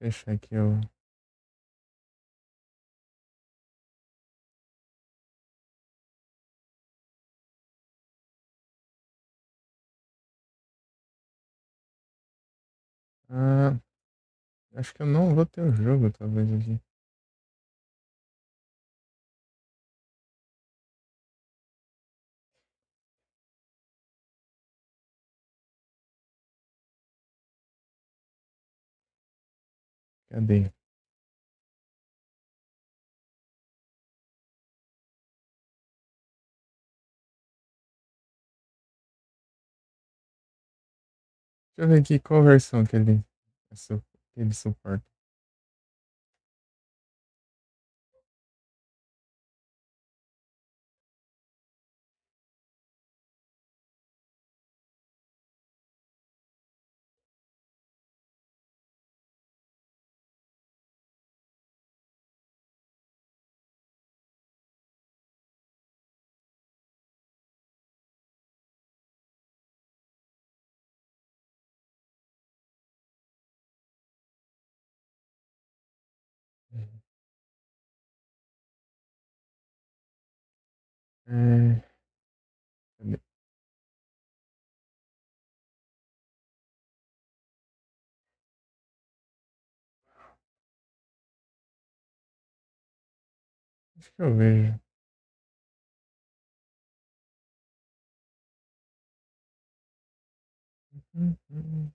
Fechar aqui o. Ah, acho que eu não vou ter o jogo, talvez aqui. Cadê? Deixa eu ver aqui qual versão que ele suporta. É, cadê? Acho que eu vejo. Hum.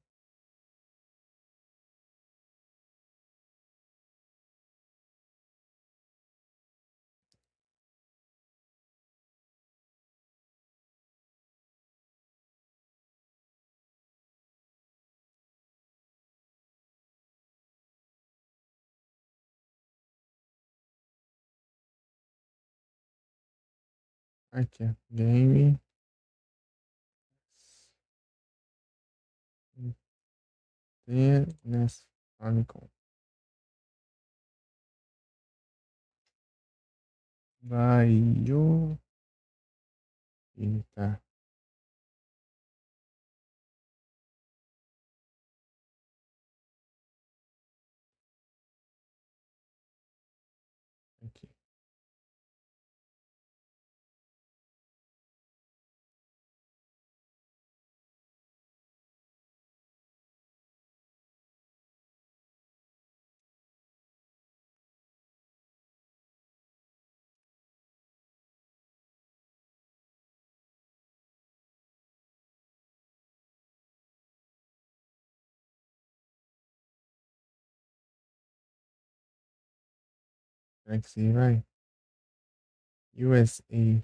Aqui, ó. Game. Tennis Famicom. Baio. Eita. Aqui. Será que sim, vai? USA.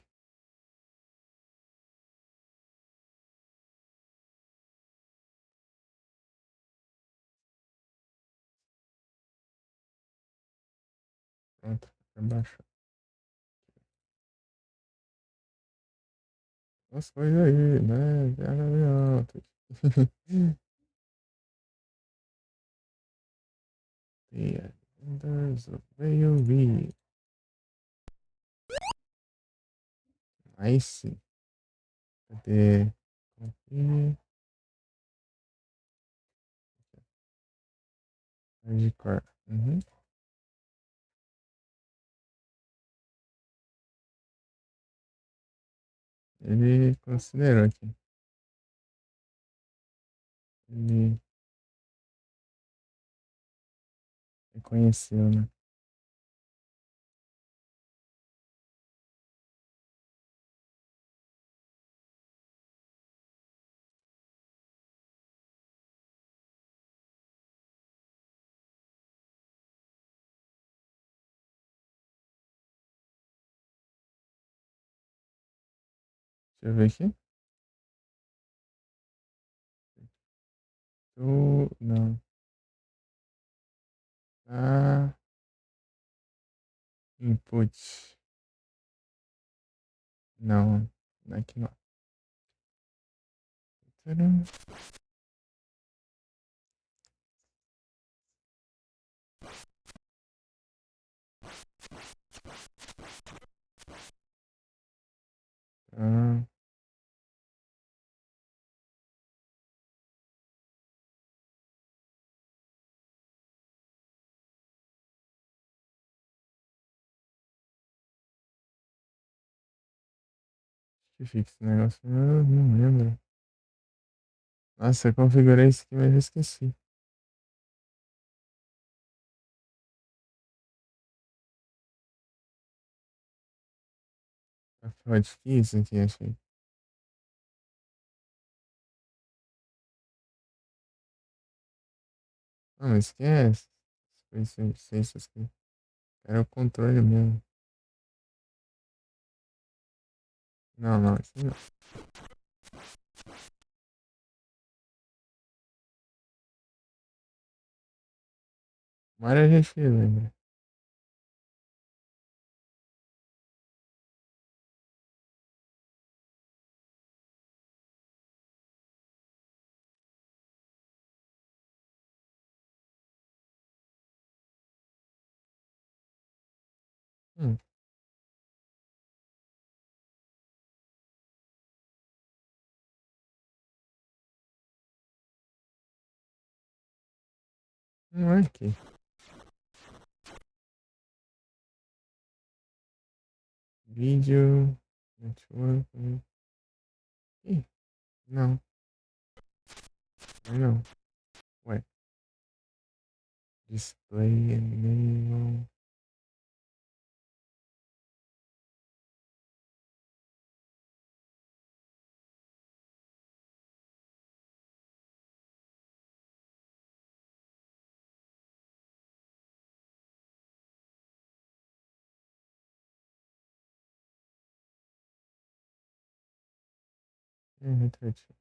Pronto, pra baixo. As coisas aí, né? Viaja alto. The Wonders of AOV. Nice. Cadê? Config. Hardcore. Uhum. Ele considerou aqui. Ele reconheceu, né? Deixa eu ver aqui. Não. Ah, input. Não. Aqui não. Tcharam. Ah, Que fica esse negócio? Eu não lembro. Nossa, eu configurei isso aqui, mas eu esqueci. Pode que isso aqui, achei. Não, mas esquece. Isso aqui. Era o controle mesmo. Não, não, isso não. Mario a gente lembra. Hum, não é aqui. Vídeo. Network. Ih, não, não. Ué, display enable. Refletivo.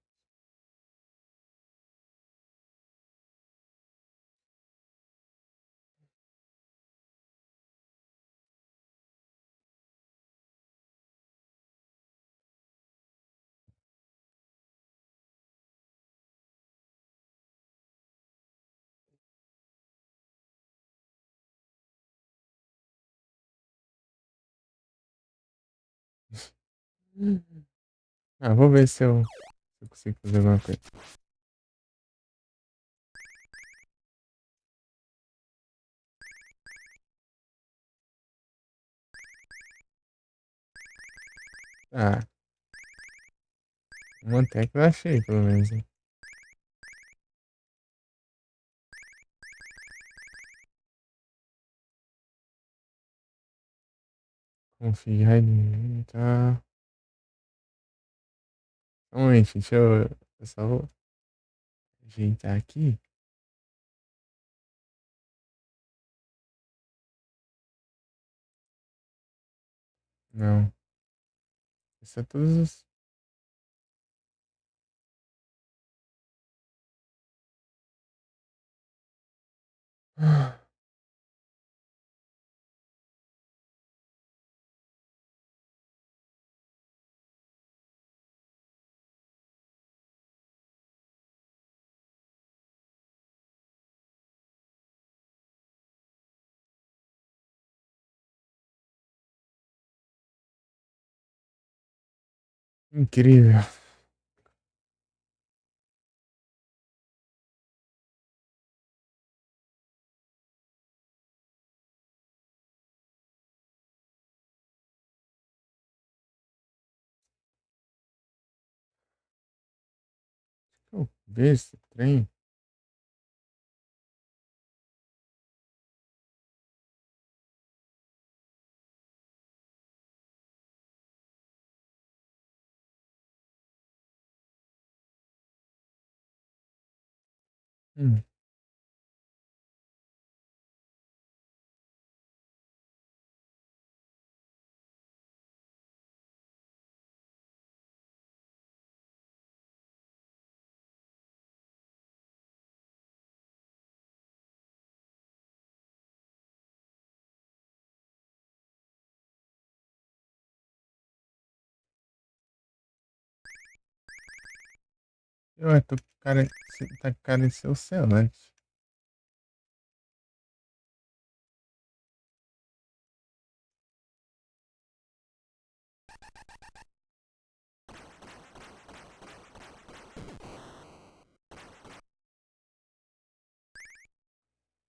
Ah, vou ver se eu consigo fazer alguma coisa. Ah, uma tecla eu achei, pelo menos, hein? Config tá. Um momento, eu só vou ajeitar aqui. Não, isso é todos os. Incrível. Eu vejo esse trem. Hum, eu tô com cara, tá com cara de ser o Celeste.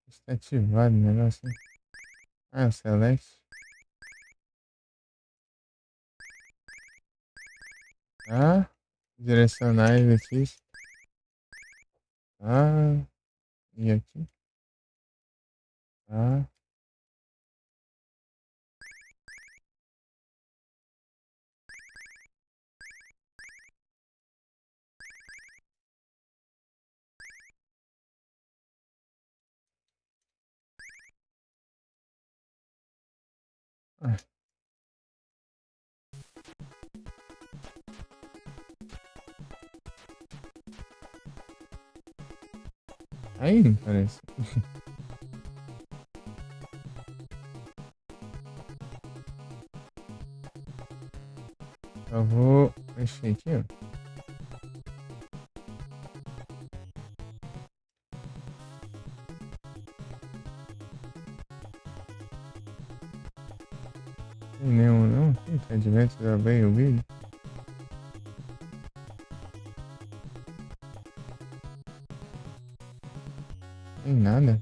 Está ativado o negócio, hein? Ah, o Celeste. Ah, direcionais aqui. Ah, e aqui. Ah, ah. Aí não parece. Eu vou mexer aqui, ó. Tem nenhum não? Entendimento da bem o vídeo? Tem nada.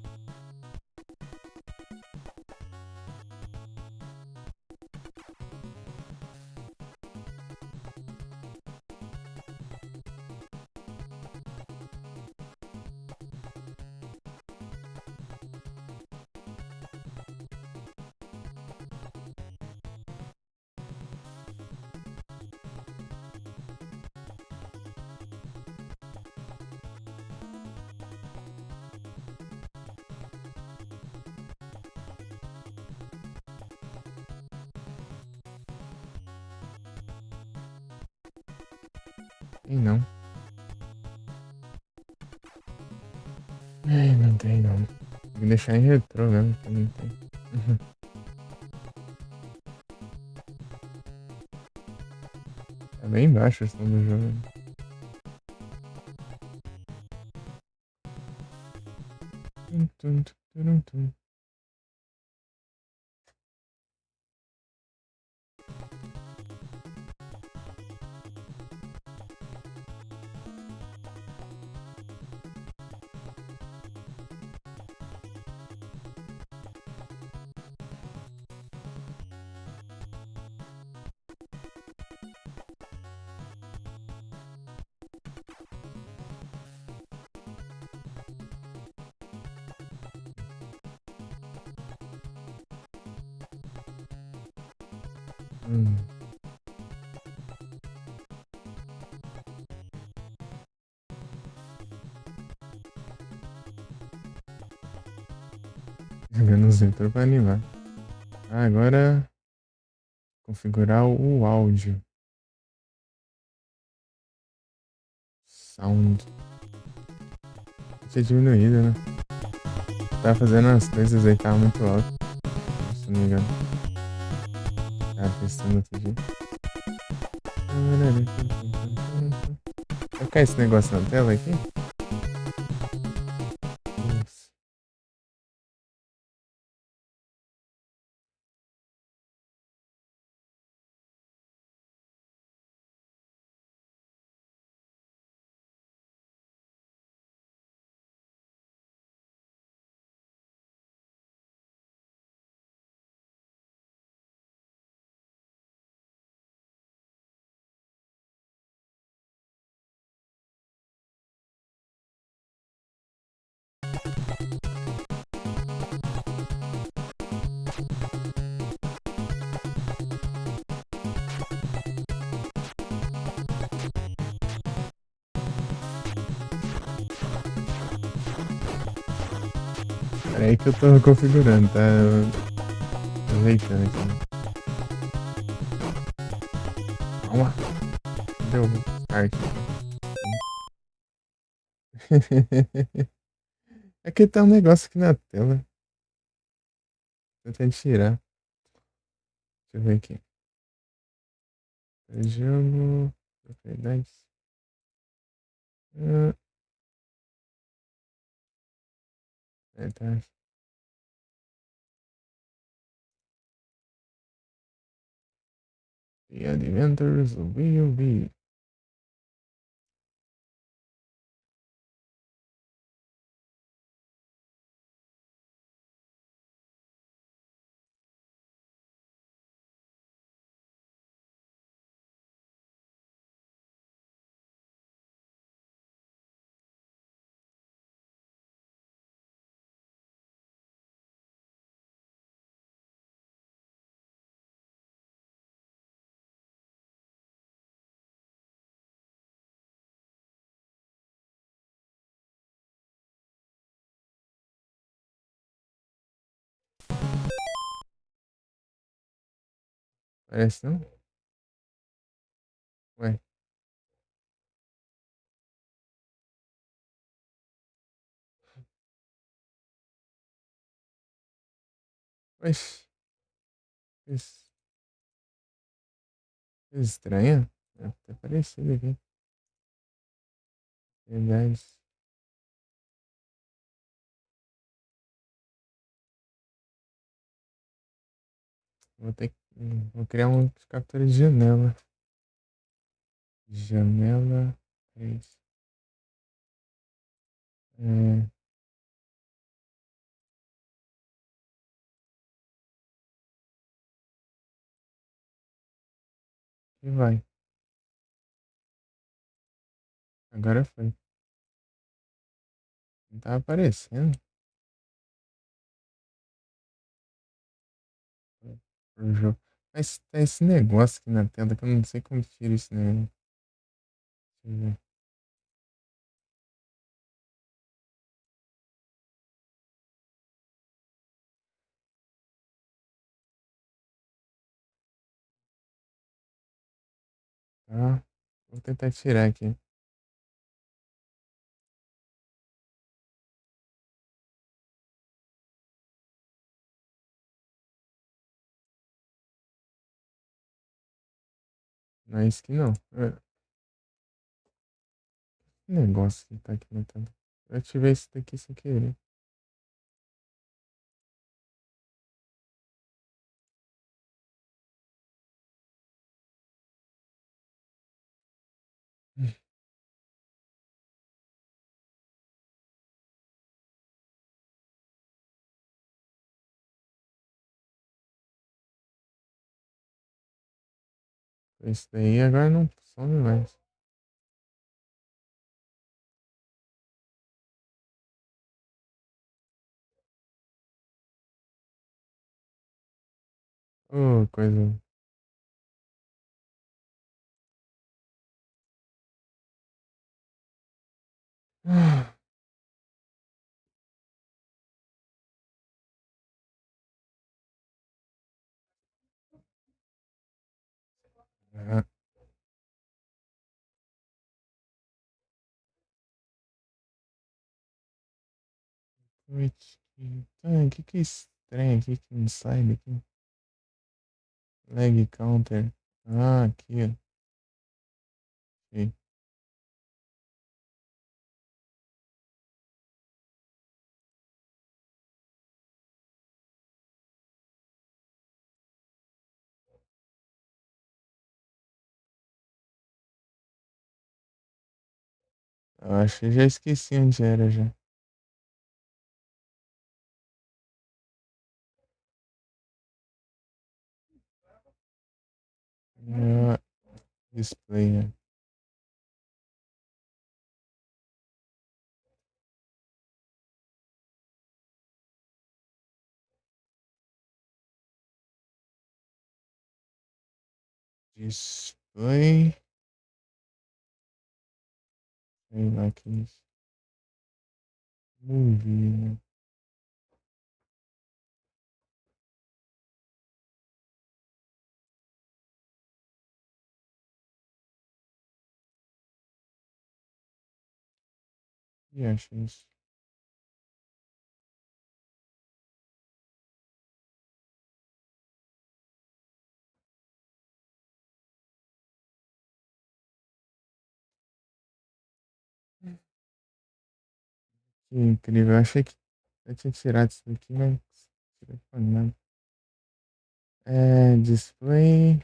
Tem não. Ai, não tem não. Tem que deixar em retrô mesmo, que não tem. Uhum. Tá bem baixo o som do jogo. Tum, tum, tum, tum. Hum. Jogando os retrô pra animar. Ah, agora configurar o áudio. Sound. Tinha diminuído, né? Tava fazendo as coisas aí, tava muito alto. Se não me engano. Tava testando outro dia. Vai ficar esse negócio na tela aqui? Isso. Pera aí que eu tô configurando, tá? Ajeitando aqui. Calma. Deu start. Aqui tá um negócio aqui na tela. Tô tentando tirar. Deixa eu ver aqui. Jogo. Propriedades. Ah, tá. The Adventures will be. Parece não? Ué, oxe, que estranho. É até parecido aqui. Verdade. Vou ter que. Vou criar um captura de janela. Janela 3. É, e vai. Agora foi. Não tá aparecendo o jogo. Mas tá esse negócio aqui na tela que eu não sei como tira isso, né? Deixa eu ver. Tá. Vou tentar tirar aqui. Não é isso que não. É, que negócio que tá aqui na tela. Eu ativei isso daqui sem querer. Esse daí agora não some mais. Ô, coisa. Ah, Twitch. Ah, que é estranho aqui que não sai daqui? Lag counter. Ah, aqui, ó. Achei. Eu acho que já esqueci onde era já. Ah, display, né? Display. Sei lá que é isso. Movie, né? E acho isso. Que incrível. Eu achei que eu tinha tirado isso daqui, mas tirei pra nada. É, display.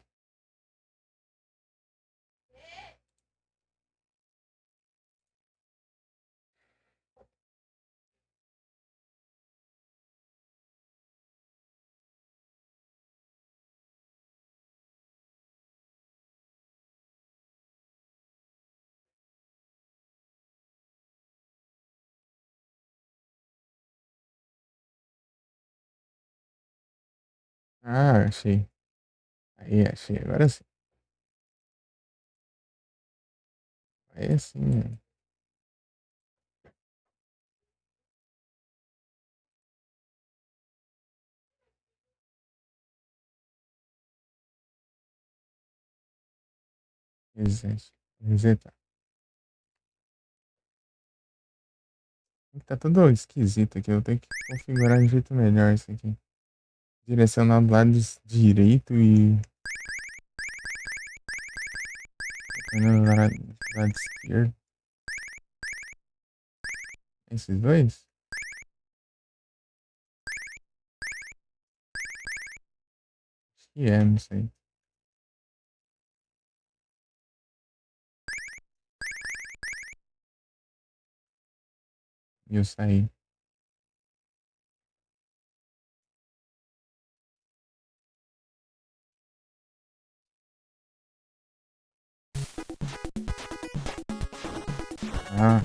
Ah, achei. Aí, achei. Agora sim. Aí sim, né? Reset. Resetar. Tá tudo esquisito aqui. Eu tenho que configurar de um jeito melhor isso aqui. Direcionar do lado direito e no lado esquerdo. Esses dois? Acho que é, não sei. E eu saí. Ah,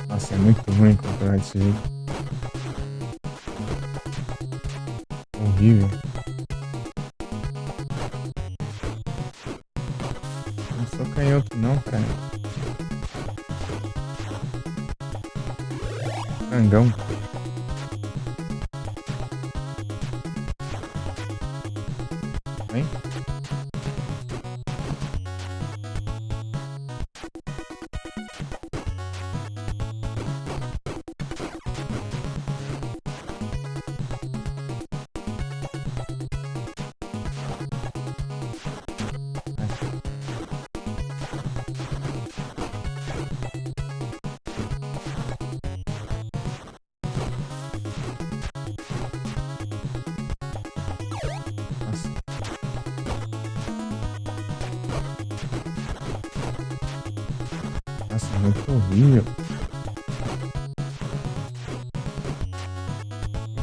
nossa, é muito ruim controlar desse jeito. Horrível. Não sou canhoto não, cara. Cangão. Hein? Nossa, nossa, é muito horrível.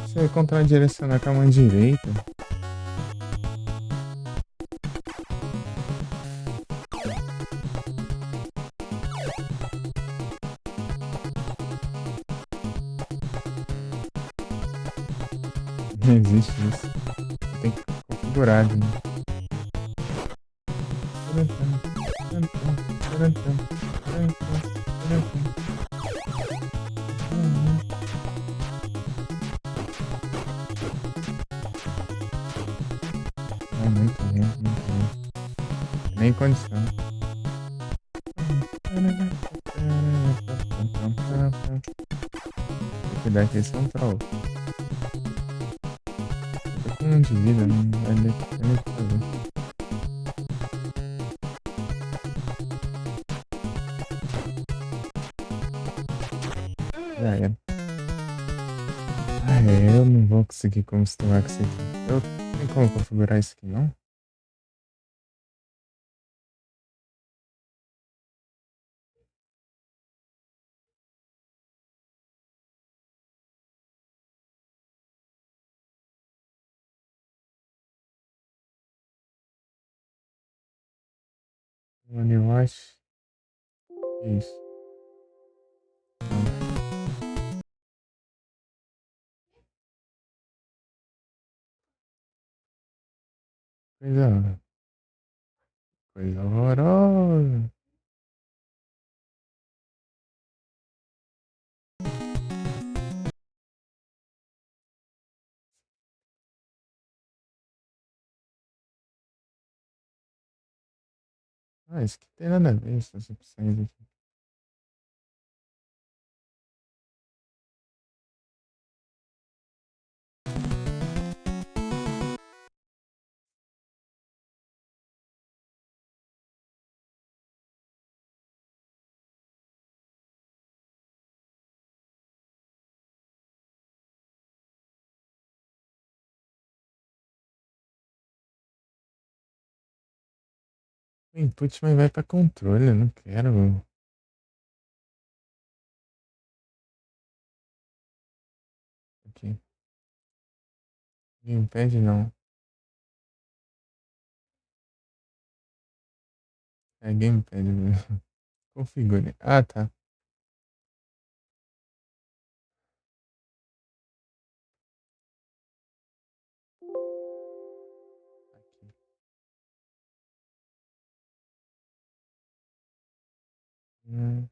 Você controla direcionar com a mão direita. Não existe isso. Tem que configurar, né? É muito ruim, muito ruim. Nem condição. Tem que dar aqui central. Tô com um de vida, não vai nem o que fazer. Já era. Ah, é, eu não vou conseguir acostumar com isso aqui. Eu tem como configurar isso aqui, não? Money Watch. Isso. Não. Coisa, coisa horrorosa. Ah, isso aqui tem nada a ver, essas opções aqui. O input, mas vai pra controle, eu não quero. Aqui. Gamepad não. É gamepad mesmo. Configure. Ah, tá. Aqui. Hum,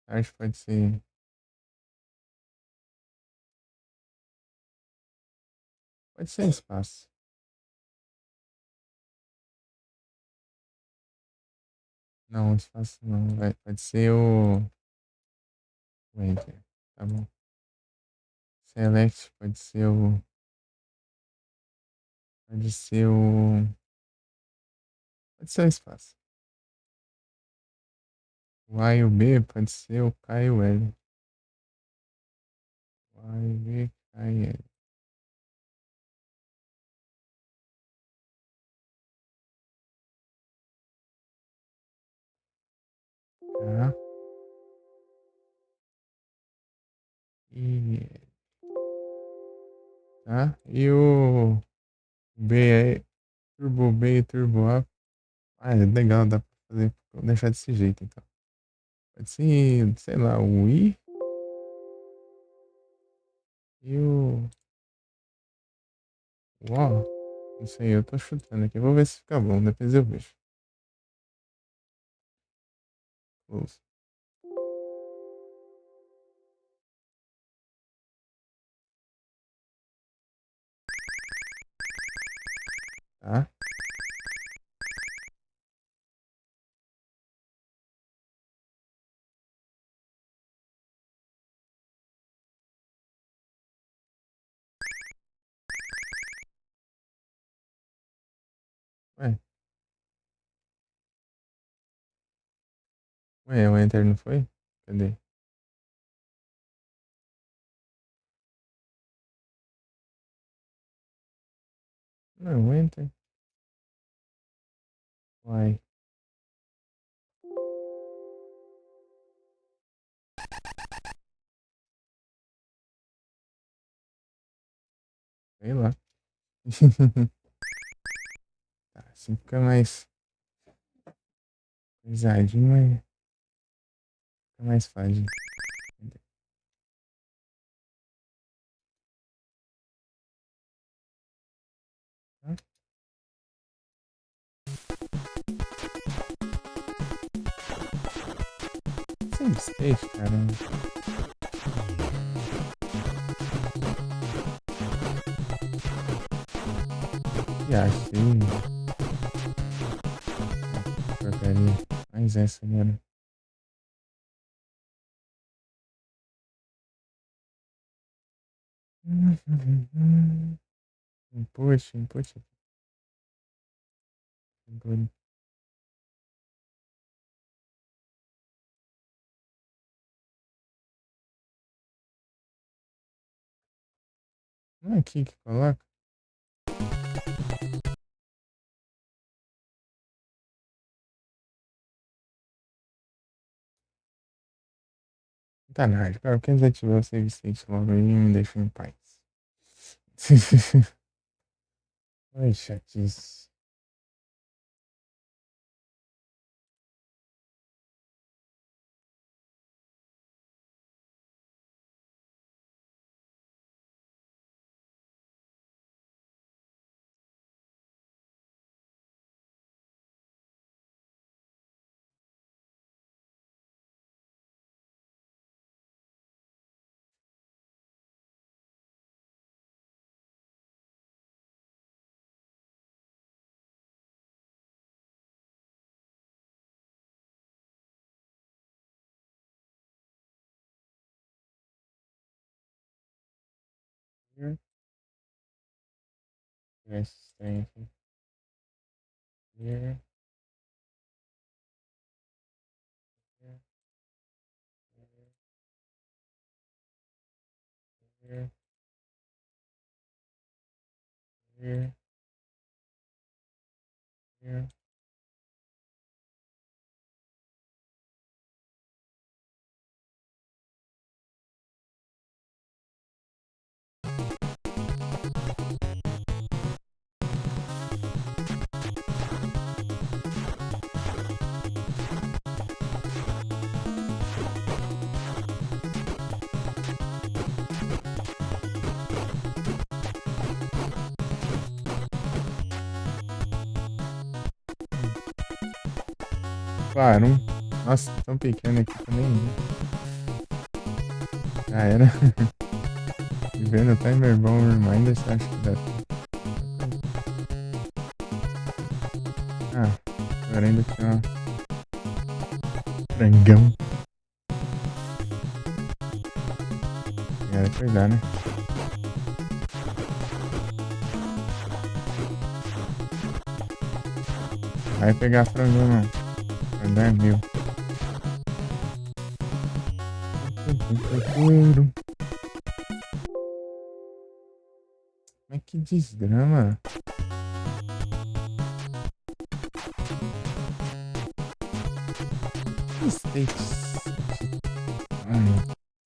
Acho que pode ser. Pode ser espaço. Não, espaço não. Pode ser o Enter. Tá bom. Select pode ser o. Pode ser o. Pode ser o espaço. O A e o B pode ser o K e o L. O A e o B, K e L. K e L. Tá? E o B é Turbo B e Turbo A. Ah, é legal, dá pra fazer. Vou deixar desse jeito então. Pode ser, sei lá, o I e o O. Não sei, eu tô chutando aqui. Vou ver se fica bom, depois eu vejo. Close. Tá? Ué, ué, o Enter não foi? Cadê? Não, o Enter. Uai, sei lá. Tá, assim fica mais pesadinho, mas fica mais fácil. Tá? Save state, caramba. Que achei. Porcaria. Mais essa, mano. Input, input. Input. Não é aqui que coloca? Não tá nada, cara. Quem desativar o save state logo aí me deixa em paz. Ai, chatice. Esse trem aqui. Here, here, here, here, here. Claro, Nossa, tão pequeno aqui que eu nem vi. Já era. E vendo o Timer Bomb Reminder, você acha que dá tempo? Ah, agora ainda tem uma frangão. Agora cuidar, né? Vai pegar frangão, não. Frangão é meu. Mas que desgrama. States.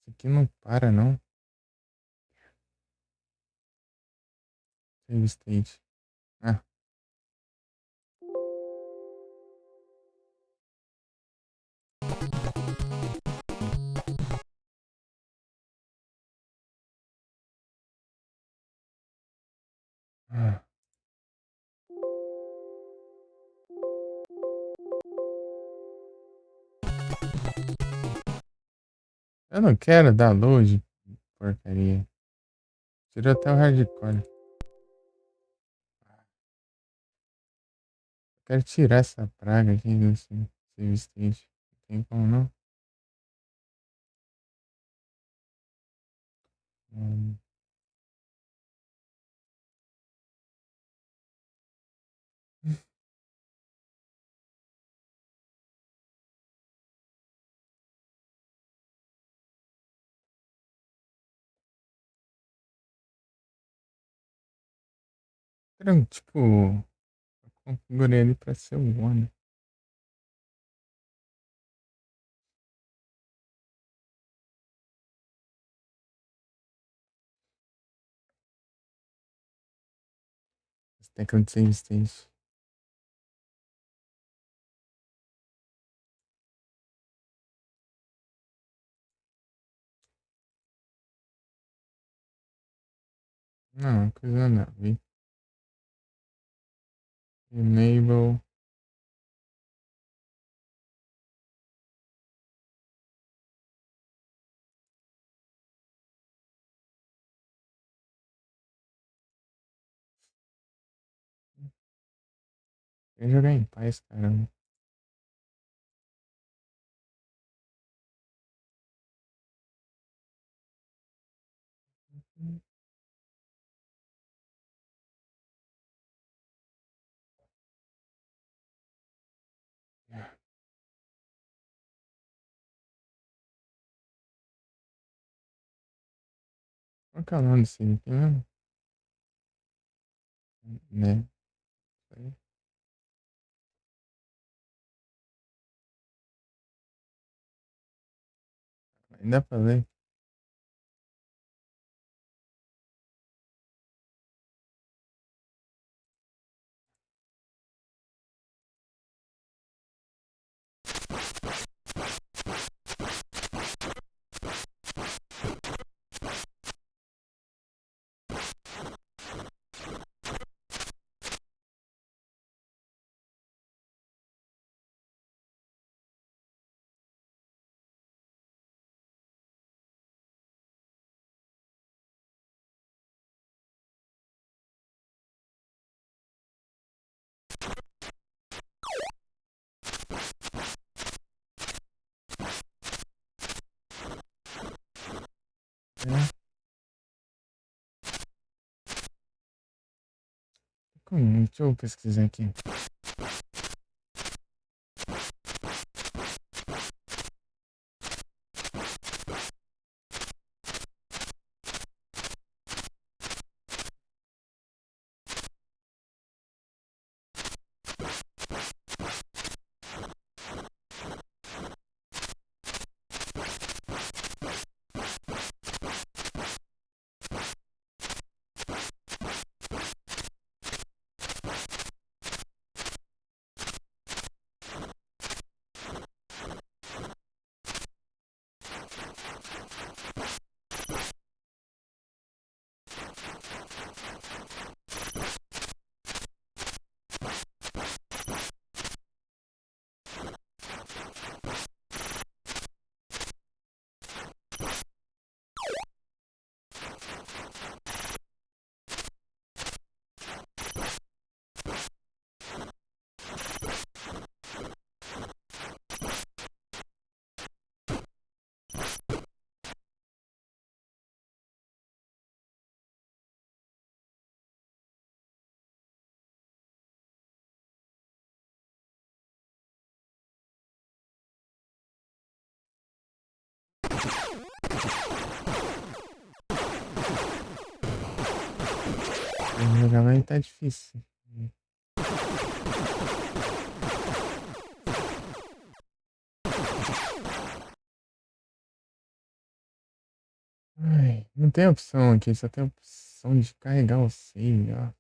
Isso aqui não para, não. Save state. Ah. Ah. Eu não quero dar load, porcaria. Tirou até o hardcore. Quero tirar essa praga aqui desse save state. Não tem como não. Hum. Tipo, eu configurei ele pra ser o One. As teclas de save state. Não, coisa nada a ver. Enable. Eu jogar em paz, caramba. Qual que é o nome desse aqui mesmo? Né? Isso aí. Ainda pra ler. É. Deixa eu pesquisar aqui. Jogar vai tá difícil. Ai, não tem opção aqui, só tem opção de carregar o save, ó.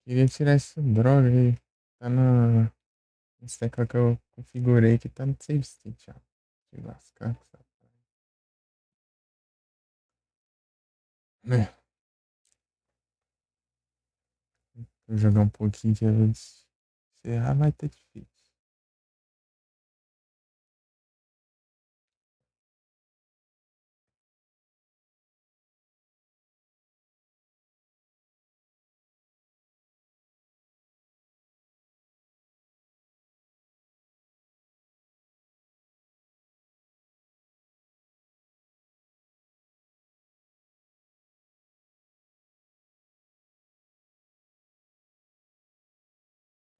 Queria tirar essa droga aí. Tá na tecla que eu configurei que tá no save state, ó. Que lascar. É, vou jogar um pouquinho que antes de encerrar vai ter difícil.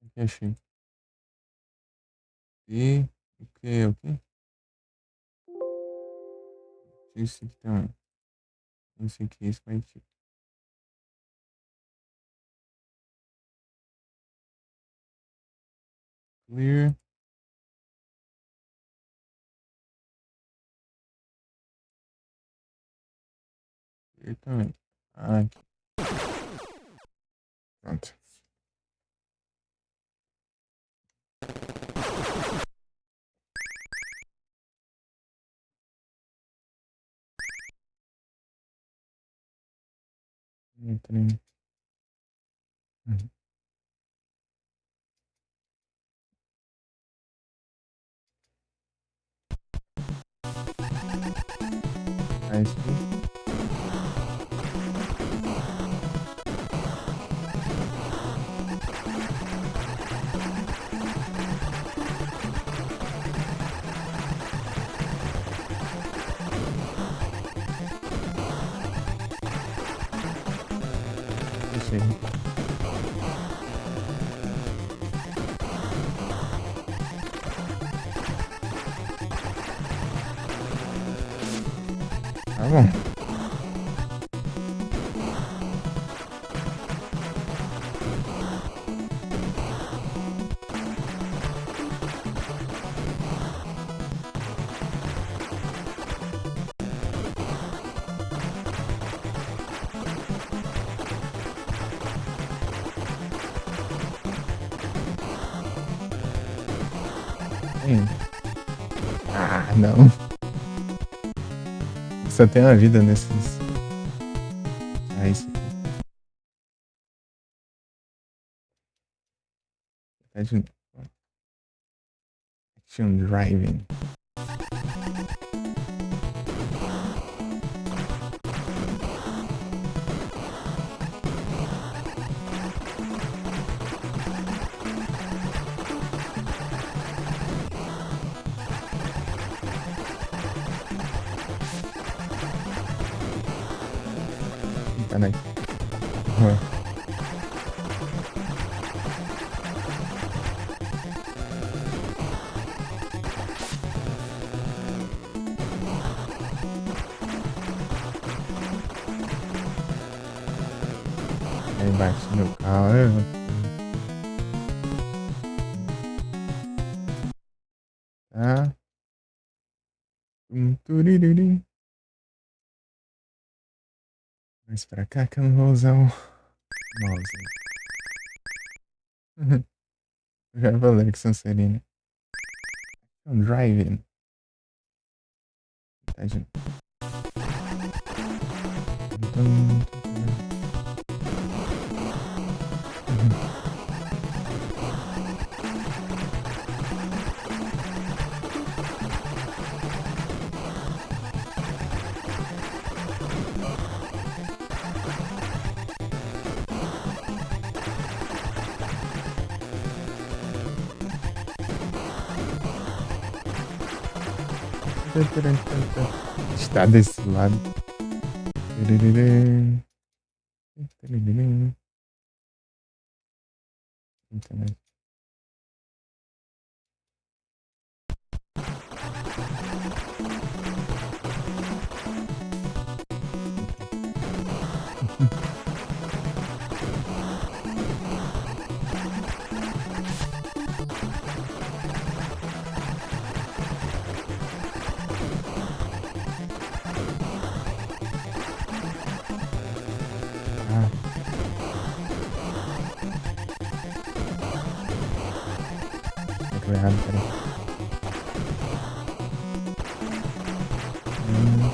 Aqui achei. E o que? O que? Isso aqui também. Não sei o que é isso, mas tipo. Clear. Clear também. Ah, aqui. Pronto. Entrei. Uhum. Ah, isso aqui. Fechei. Tá bom. Tem. Ah, não. Só tem uma vida nesses. Ah, isso aqui. Tá de novo. Action Driving. Tá na. Uhum. Aí bate no carro. Tá. Turiririm. Mais pra cá que eu não vou usar o mouse. Já falei que Sonserina. Driving. Tá de Está desse lado. Internet. Ah, tô errado, peraí. Hum,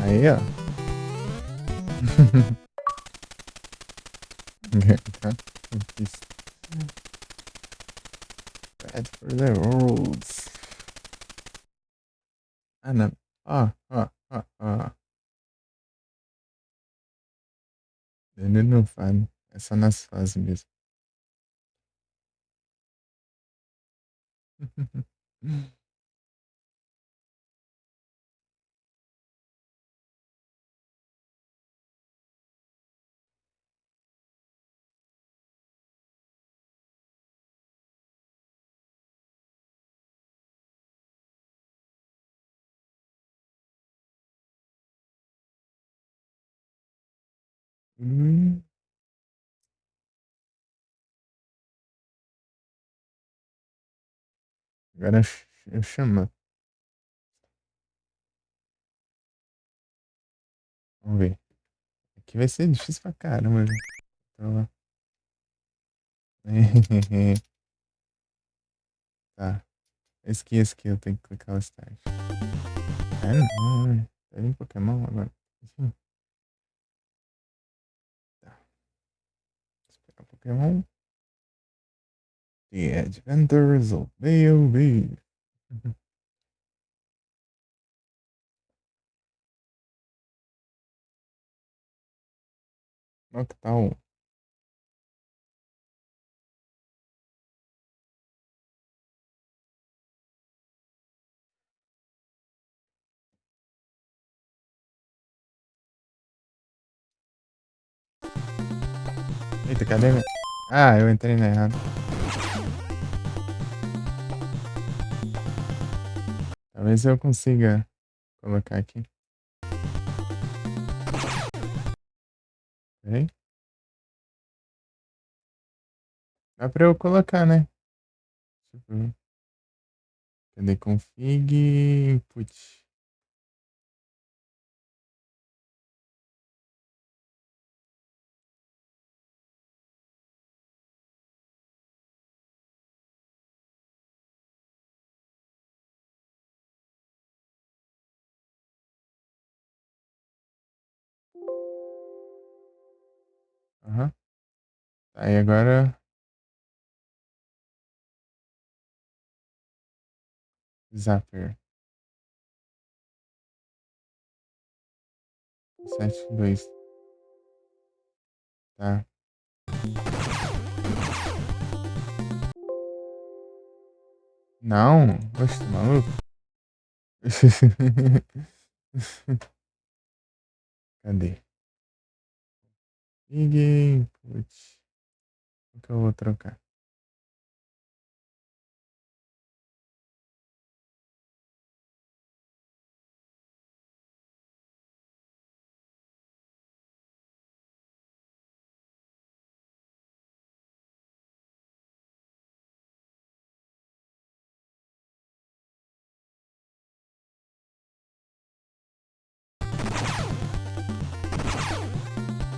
Aí, ó. Tá? Isso. Bad for the rules. Ah, não. Ó. Ele não fala. É só nas fases mesmo. Hum, agora eu chamo. Vamos ver. Aqui vai ser difícil pra caramba, viu? Então, ó. Tá. Esse aqui eu tenho que clicar o start. É não, é. Tá em Pokémon agora. Enfim, tá. Esperar o Pokémon. The Adventures of B.O.B. Nota tal. Eita, cadê minha... Ah, eu entrei na errada. Talvez eu consiga colocar aqui. Peraí. Dá pra eu colocar, né? Tipo, cadê config input? Aham. Aí agora. Zapper. 72. Tá. Não. Oxe, tá maluco? Cadê? Config input. O que eu vou trocar?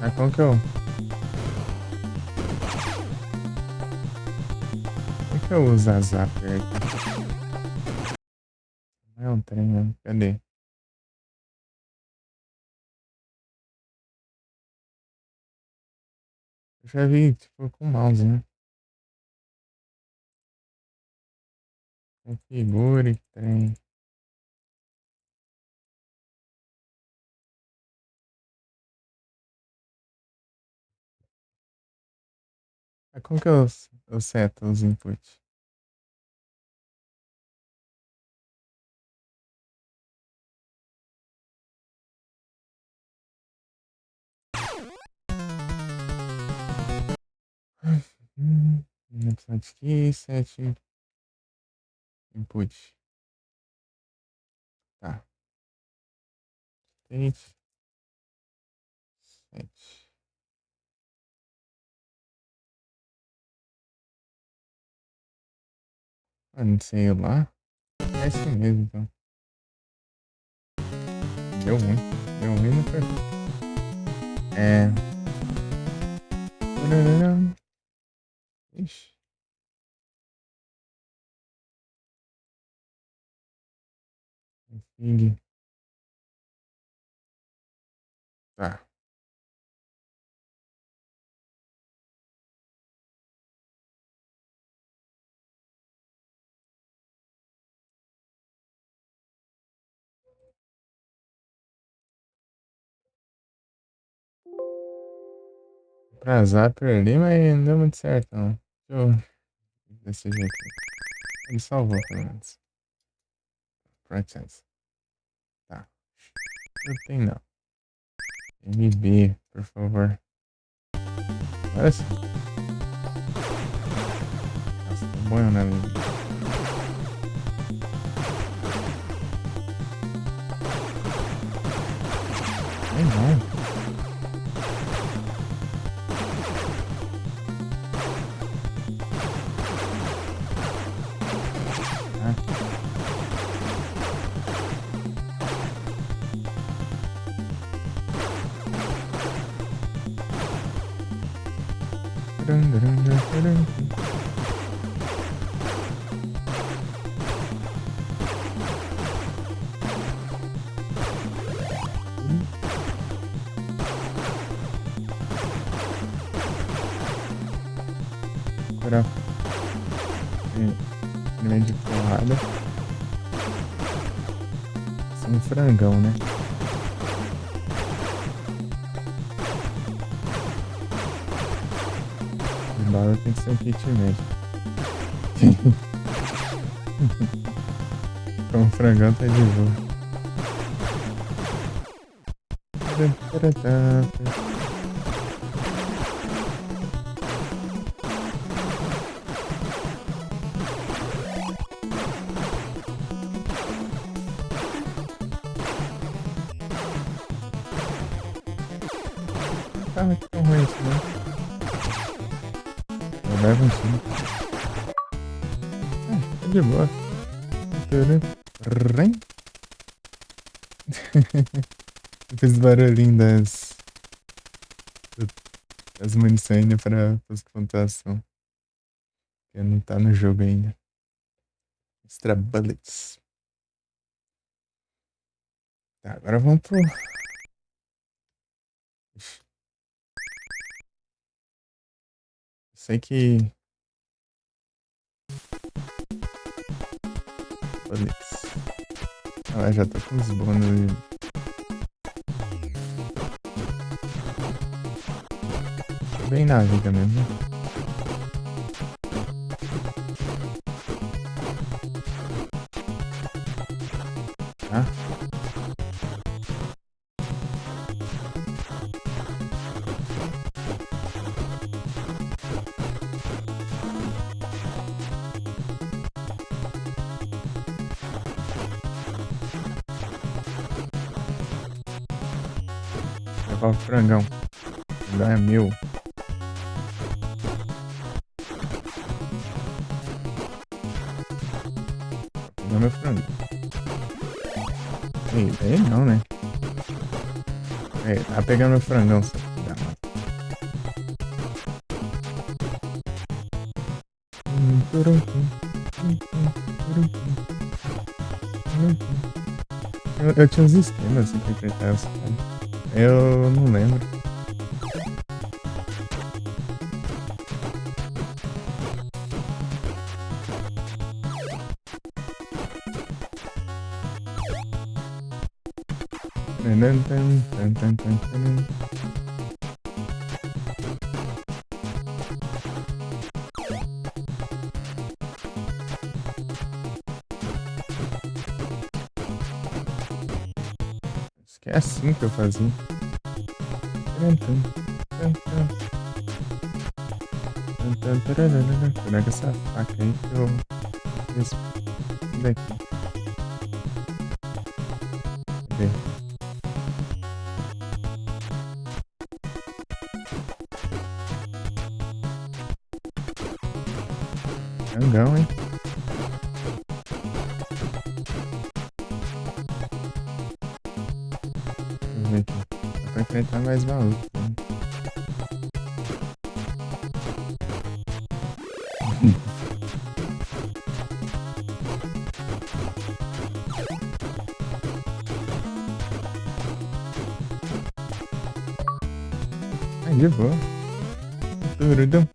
Ah, como que eu. Como que eu uso a Zapper aqui? Não é um trem mesmo. Cadê? Eu já vi, tipo, com mouse, né? Configure trem. Ah, como que eu seto os inputs? Episódio aqui, set input. Tá. State, set. Ah, não sei lá. É assim mesmo, então. Deu ruim. Deu ruim no perfil. É. Tararam. Ixi. Config. Tá. Pra Zapper ali, mas não deu muito certo, não. Deixa eu. Desse jeito. Ele salvou, pelo menos. Process. Tá. Não tem, não. MB, por favor. Agora sim. Nossa, tô bom, né, amigo? Ai, não. Procurar primeiro de porrada. Sem frangão, né? O bala tem que ser um kit médio. Com um frangão tá de boa. Ah, que tão ruim isso, né? Eu levo um sim. Ah, tá de boa. Rem. Fiz barulhinho das munições ainda para pontuação. Que não tá no jogo ainda. Extra bullets. Tá, agora vamos pro. Ixi. Sei que. Bullets. Ah, já tô com os bônus. Tô bem na vida mesmo. Tá? Levar o frangão. Não é meu. Vou pegar meu frango. Ei, não, né? Ei, tá pegando meu frangão, seu filho da mãe. Eu tinha uns esquemas assim pra enfrentar os caras. Eu não lembro. Acho que é assim que eu fazia. Pega essa faca aí que eu fiz isso daqui. Cadê? Grandão, hein? Deixa eu ver aqui. Dá pra enfrentar mais maluco. Né? Ai, de boa. Turudum.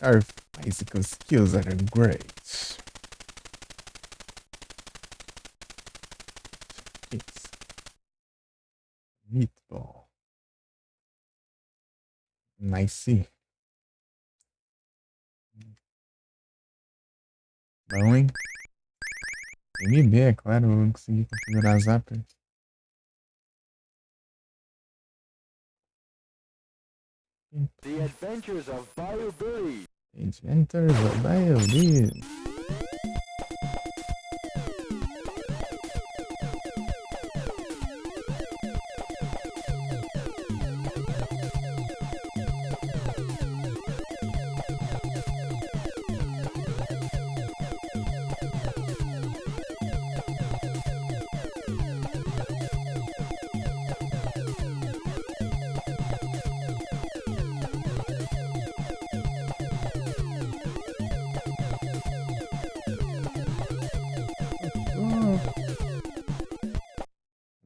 Our physical skills are great. It's meatball. Nice. Bom, hein? MB, é claro, eu não consegui configurar a Zapper. The Adventures of Bio Billy. Adventures of Bio Billy.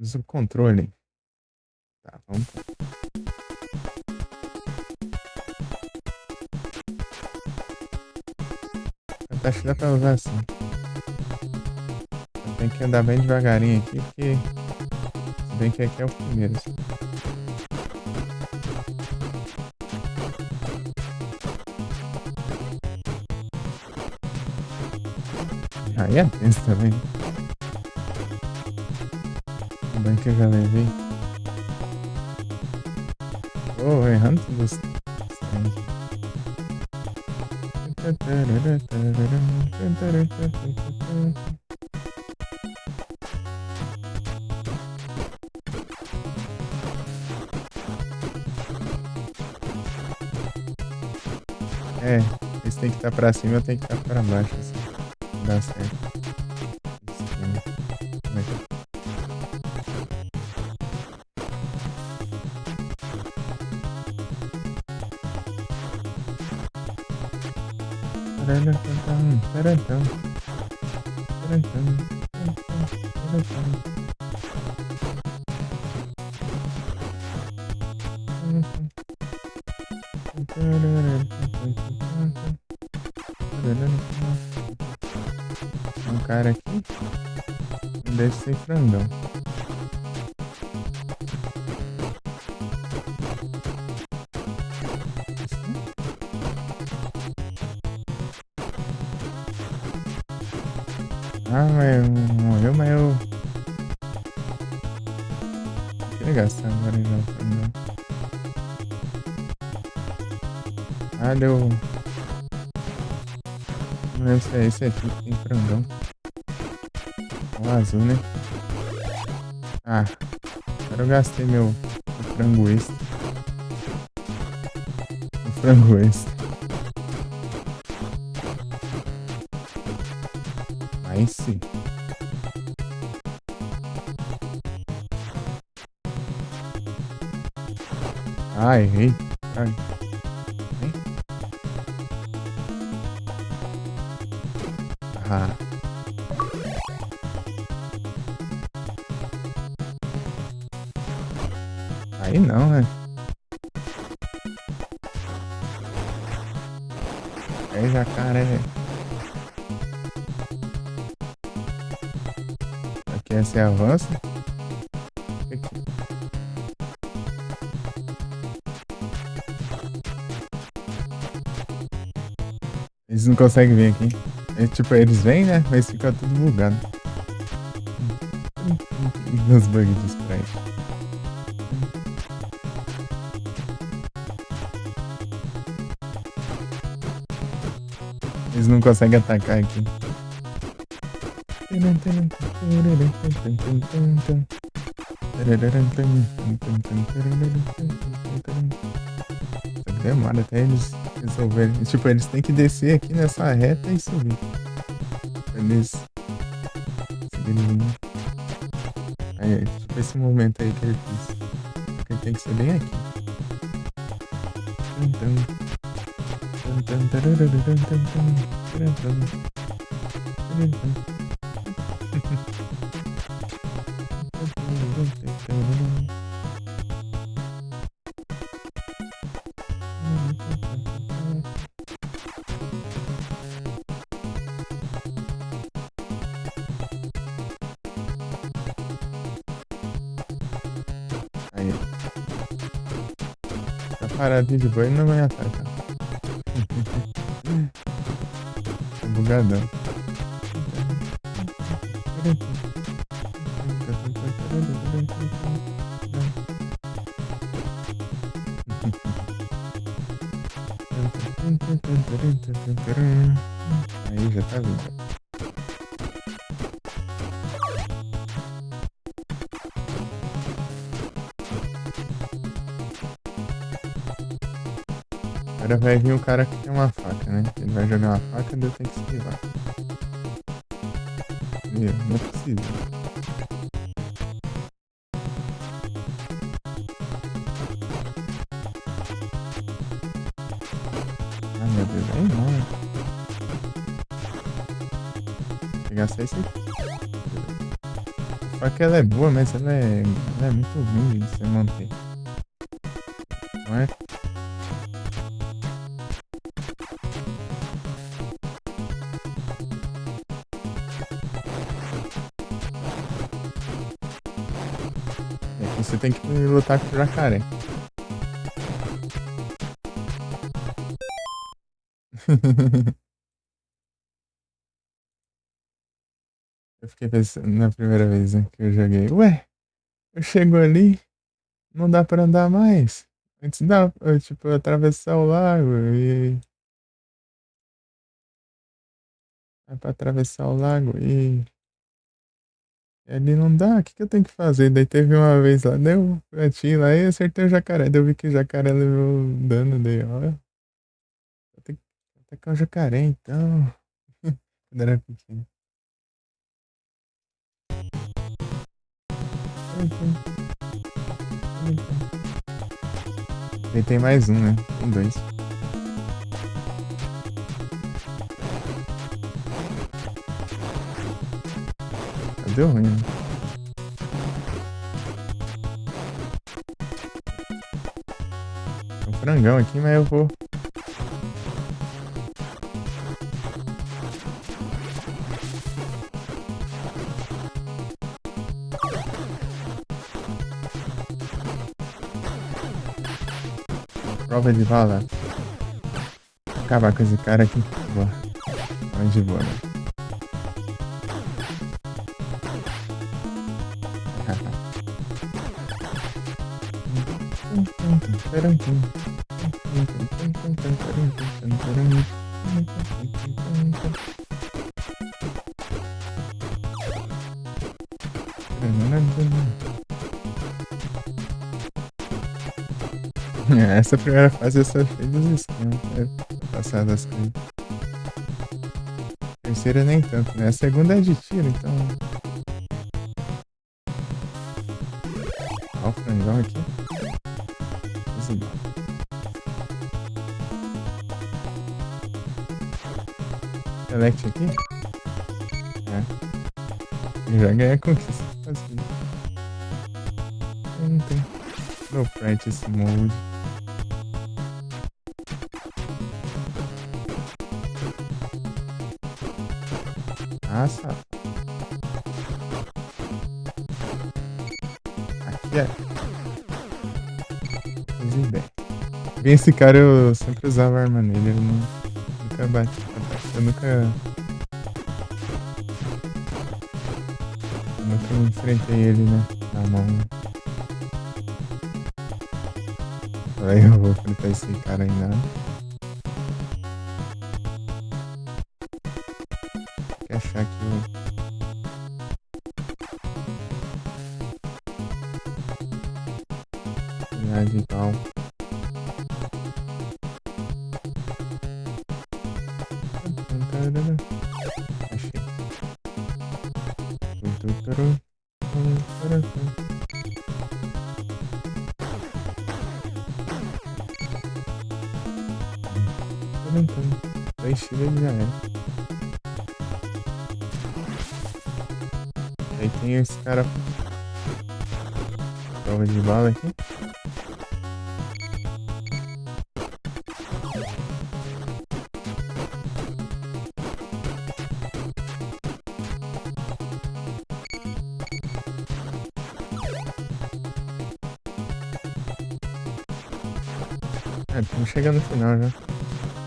Usa o controle. Tá, vamos. Acho que dá pra usar assim. Tem que andar bem devagarinho aqui, porque se bem que aqui é o primeiro. Assim. Aí é tenso também. Bem que eu já levei. Oh, errando tudo os É, eles têm que estar pra cima, eu tenho que estar pra baixo, assim. Não dá certo. Um cara aqui não deve ser frangão. Ah, mas morreu, mas eu queria gastar agora já, frangão. Ah, deu. Não lembro se é esse aqui que tem frangão. O azul, né? Ah, agora eu gastei meu frango extra. O frango extra. Aí sim. Ah, errei. Ai. Ah. Aí não, né? Aí jacaré. Aqui é você avança. Aqui. Eles não conseguem vir aqui. Tipo, eles vêm, né? Mas fica tudo bugado. Nos bugs de sprite. Eles não conseguem atacar aqui. Demora até eles resolverem. Tipo, eles têm que descer aqui nessa reta e subir. Eles seguirem. Aí, tipo esse momento aí que ele fez. Porque tem que ser bem aqui. Aí. Tá paradinho de boa e não vai atacar. Tá bugadão. Aí já tá vindo. Agora vai vir o cara que tem uma faca, né? Ele vai jogar uma faca e eu tenho que esquivar. Meu, não é possível. Ai meu Deus, aí não, né? Vou pegar só esse aqui. A faca ela é boa, mas ela é muito ruim de você manter. Não é? Você tem que lutar com o jacaré. Eu fiquei pensando na primeira vez, né, que eu joguei. Ué, eu chego ali, não dá pra andar mais. Antes dá, tipo, atravessar o lago e... É pra atravessar o lago e... Ali não dá, o que eu tenho que fazer? Daí teve uma vez lá, deu bati lá e acertei o jacaré. Daí eu vi que o jacaré levou dano, daí, ó. Eu tenho que atacar o jacaré então. Quando era pequeno. Daí tem mais um, né? Tem dois. Deu ruim, né? Tem um frangão aqui, mas eu vou. Prova de bala. Vou acabar com esse cara aqui. Boa. Vai de boa, né? Essa primeira fase eu só cheio dos esquemas, passar das coisas. A terceira nem tanto, né? A segunda é de tiro, então. Olha o frangão aqui. Select aqui. já. Já ganhei a conquista. Assim. Não tem. No practice mode. Nossa. Aqui é. Fiz bem. Esse cara eu sempre usava arma nele, eu nunca bati. Eu nunca enfrentei ele, né? Na mão. Aí eu vou enfrentar esse cara ainda. Quer achar que eu. Igual. Achei. Dois tiros já era. Aí tem esse cara. Prova de bala aqui. Estamos chegando no final já.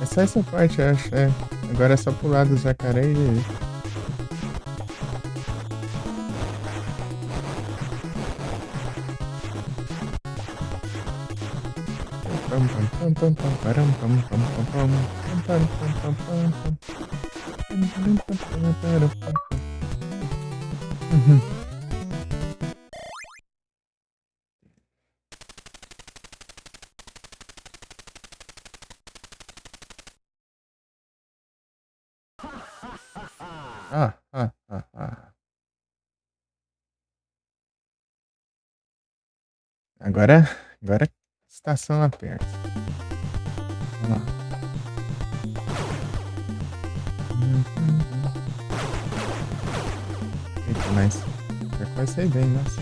É só essa parte, eu acho. É. Agora é só pular do jacaré e. Agora a estação aperta. Vamos lá. Eita, mas já quase sei bem, nossa.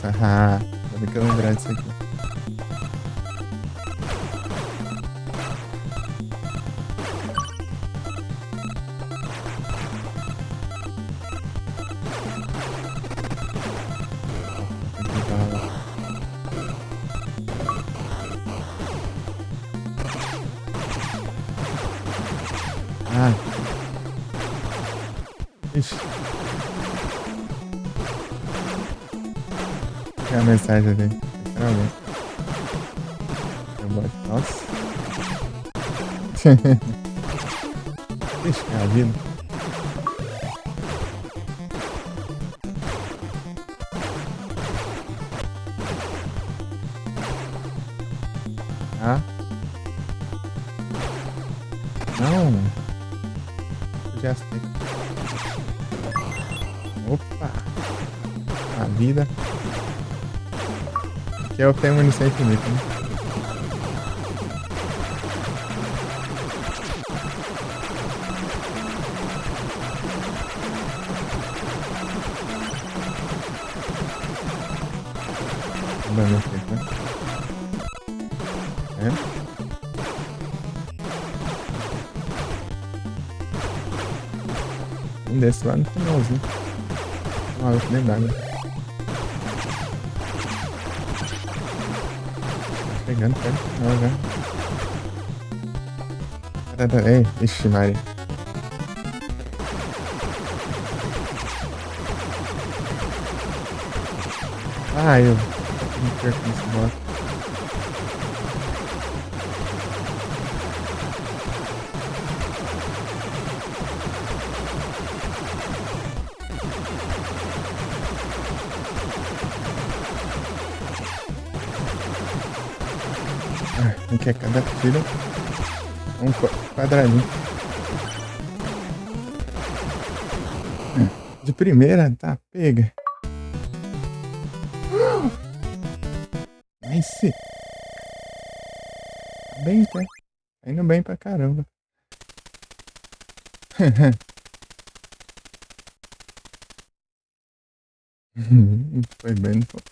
Ainda bem que eu lembrar disso aqui. Ixi. Olha a mensagem ali. Literalmente. Nossa. Ixi, é a vida. Não. Já sei. Opa! A vida. Aqui eu tenho munição infinita, né? Vamos aqui, né? É? Um desses lá no finalzinho. Maluco, nem dá, né? Chegando perto do final já. Ei, ixi, Maria. Eu me perco nesse bloco. Aqui é cada tiro um quadradinho. De primeira, tá, pega. Nice. Bem, tá? Indo bem pra caramba. Foi bem no pouco.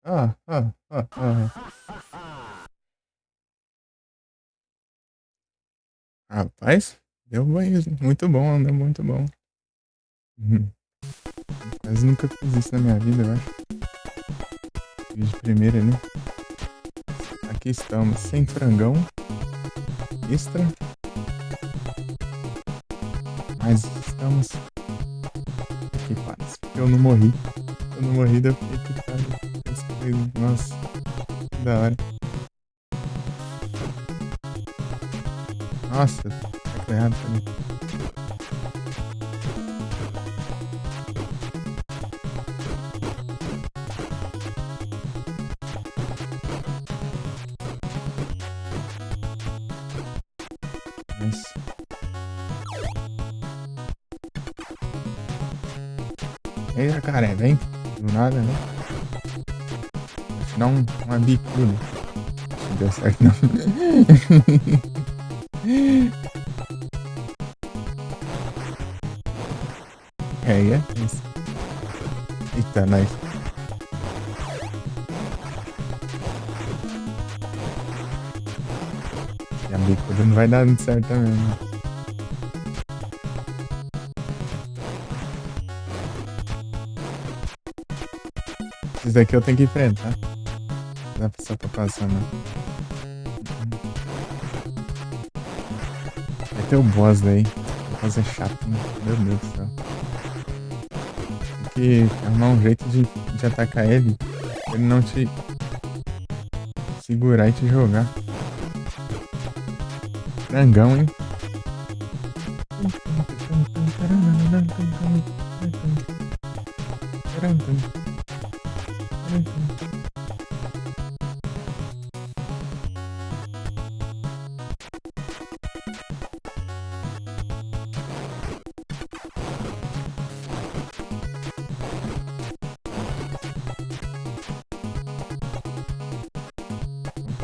Ah, ah, ah, ah. Rapaz, deu banho. Muito bom, deu muito bom. Uhum. Quase nunca fiz isso na minha vida, eu acho. Fiz de primeira, né? Aqui estamos, sem frangão. Extra. Mas estamos equipados. Eu não morri. Eu não morri, eu fiquei equipado. Nossa, que da hora. Nossa, tá errado também. Mas... Ei, jacaré, vem. Do nada, né? Vou te dar uma bicuda. Não deu certo, não. É isso. Eita, nós. E a bicuda não vai dar muito certo também, né? Isso daqui eu tenho que enfrentar. Não dá só pra passar, não. Vai ter o boss daí. O boss é chato, hein? Meu Deus do céu. Tem que arrumar um jeito de atacar ele. Pra ele não te segurar e te jogar. Frangão, hein?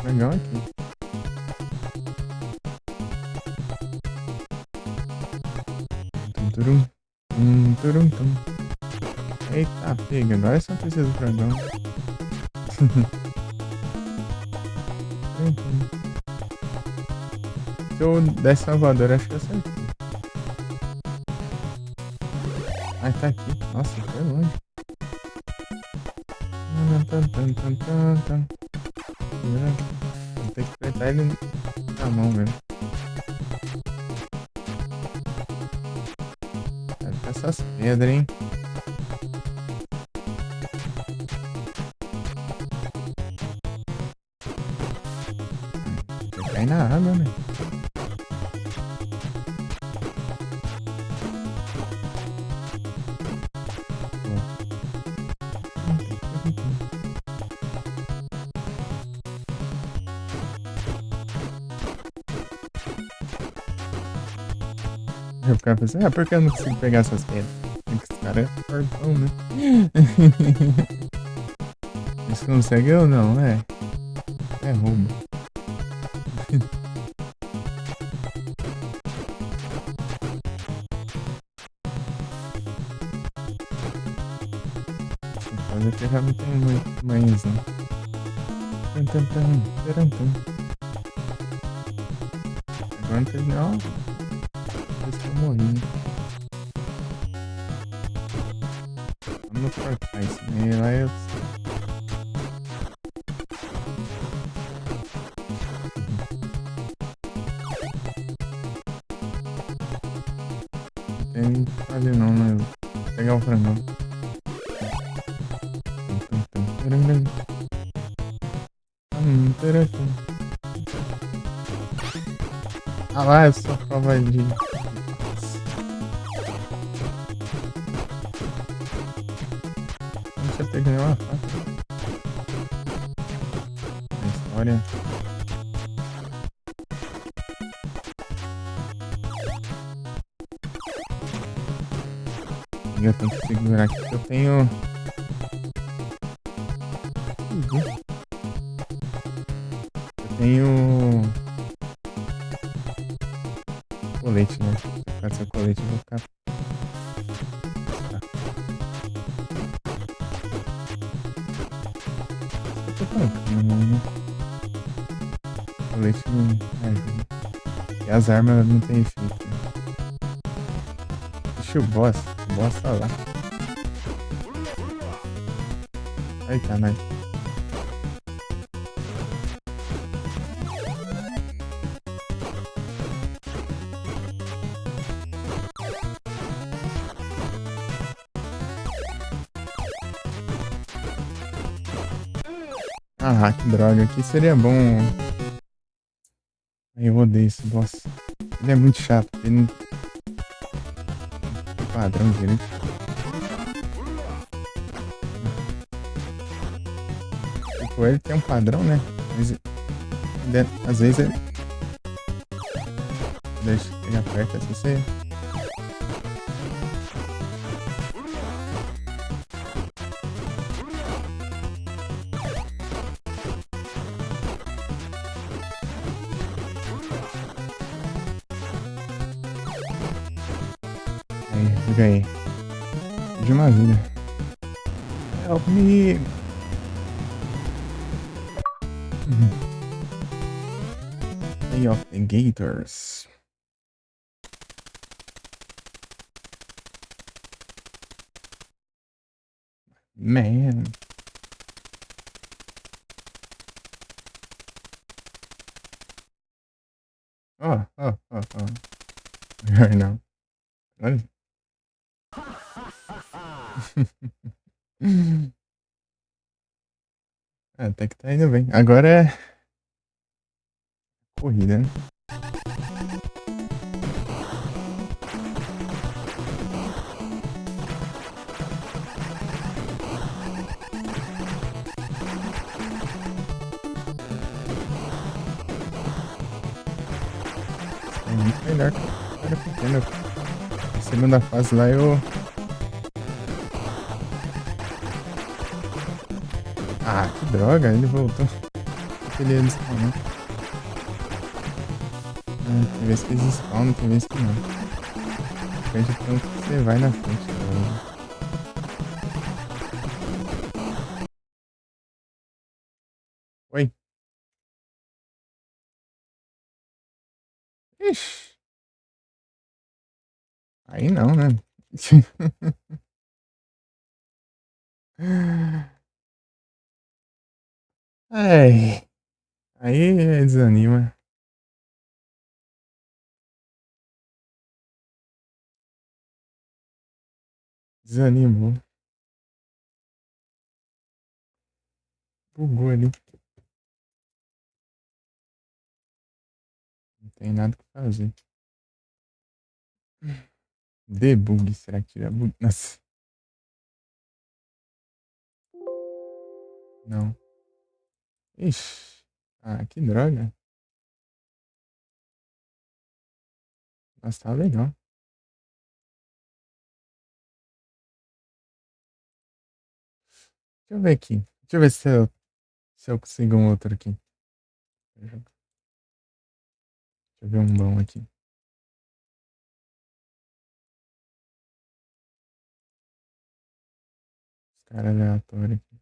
Legal aqui. Turum, turum, tum. Eita, pega. Agora só precisa do frangão. Se eu desse uma voadora, acho que eu acertei. Ai, tá aqui. Nossa, foi longe. Vou ter que apertar ele na mão mesmo. Vai ficar essas pedras, hein? Vai cair na água, né? Eu ficava pensando, por que eu não consigo pegar essas pedras? Esse cara é fortão, né? Eles conseguem ou não, né? É roubo. Mas aqui já não tem muito mais, né? Agora não teve não. Parece que eu morri, né? Vamos cortar isso aí, lá eu... Não tem quase não, né? Vou pegar o frangão. Ah lá, eu sou prova de... Não tinha pego nenhuma faca. A história... Eu tenho que segurar aqui que eu tenho... Eu tenho... colete, né? Se eu ficar sem colete, eu vou ficar Tô tancando, né? O leite não ajuda. E as armas não tem efeito, né? Deixa o boss. O boss tá lá. Aí tá, nice. Ah, que droga. Aqui seria bom. Ai, eu odeio esse boss. Ele é muito chato. Ele não tem padrão direito. Tipo, ele tem um padrão, né? Mas às vezes ele. Deixa, ele aperta assim, você. Aí, ganhei. De uma vida. Help me! Day of the Gators. Man. Oh. Melhor não. Olha. Até que tá indo bem. Agora é corrida, né? É muito melhor que a área pequena. Na segunda fase lá eu. Ah, que droga, ele voltou. Ele ia spawnar. Tem vezes que eles spawnam, tem vezes que não. Depende de tanto que você vai na frente. Tá? Oi. Ixi. Aí não, né? Ai. Aí desanima. Desanimou. Bugou ali. Não tem nada que fazer. Debug, será que tira bug? Nossa. Não. Ixi. Ah, que droga. Nossa, tá legal. Deixa eu ver aqui. Deixa eu ver se eu consigo um outro aqui. Deixa eu ver um bom aqui. Os caras aleatórios aqui.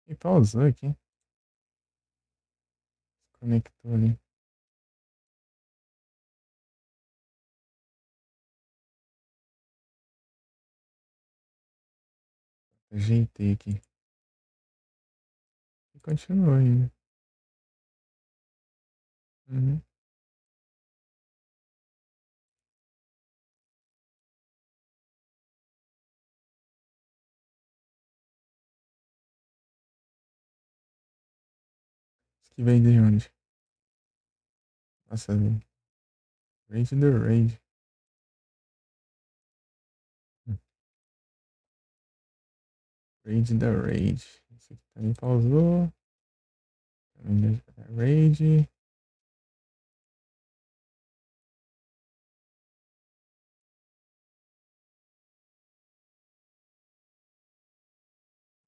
E pausou aqui. Conectou ali. Ajeitei aqui. E continuou ainda. Uhum. Isso que veio de onde? Nossa, Rage do Rage. Rage da Rage. Esse aqui também pausou. Também Rage.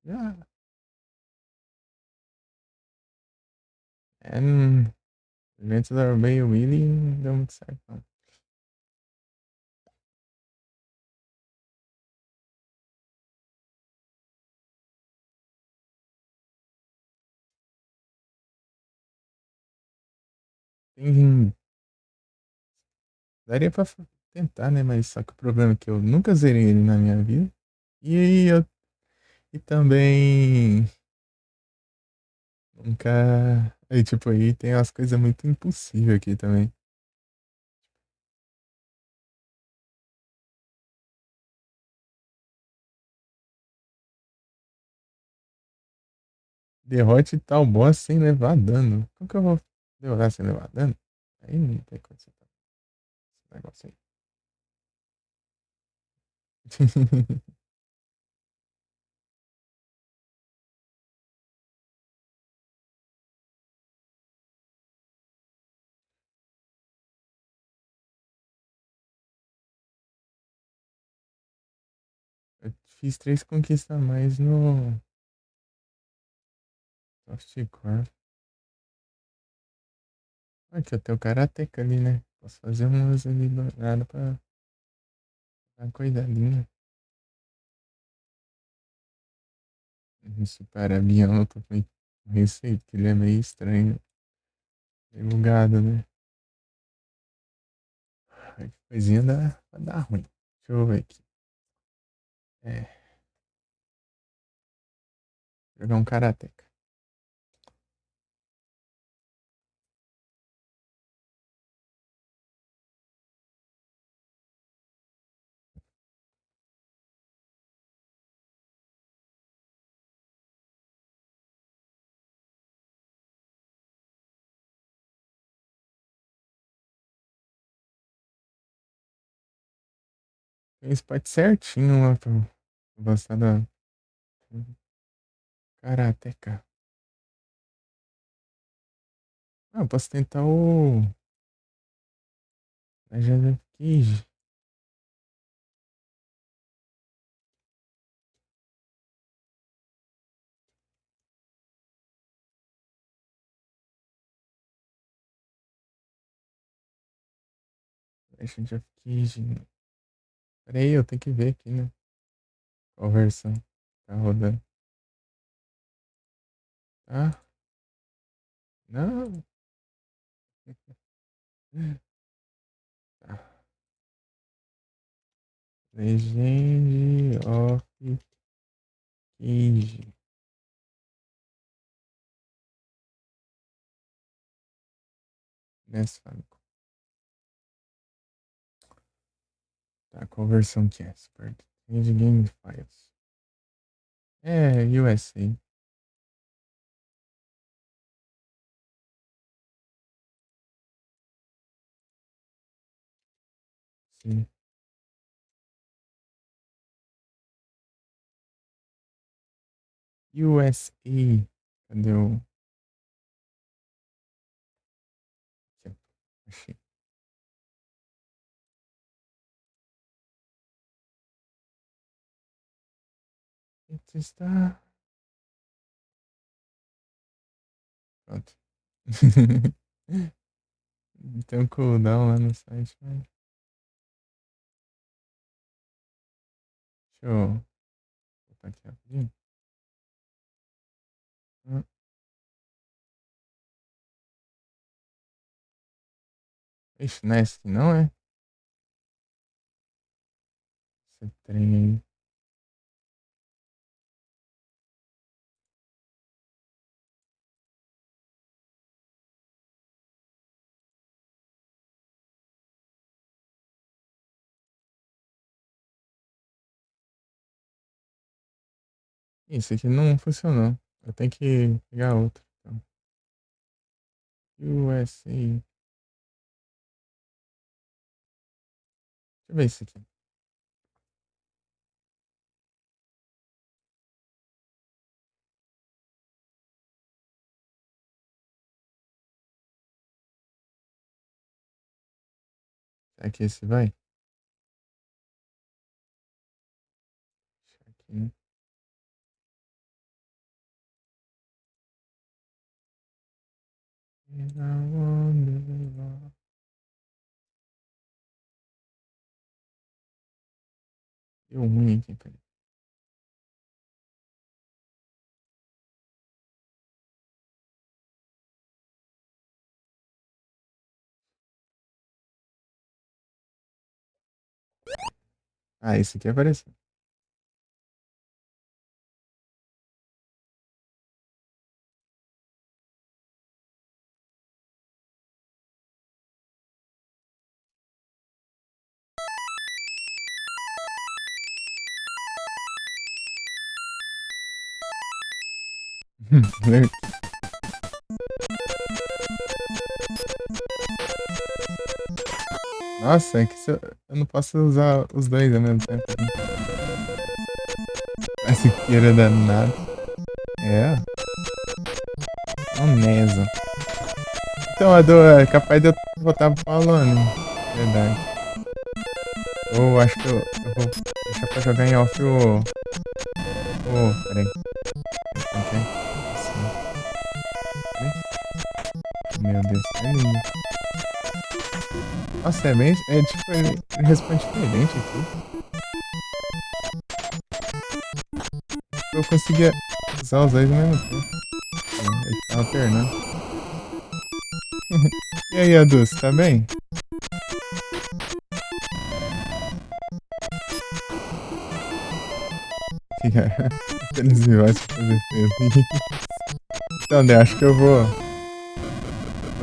Ah, é, eventos da meio Willy não deu muito certo, não. Tem- daria pra tentar, né? Mas só que o problema é que eu nunca zerei ele na minha vida. E aí eu e também nunca. Aí, tipo, aí tem umas coisas muito impossíveis aqui também. Derrote tal boss sem levar dano. Como que eu vou derrotar sem levar dano? Aí não tem condição. Esse negócio aí. Eu fiz 3 conquistas a mais no Softcore. Aqui, eu tenho o Karateka ali, né? Posso fazer umas ali do nada pra dar uma cuidadinha. Esse para-avião eu tô com receio, porque ele é meio estranho. Meio bugado, né? Aí que coisinha vai dar ruim. Deixa eu ver aqui. É, jogar um Karateka. Tem spot certinho lá pra gostar da Karateka. Ah, eu posso tentar o Legend of Cage. Legend of Cage. Peraí, eu tenho que ver aqui, né? Qual versão tá rodando. Tá? Não. Tá. Legend of Cage. Nessa Famicom. Tá, qual versão que é? Super Nintendo Game Files. É, USA. Sim. USA. Cadê o. Aqui, ó. Achei. It está. Pronto. Tem um cooldown lá no site, mas. Deixa eu botar aqui rapidinho. Ah, ixi, não é esse aqui, não é? Esse trem aí. Esse aqui não funcionou. Eu tenho que pegar outro. Então. USA. Deixa eu ver esse aqui. Será que esse vai? Deixa aqui, né? And I wonder. Deu ruim aqui, peraí. Ah, esse aqui apareceu. Lembra? Nossa, é que se eu não posso usar os dois ao mesmo tempo. Esse queira danado. É, honesto. Então, Adu, é capaz de eu botar falando. Verdade. Ou acho que eu vou deixar pra jogar em off o. Peraí. Como que é? Assim. Meu Deus, é lindo. Nossa, é bem. É tipo, ele responde diferente aqui. Eu conseguia usar os dois ao mesmo tempo. Ele ficava alternando. E aí, Adu, você tá bem? Apenas me vai fazer feliz. Então, André, acho que eu vou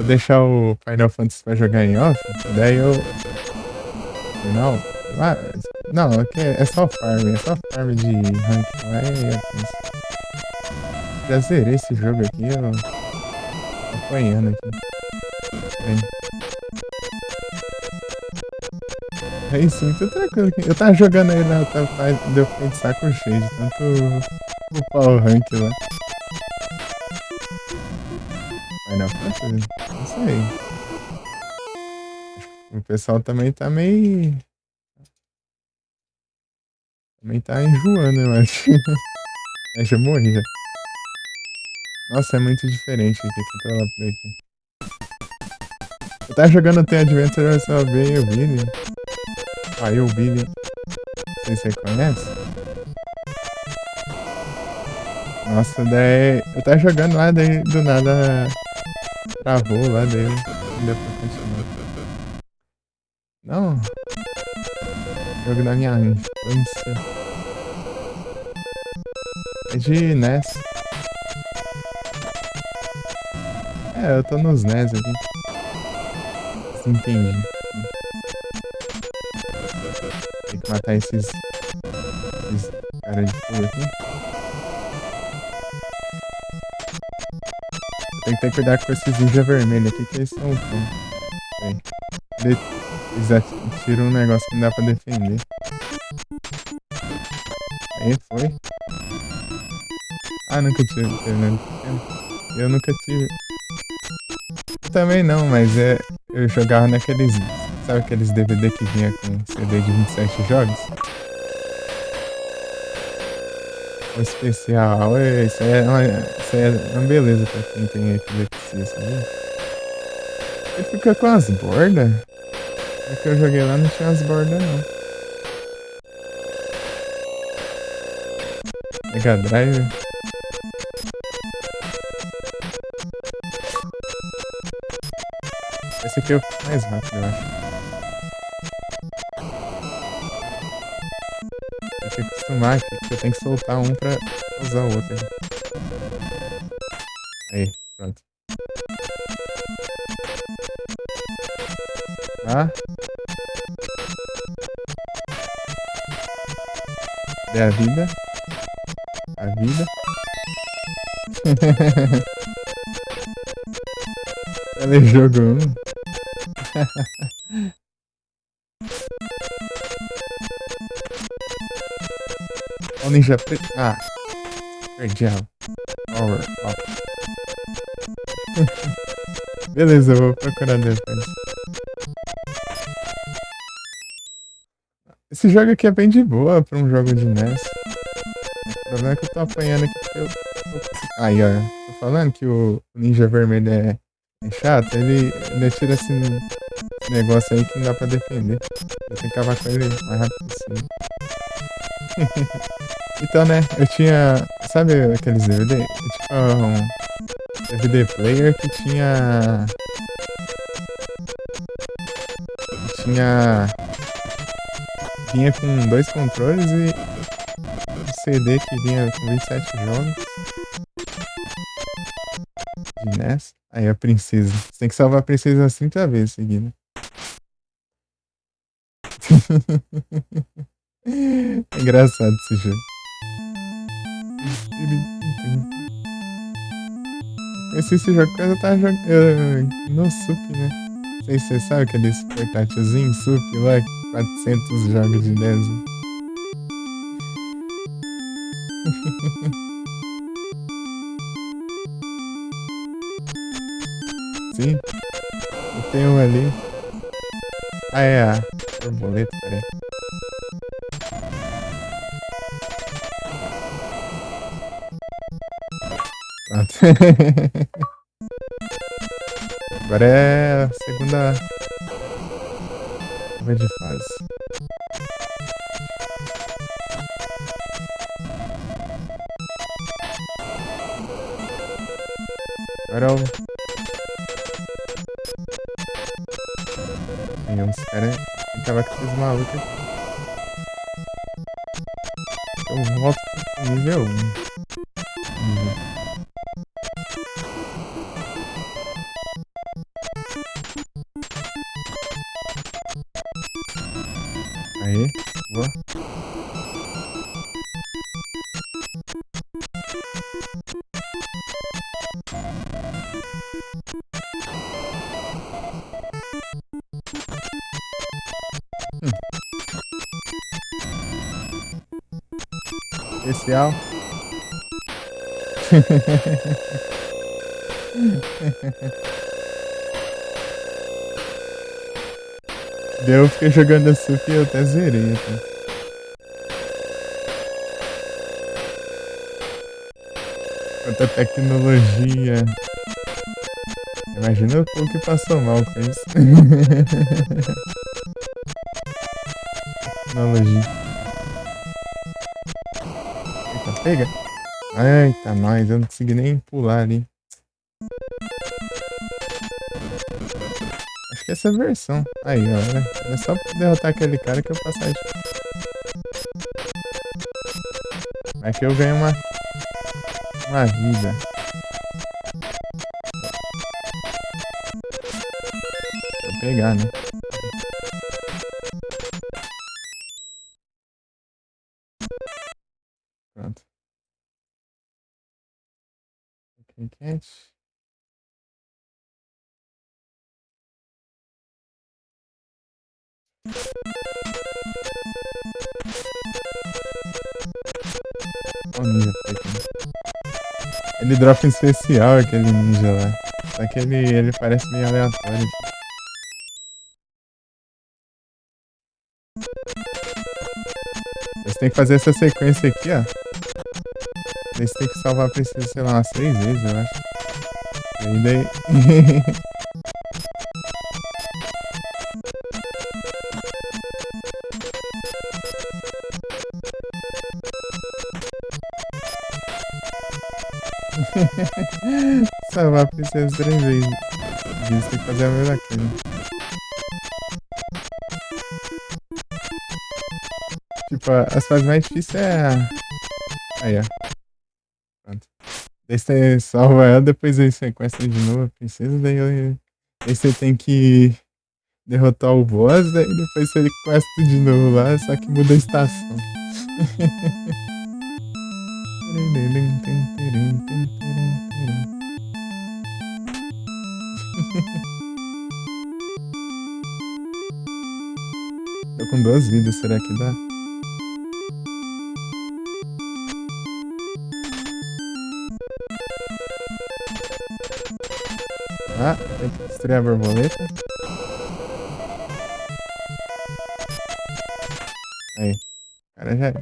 deixar o Final Fantasy pra jogar em off. Daí eu. Não. Ah, não, é só farm de rank. Já zerei esse jogo aqui, eu tô apanhando aqui. Bem. Aí sim, tô tranquilo aqui. Eu tava jogando aí na deu fiquei de saco cheio de tanto upar o rank lá. Final Fantasy? Não sei. O pessoal também tá meio. Também tá enjoando, eu acho. Aí já morri já. Nossa, é muito diferente aqui, controlar play aqui. Eu tava jogando The Adventure, eu só veio o Billy. Aí o Billy. Não sei se você conhece. Nossa, daí. Eu tava jogando lá, daí do nada travou lá, daí não deu pra continuar. Não. Jogo da minha infância. É de NES. É, eu tô nos NES aqui. Você entende? Tem que matar esses caras de fogo aqui. Tem que ter cuidado com esses ninja vermelhos aqui, que eles são cão. Eles tiram um negócio que não dá pra defender. Aí foi. Ah, nunca tive, né? Eu nunca tive. Eu também não, mas eu jogava naqueles. Sabe aqueles DVD que vinha com CD de 27 jogos? O especial, isso é uma beleza pra quem tem epilepsia, sabe? Ele fica com as bordas. É que eu joguei lá não tinha as bordas não. Mega Drive. Esse aqui é o mais rápido, eu acho. Tem que acostumar aqui, que eu tenho que soltar um pra usar o outro. Aí, pronto. Ah. É a vida. A vida. Telejogo 1. O Ninja Preto. Ah, perdi a power up. Beleza, eu vou procurar depois. Esse jogo aqui é bem de boa pra um jogo de NES. O problema é que eu tô apanhando aqui porque eu. Aí, ó. Tô falando que o Ninja Vermelho é chato, ele tira esse negócio aí que não dá pra defender. Eu tenho que acabar com ele o mais rápido possível. Então, né, eu tinha. Sabe aqueles DVD? Tipo um DVD player que tinha. Tinha. vinha com 2 controles e um CD que vinha com 27 jogos de NES. Aí a princesa. Você tem que salvar a princesa umas 30 vezes seguida. É engraçado esse jogo. Esse jogo que eu tava jogando no Sup, né? Não sei se você sabe aquele portátilzinho Sup lá, 400 jogos de 10. Sim, eu tenho um ali. Ah, é a borboleta, peraí. Pronto. Agora é a segunda curva de fase. Agora é o... Tem uns caras que tava com esses malucos aqui. Eu volto pro nível 1. Aí, boa. Especial. Eu fiquei jogando Sup e eu até zerei aqui. Quanta tecnologia. Imagina o povo que passou mal com isso. Tecnologia. Eita, pega. Eita, nós, eu não consegui nem pular ali. Acho que essa é a versão. Aí, ó, né? É só derrotar aquele cara que eu passo aí. Aqui eu ganho uma vida. Vou pegar, né? Pronto. Ok, quente. Olha o ninja pequeno. Ele dropa em especial aquele ninja lá. Só que ele parece meio aleatório. Assim. Você tem que fazer essa sequência aqui, ó. Daí você tem que salvar a princesa, sei lá, umas 3 vezes, eu acho. E daí... Salvar a princesa 3 vezes. Isso, tem que fazer a mesma coisa. Tipo, as fases mais difíceis é a... Aí, ó. Pronto. Daí você salva ela, depois aí sequestra de novo a princesa, daí você tem que derrotar o boss, daí depois você sequestra de novo lá, só que muda a estação. Tô com 2 vidas, será que dá? Ah, tem que destruir a borboleta. Aí, o cara já é.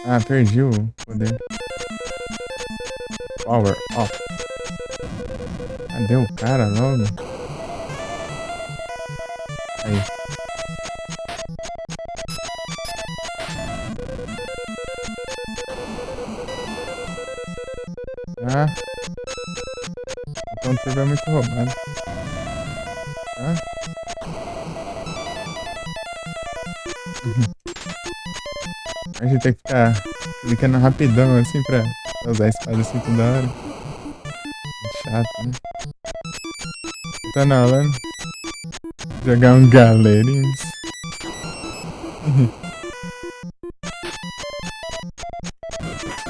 Ah, perdi o poder. Power off. Cadê o cara logo? Aí. Ah, o controle é muito roubado. Ah. A gente tem que ficar clicando rapidão assim pra usar a espada assim toda hora. Muito chato, né? Tá na hora de jogar um galerinhos.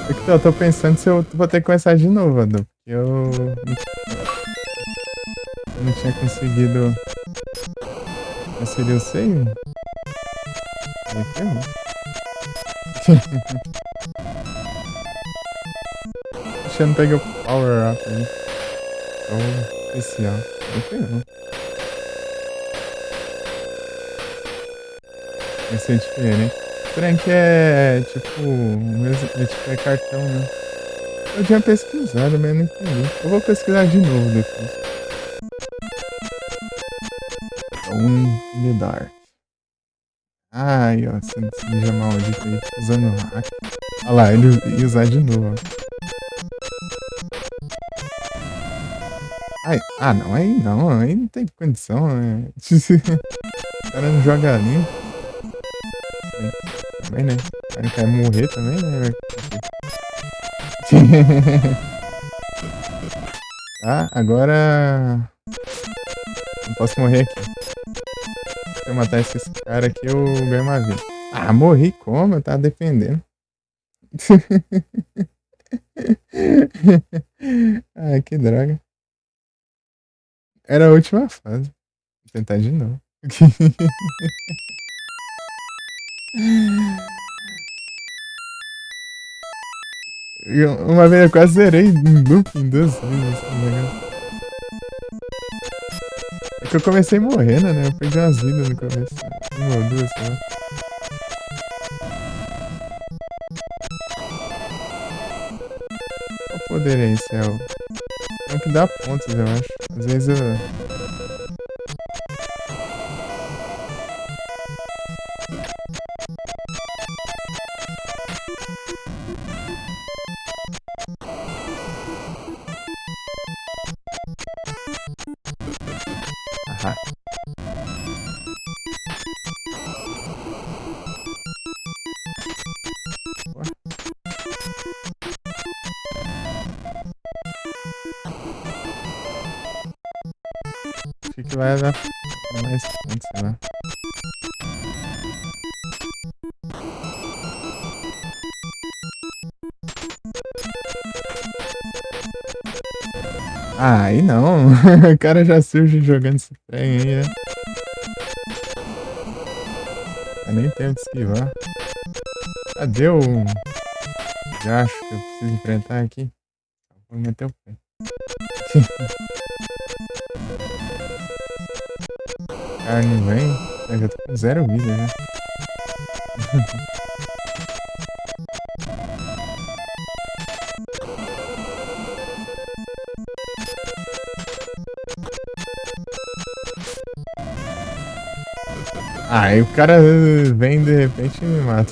É que eu tô pensando se eu vou ter que começar de novo, Adu. Porque eu não tinha conseguido transferir o save. Aí ferrou. Acho que eu não peguei o power up aí. Ou especial. Aí ferrou. Vai ser diferente. Estranho que é tipo. É tipo é cartão, né? Eu tinha pesquisado, mas eu não entendi. Eu vou pesquisar de novo depois. In the Dark. Ai, ó, esse ninja maldito aí usando hack. Olha lá, ele ia usar de novo. Ai, não, aí não tem condição, né? O cara não joga limpo. Também, né? O cara quer morrer também, né? Tá, agora. Não posso morrer aqui. Se eu matar esses caras aqui, eu ganho uma vida. Ah, morri como? Eu tava defendendo. Ai, que droga. Era a última fase. Vou tentar de novo. Uma vez eu quase zerei em looping 2 vezes. É que eu comecei morrendo, né? Eu perdi umas vidas no começo. Uma ou duas, sei lá. Qual poder é esse? É o. É o que dá pontos, eu acho. Às vezes eu. Aham. Acho que vai dar mais pontos, sei lá. Ah, aí não. O cara já surge jogando esse trem aí, né? Eu nem tenho de esquivar. Cadê o. Já acho que eu preciso enfrentar aqui. Vou meter o pé. O cara não vem. Eu já tô com 0 vida já. Aí o cara vem de repente e me mata.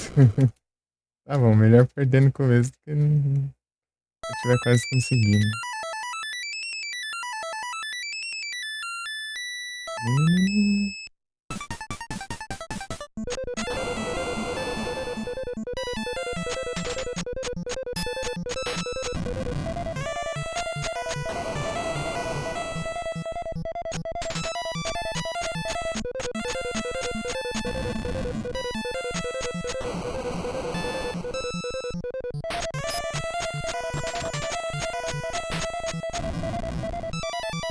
Tá bom, melhor perder no começo do que se eu tiver quase conseguindo.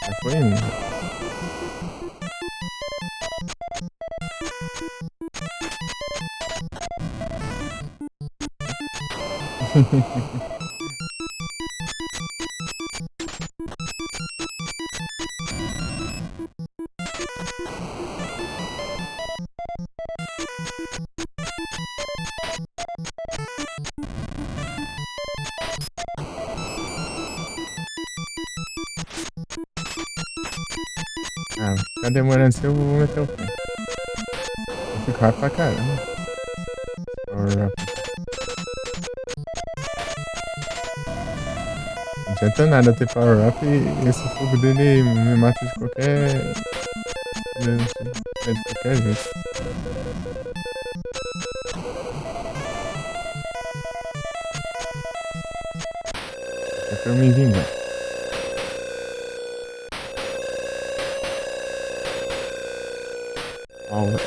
Já foi indo. Ah, tá demorando assim, eu vou meter o pé. Eu fico rápido pra caramba. Power up. adianta nada ter power up e esse fogo dele me mata de qualquer. De qualquer jeito. É pra eu me vingar. Power.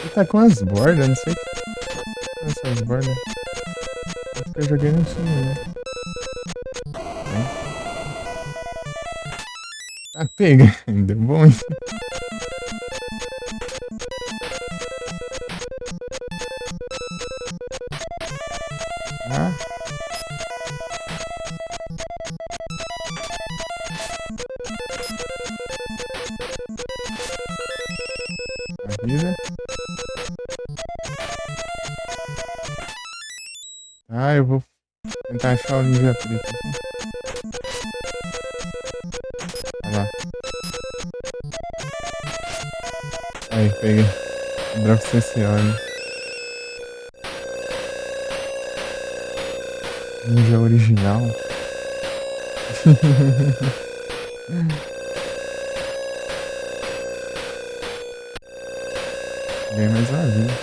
Ele tá com as bordas, não sei o que são essas bordas. Acho que eu joguei no time, né? Tá pegando, bom. Ah. A vida. Ah, eu vou tentar achar o ninja preto aqui. Olha lá. Aí, peguei. Drop especial, né? Ninja original. Ganhei mais uma vida.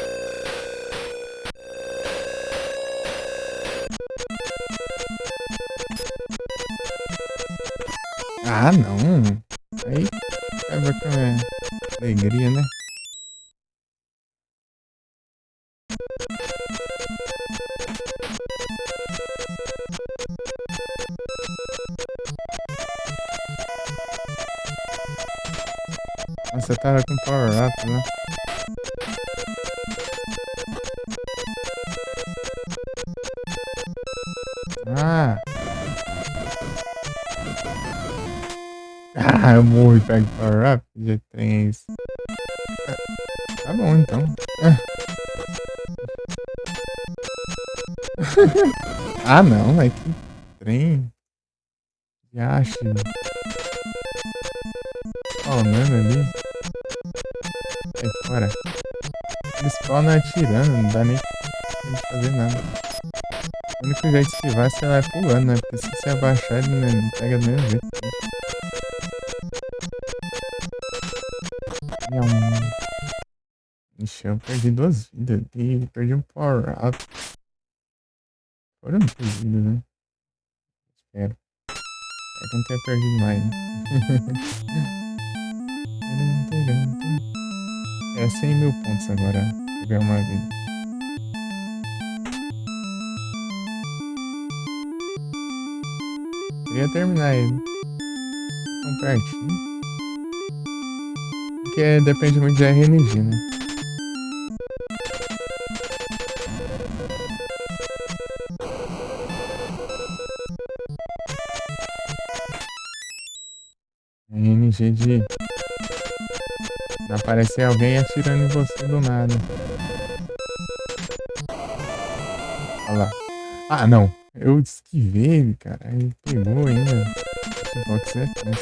Ah, não. Aí acaba com a alegria, né? Nossa, eu tava com power up, né? Ah! Ah, eu morro e pego power up? Já tem isso. Tá bom, então. Ah, não, é que trem. Yashi. Spawnando ali. Sai fora. Ele spawna atirando, não dá nem pra ele fazer nada. O único jeito de esquivar é se ela vai pulando, né? Porque se você abaixar, ele não pega do mesmo jeito. Ixi, eu perdi 2 vidas e perdi um power up. Agora eu não perdi, né? Espero. É que eu não tenha perdido mais, né? É 100 mil pontos agora. Vou ganhar uma vida. Queria terminar ele. Tão pertinho. Porque depende muito de RNG, né? RNG de... Não aparecer alguém atirando em você do nada. Olha lá. Ah, não. Eu esquivei ele, cara. Ele pegou ainda. Pode ser aqui, então.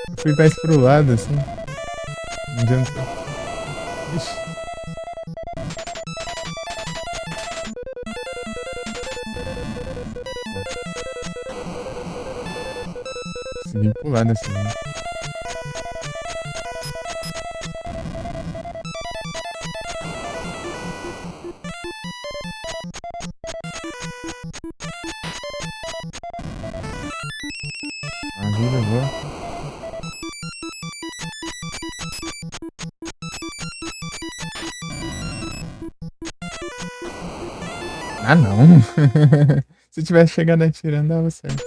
Eu fui mais pro lado, assim. Não adiantou. Ixi. Consegui pular dessa vez. A vida boa. Ah, não. Se tivesse chegado atirando, dava certo.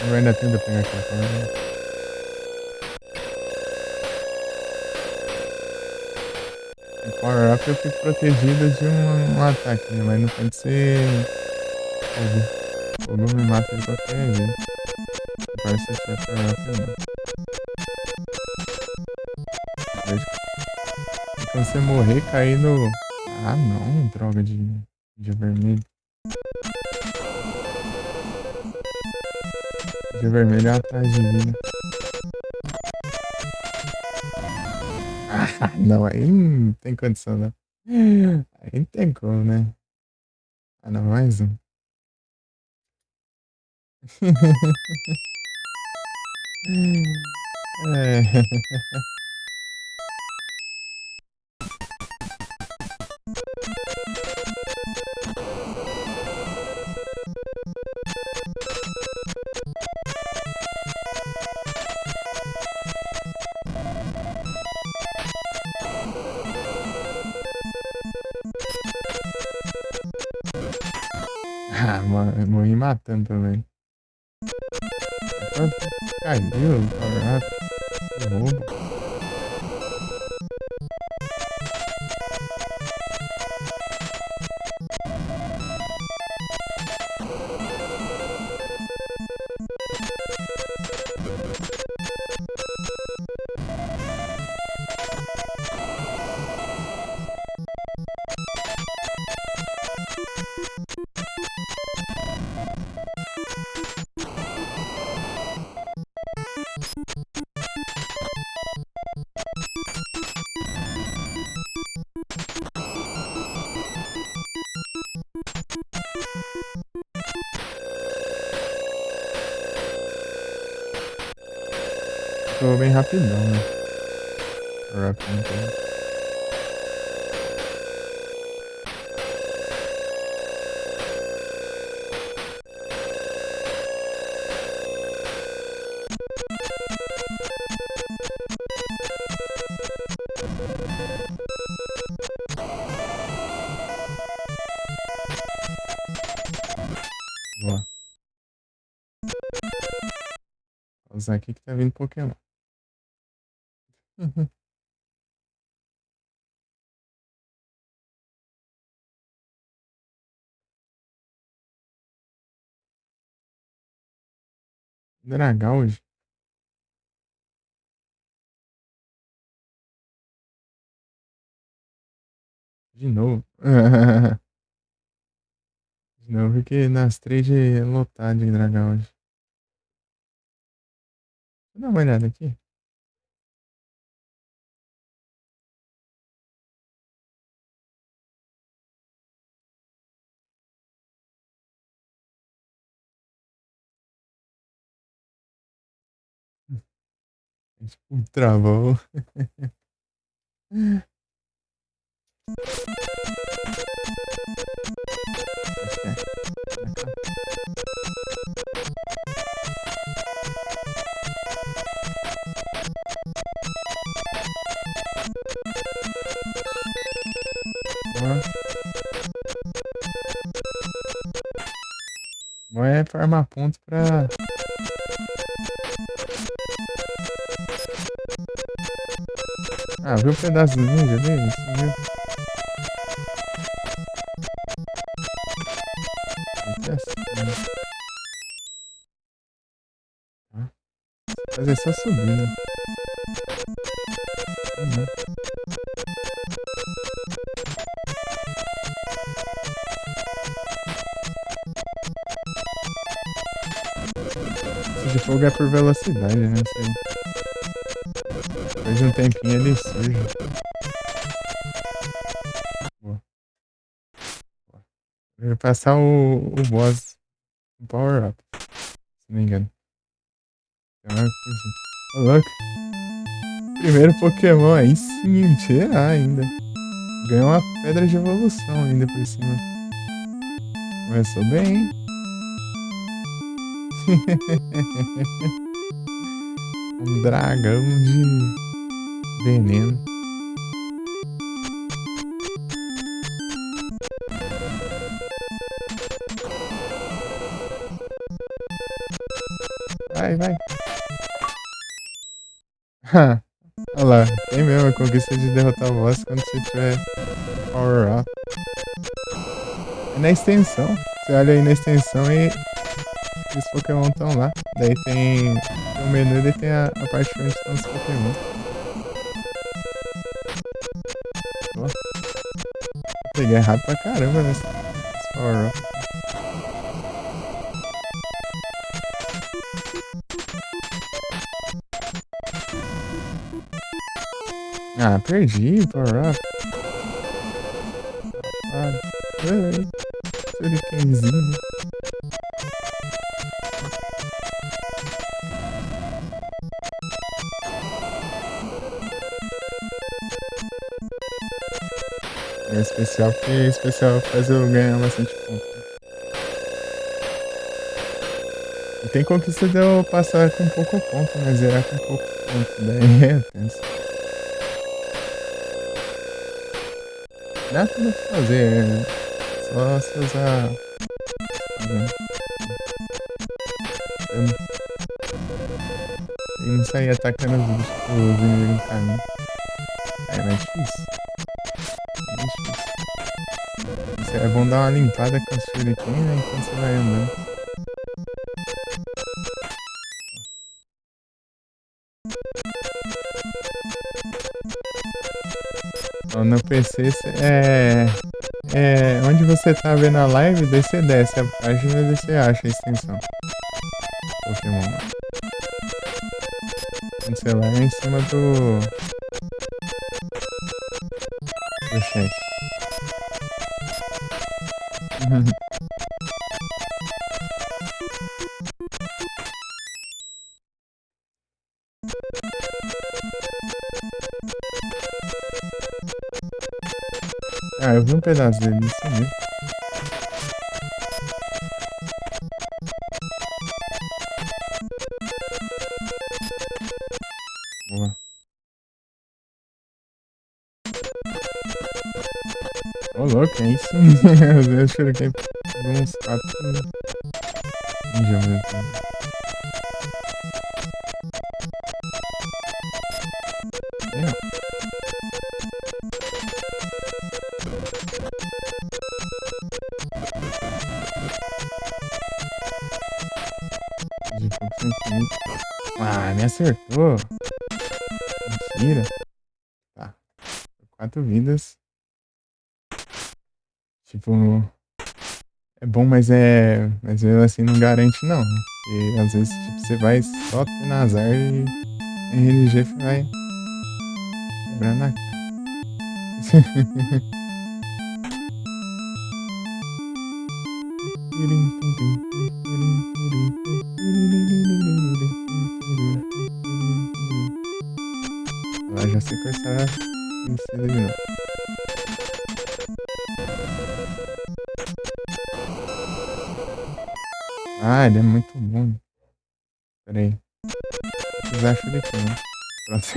Eu ainda tento pegar aquela câmera. O power up eu fico protegido de um ataque, né? Mas não pode ser fogo. Fogo me mata de qualquer jeito. Não parece ser power up não. quando você morrer, cair no... Ah, não, droga de vermelho. De vermelho é atrás de vida. Ah, não, aí não tem condição, não. Aí não tem como, né? Ah, não, mais um. É. Ah, mano, morri matando também. Caiu, power up, que roubo. Tô bem rapidão, né? Power up não tem. Boa. Vou usar aqui que tá vindo Pokémon. Dragão hoje. De novo. De novo, porque nas trade é lotado de dragão hoje. Deixa eu dar uma olhada aqui. Tipo, travou. Acho que é. Boa. Boa é farmar pontos pra... Ah, viu o pedaço do ninja ali? Isso mesmo. Aqui é assim, né? Tá. Fazer só subir, né? Uhum. Esse de fogo é por velocidade, né? Sei. Depois de um tempinho ele surge. Boa. Boa. Eu vou passar o boss no power up, se não me engano. Tem uma coisa. Ô, louco. Primeiro Pokémon aí sim, tirar ainda. Ganhou uma pedra de evolução ainda por cima. Começou bem, hein? Um dragão de veneno. Vai, vai. Olha lá, tem mesmo a conquista de derrotar o boss quando você tiver power up. É na extensão. Você olha aí na extensão e os Pokémon estão lá. Daí tem o menu e daí tem a parte onde estão os Pokémon. Peguei errado pra caramba nesse power up. Ah, perdi o power up. Ah, shurikenzinho. É especial porque especial faz eu ganhar bastante ponto. E tem conquista de eu passar com pouco ponto, mas zerar com pouco ponto. Daí é tenso. Dá pra fazer, só se usar. E não sair atacando os inimigos no caminho. É mais difícil. É mais difícil. É bom dar uma limpada com os shuriken, né? Enquanto você vai andando. Ó, no PC onde você tá vendo a live, daí você desce a página e você acha a extensão. Pokémon. No celular é em cima do chat. Ah, eu vi um pedaço dele, isso mesmo. Boa. Ô, louco, é isso? Eu achei que é uns 4 ninja mesmo. Sei não. Ah, me acertou. Mentira. Tá. 4 vidas. Tipo, é bom, mas mesmo assim não garante não. Porque às vezes tipo, você vai só tendo azar e RNG vai quebrando a cara. Ela já sei começar a vencer de novo. Ah, ele é muito bom. Pera aí. Vou precisar shuriken, né? Pronto.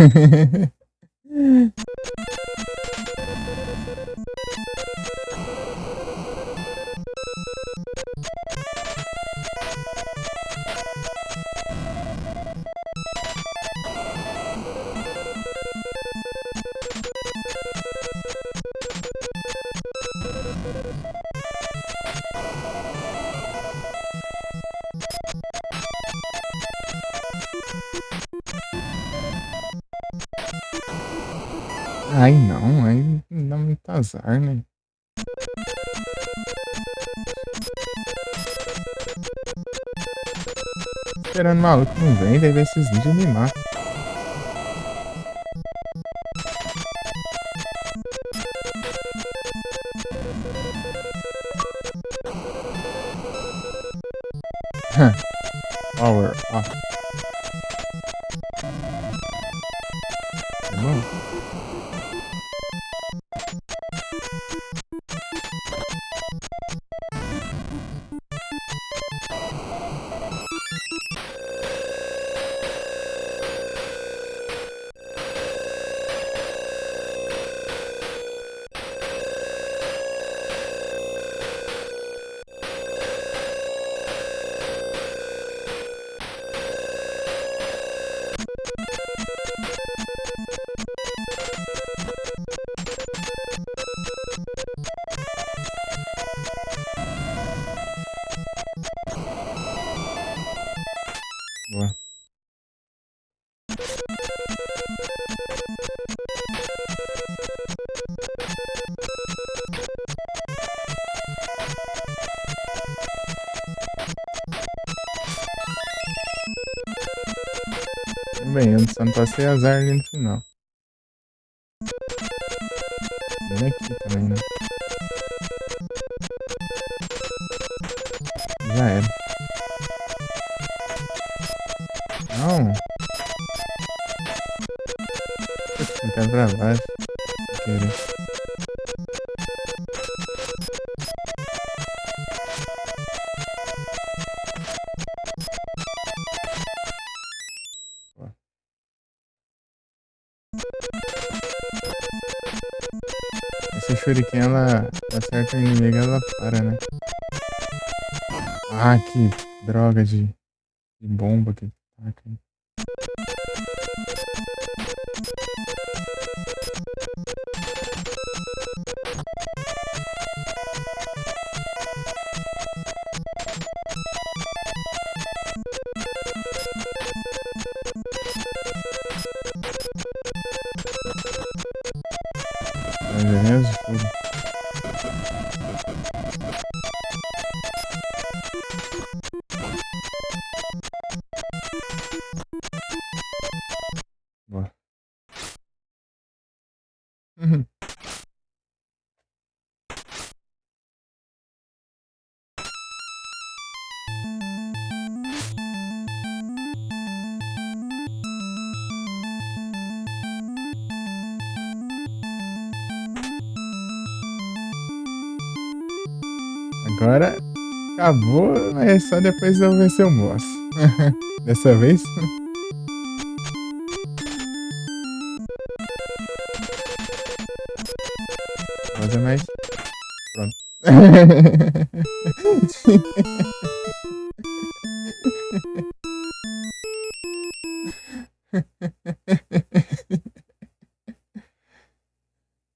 Ai não, aí dá muito azar, né? Esperando o maluco não vem, daí vem esses ninjas me matam. Power up. Tá bom? Bem, eu só não passei azar ali no final. Nem aqui também, né? Já era. Não. Putz, tá pra baixo. Sem querer. Pô. Essa shuriken, ela acerta o inimigo, ela para, né? Ah, que droga de bomba que taca. Mas venenos de fogo. Boa. Uhum. Agora acabou, mas só depois eu vencer o boss. Dessa vez. Fazer mais. Pronto.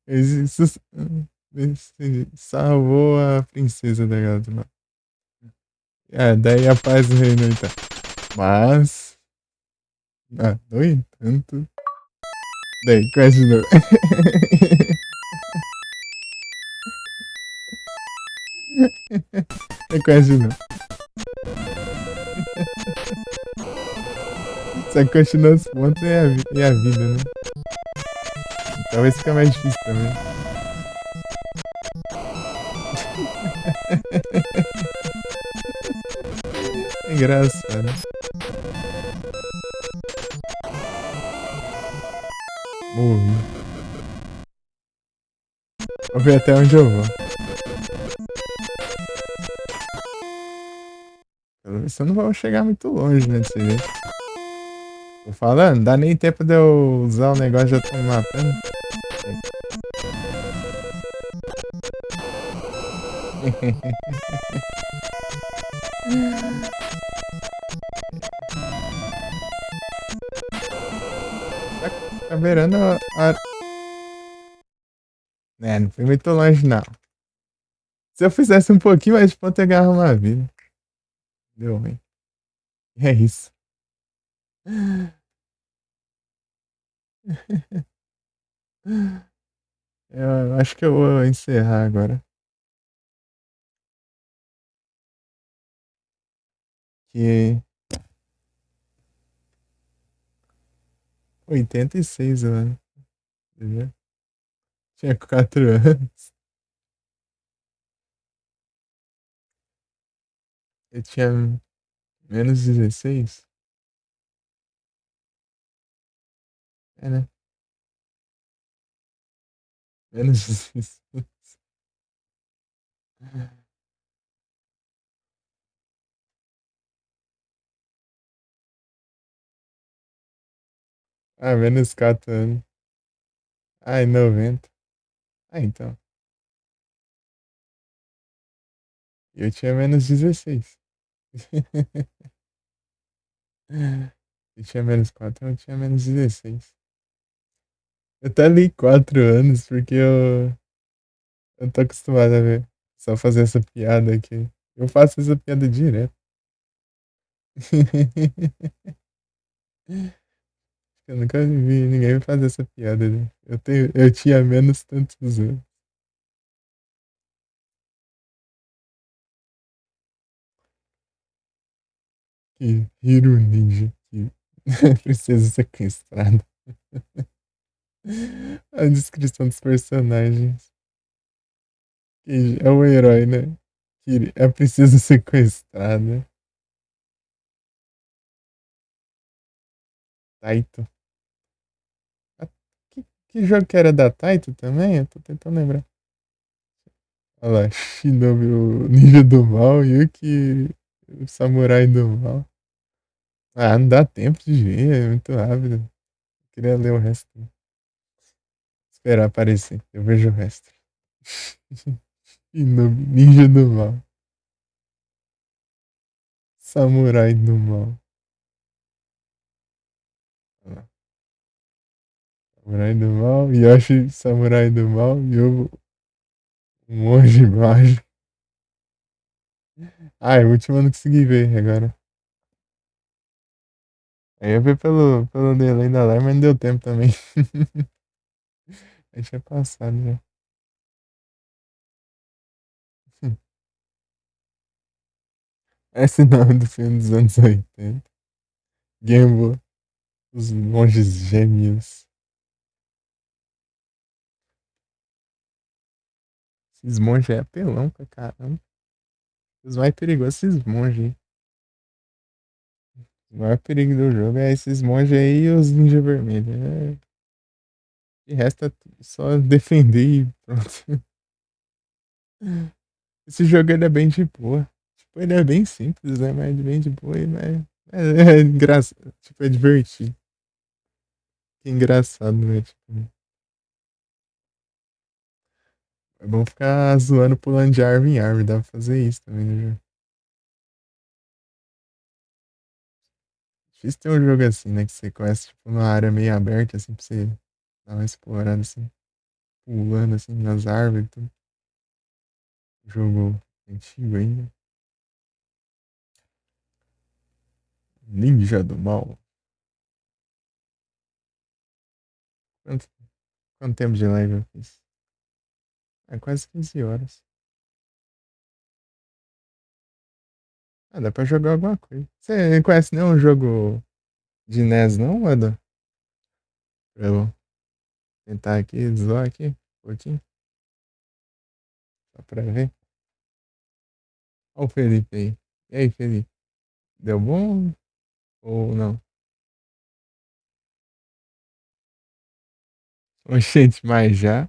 Isso, isso salvou a princesa da gata. É, daí a paz reina então. Mas. Ah, no entanto. Daí, quest de novo. Quest de novo. Só continua os pontos e a vida, né? Talvez fica mais difícil também. É engraçado. Morri. Vou ver até onde eu vou. Pelo menos eu não vou chegar muito longe, né, desse jeito. Tô falando, dá nem tempo de eu usar o negócio, já tô me matando. Tá beirando a... É, não foi muito longe, não. Se eu fizesse um pouquinho mais de ponto, eu ganhava uma vida. Deu ruim. É isso. Eu acho que eu vou encerrar agora. Que 86 anos. Entendeu? Tinha 4 anos. Eu tinha menos 16. É, né? Menos 16. Ah, menos 4 anos. Ai, 90. Ah, então. Eu tinha menos 16. Eu tinha menos 4, eu tinha menos 16. Eu até li 4 anos porque eu tô acostumado a ver. Só fazer essa piada aqui. Eu faço essa piada direto. Eu nunca vi ninguém fazer essa piada, né? Eu tinha menos tantos anos. Que Hiro Ninja. Que Princesa sequestrada. A descrição dos personagens. Que é o herói, né? É a princesa sequestrada. Taito. Ah, que jogo que era da Taito também? Eu tô tentando lembrar. Olha lá, Shinobi, o ninja do mal, Yuki, o samurai do mal. Ah, não dá tempo de ver, é muito rápido. Queria ler o resto. Esperar aparecer, eu vejo o resto. Shinobi, ninja do mal. Samurai do mal. Olha lá. Samurai do mal, Yoshi, samurai do mal, e o monge mágico. Ah, o último eu não consegui ver agora. Aí eu vi pelo delay da live, mas não deu tempo também. Aí tinha passado já. Esse é o nome do filme dos anos 80. Gamble, os monges gêmeos. Esses monges é apelão pra caramba. Os mais perigosos, esses monges aí. O maior perigo do jogo é esses monges aí e os ninja vermelhos. De resto é só defender e pronto. Esse jogo ele é bem de boa. Tipo, ele é bem simples, né? Mas bem de boa e é engraçado. Tipo, é divertido. Que engraçado, né? Tipo, é bom ficar zoando, pulando de árvore em árvore. Dá pra fazer isso também no jogo. Difícil ter um jogo assim, né? Que você começa, tipo, numa área meio aberta, assim, pra você dar uma explorada, assim. Pulando, assim, nas árvores e tudo. Jogo antigo ainda. Ninja do mal. Quanto, quanto tempo de live eu fiz? É quase 15 horas. Ah, dá pra jogar alguma coisa. Você não conhece nenhum jogo de NES, não, Adam? Pra eu tentar aqui, zoar aqui, um pouquinho, só pra ver. Olha o Felipe aí. E aí, Felipe? Deu bom ou não? Oxente, mas já.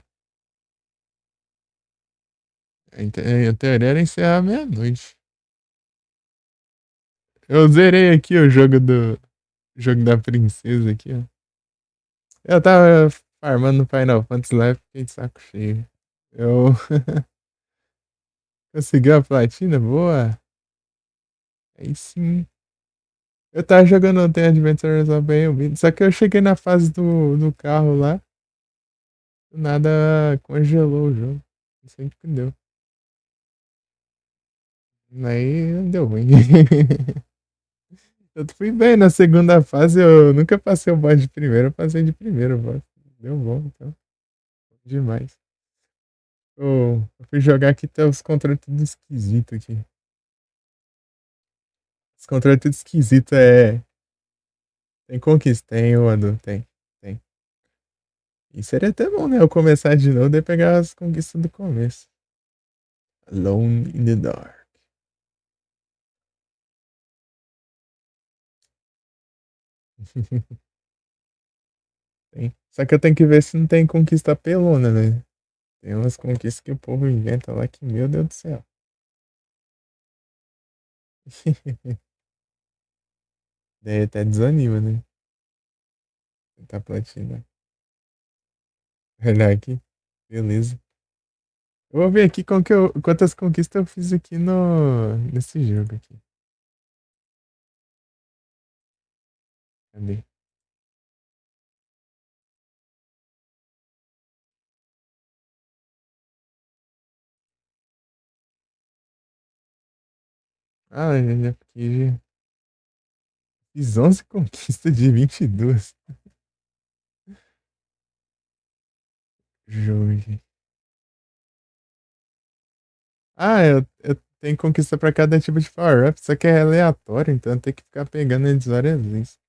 A teoria era encerrar meia-noite. Eu zerei aqui o jogo da princesa aqui, ó. Eu tava farmando no Final Fantasy lá e fiquei de saco cheio. Eu consegui a platina, boa. Aí sim. Eu tava jogando ontem Adventures of Bayonetta, só que eu cheguei na fase do carro lá, do nada congelou o jogo. Não sei o que deu. Aí deu ruim. Eu fui bem na segunda fase, eu nunca passei o boss de primeiro, eu passei de primeiro, boss. Deu bom, então. Demais. Eu fui jogar aqui, tá os controles tudo esquisito aqui. Os controles tudo esquisito, é. Tem conquista, tem, ô Adu, tem. Tem. E seria até bom, né? Eu começar de novo e pegar as conquistas do começo. Alone in the Dark. Tem. Só que eu tenho que ver se não tem conquista apelona, né? Tem umas conquistas que o povo inventa lá que, meu Deus do céu. Daí até desanima, né? Tentar platina. Olhar aqui. Beleza. Eu vou ver aqui quantas conquistas eu fiz aqui nesse jogo aqui. Cadê? Ah, já fiz 11 conquistas de 22. Jogo, gente. Ah, eu tenho conquista pra cada tipo de power-up, só que é aleatório, então eu tenho que ficar pegando eles várias vezes.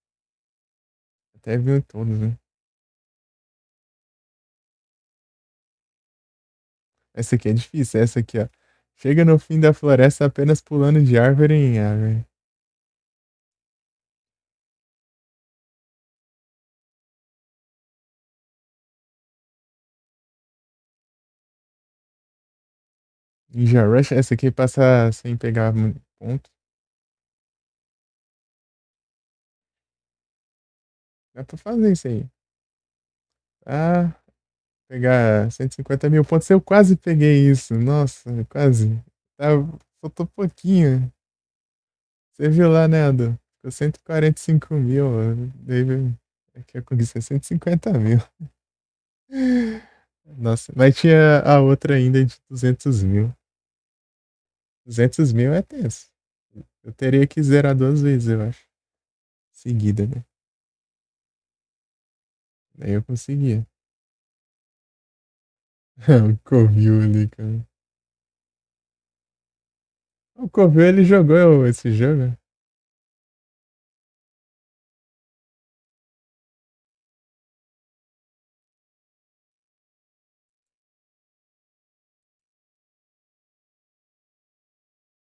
até viu todos, né? Essa aqui é difícil, essa aqui, ó. Chega no fim da floresta apenas pulando de árvore em árvore. Ninja Rush, essa aqui passa sem pegar muito ponto. Dá pra fazer isso aí. Ah, pegar 150 mil pontos. Eu quase peguei isso. Nossa, quase. Tá, faltou pouquinho. Você viu lá, né, Ado? Ficou 145 mil. Daí aqui eu consegui 150 mil. Nossa, mas tinha a outra ainda de 200 mil. 200 mil é tenso. Eu teria que zerar duas vezes, eu acho. Seguida, né? Daí eu conseguia. O Covil ali, cara. O Covil, ele jogou esse jogo.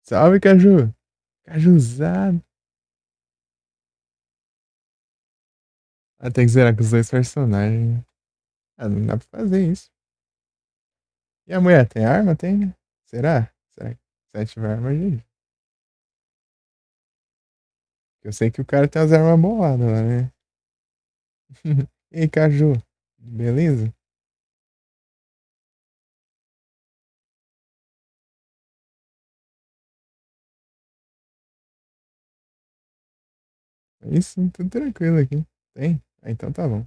Salve, Caju! Cajuzado! Ah, tem que zerar com os dois personagens. Ah, não dá pra fazer isso. E a mulher tem arma? Tem, né? Será? Será que se ela tiver arma, gente? Eu sei que o cara tem as armas boladas lá, né? E aí, Caju? Beleza? É isso, tudo tranquilo aqui. Tem? Ah, então tá bom.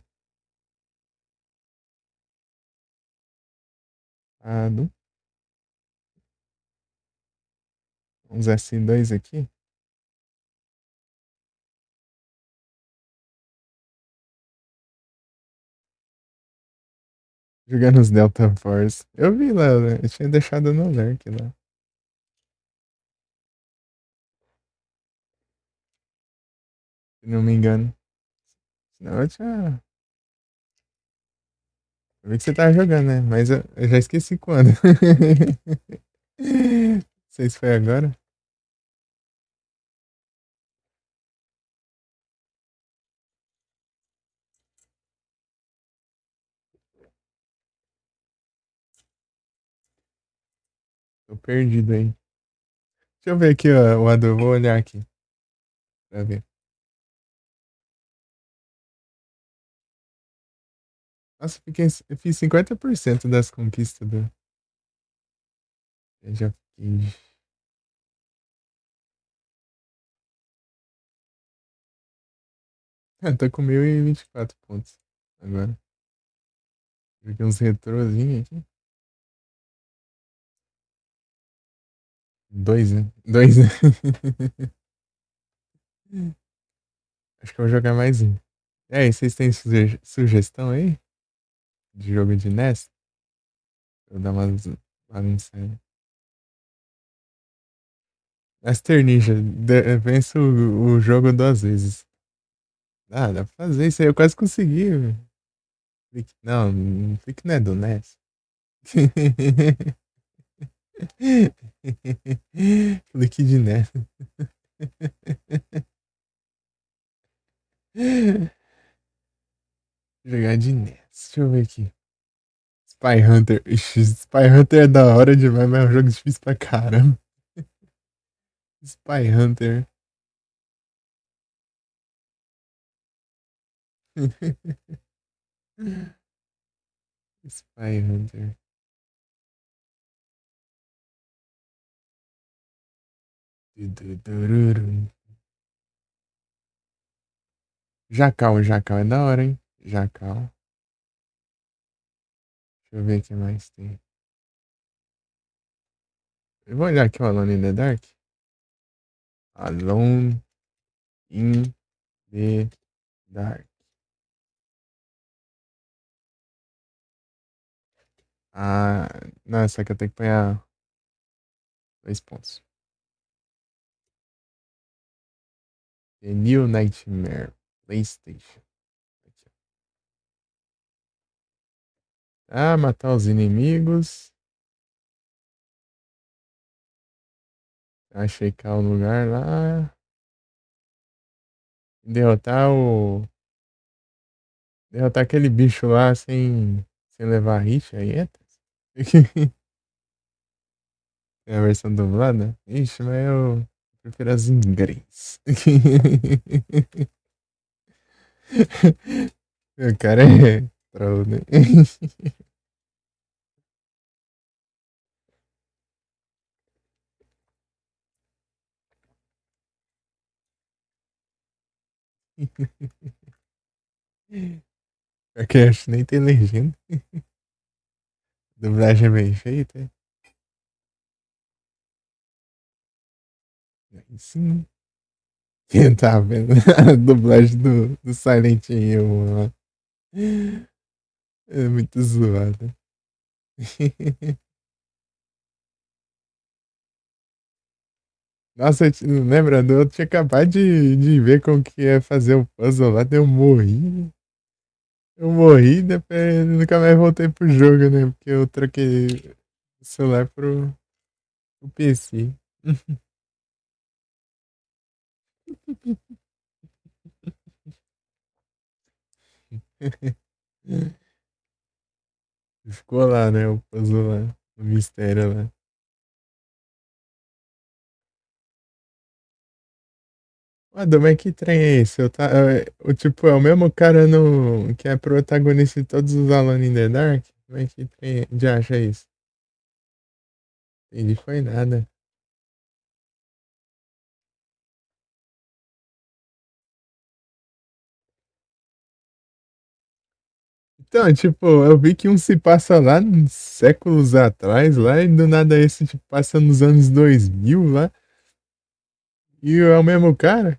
Ah, uns S2 aqui. Jogando os Delta Force. Eu vi lá, né? Eu tinha deixado no lurk lá. Se não me engano. Senão eu tinha. Eu vi que você tava jogando, né? Mas eu já esqueci quando. Não sei se foi agora. Tô perdido aí. Deixa eu ver aqui, ó, o Adu. Vou olhar aqui pra ver. Nossa, eu fiz 50% das conquistas do Age of Cage. Ah, tô com 1024 pontos agora. Joguei uns retrozinhos aqui. Dois, né? Dois, né? Acho que eu vou jogar mais um. E aí, vocês têm sugestão aí? De jogo de NES? Eu dar uma bagunçada. Master Ninja, venço o jogo duas vezes. Ah, dá pra fazer isso aí, eu quase consegui. Velho. Não, Flick não é do NES. Flick de NES. Jogar de NES. Deixa eu ver aqui. Spy Hunter. Ixi, Spy Hunter é da hora demais, mas é um jogo difícil pra caramba. Spy Hunter. Spy Hunter. Tudururu. Jacal é da hora, hein? Jacal. Deixa eu ver o que mais tem. Eu vou olhar aqui o Alone in the Dark. Alone in the Dark. Ah, não, essa aqui eu tenho que apanhar 2 pontos. The New Nightmare. PlayStation. Ah, matar os inimigos. Checar o lugar lá. Derrotar o. Derrotar aquele bicho lá sem levar hit aí, é? É a versão dublada? Ixi, mas eu prefiro as em inglês. O cara é troll, né? Porque acho que nem tem legenda. Dublagem é bem feita. Aí sim. Quem tá vendo a dublagem do Silent Hill lá. É muito zoada. Nossa, lembra? Eu tinha acabado de ver como que ia fazer o puzzle lá, daí eu morri. Eu morri, depois nunca mais voltei pro jogo, né? Porque eu troquei o celular pro PC. Ficou lá, né? O puzzle lá. O mistério lá. Ué, mas que trem é esse? Tipo, é o mesmo cara que é protagonista de todos os Alone in the Dark? Como é que trem de acha isso? Entendi, foi nada. Então, tipo, eu vi que um se passa lá séculos atrás, lá, e do nada esse tipo, passa nos anos 2000 lá, e é o mesmo cara?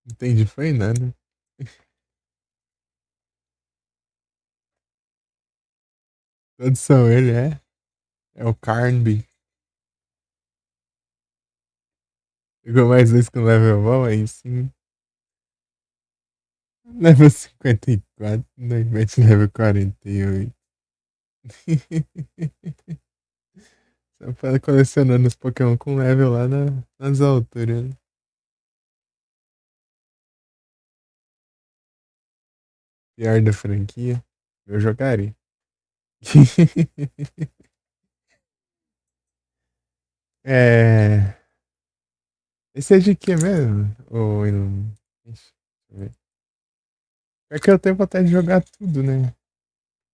Entendi, foi nada. Todos são ele, é? É o Carnby. Pegou mais dois com level bom, aí sim. Level 54, no Invent level 48. Só para colecionando os Pokémon com level lá nas alturas, né? Pior da franquia. Eu jogaria. É. Esse é de que mesmo? Ou não. Ixi, deixa eu ver. É que eu tenho vontade de jogar tudo, né?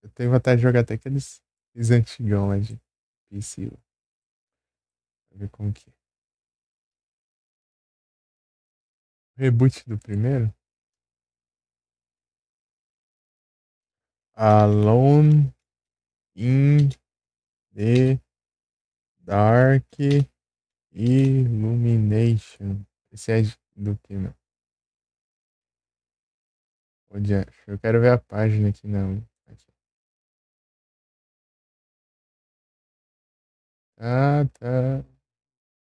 Eu tenho vontade de jogar até aqueles antigão lá de PC. Pra ver como que é. Reboot do primeiro? Alone in the Dark Illumination. Esse é do que, não? Onde é? Eu quero ver a página aqui, não. Aqui. Ah, tá.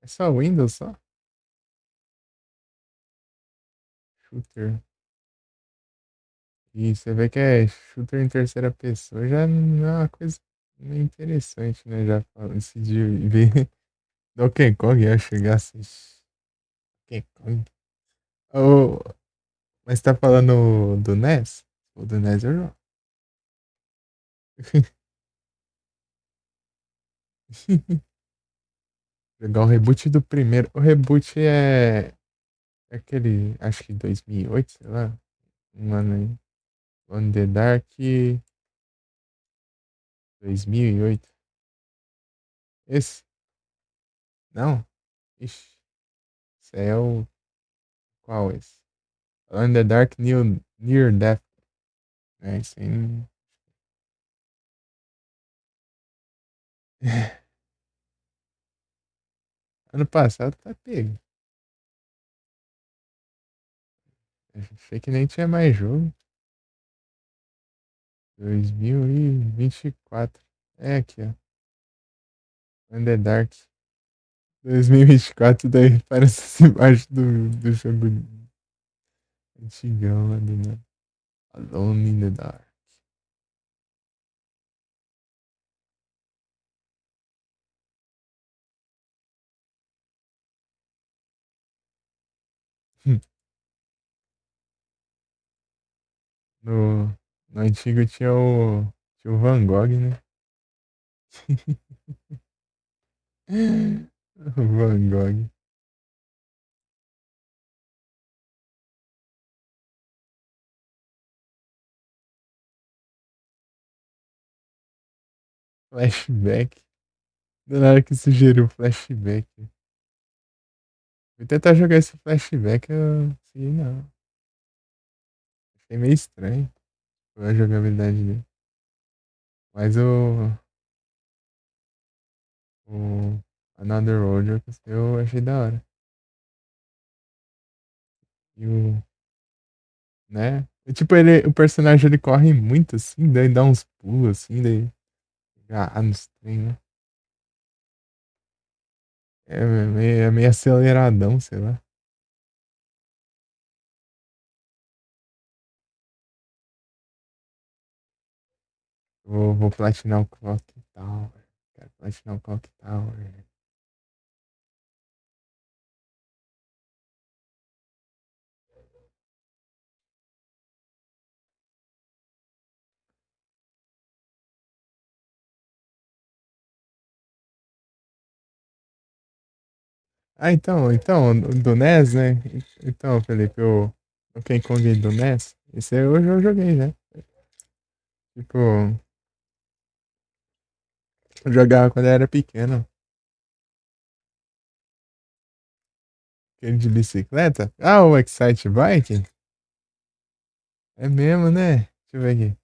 É só Windows, só? Shooter. E você vê que é shooter em terceira pessoa, já não é uma coisa meio interessante, né? Já falando-se de ver Donkey Kong ia chegar assim. Donkey Kong. Oh, mas tá falando do NES? O do NES eu jogo. Jogar o reboot do primeiro. O reboot é aquele, acho que 2008, sei lá. Um ano aí. On the Dark 2008. Esse? Não? Ixi. Esse aí é o. Qual esse? On the Dark Near Death. É, isso aí. Ano passado tá pego. Achei que nem tinha mais jogo. 2024. É aqui, ó. In the Dark. 2024, daí parece essa imagem do jogo antigão lá do nada. Alone in the Dark. No, no antigo tinha o Van Gogh, né? O Van Gogh. Flashback. Do nada que sugeriu flashback. Vou tentar jogar esse flashback, eu sei não. Achei meio estranho a jogabilidade dele. Mas o Another Road eu achei da hora. E o, né? E, tipo, o personagem ele corre muito assim, daí dá uns pulos assim, daí. Nos trem, né? É meio aceleradão, sei lá. Vou platinar o Clock Tower. Quero platinar o Clock Tower. Ah, então, do NES, né? Então, Felipe, o King Kong do NES, esse aí eu já joguei, né? Tipo, eu jogava quando eu era pequeno. Aquele de bicicleta. Ah, o Excite Bike? É mesmo, né? Deixa eu ver aqui.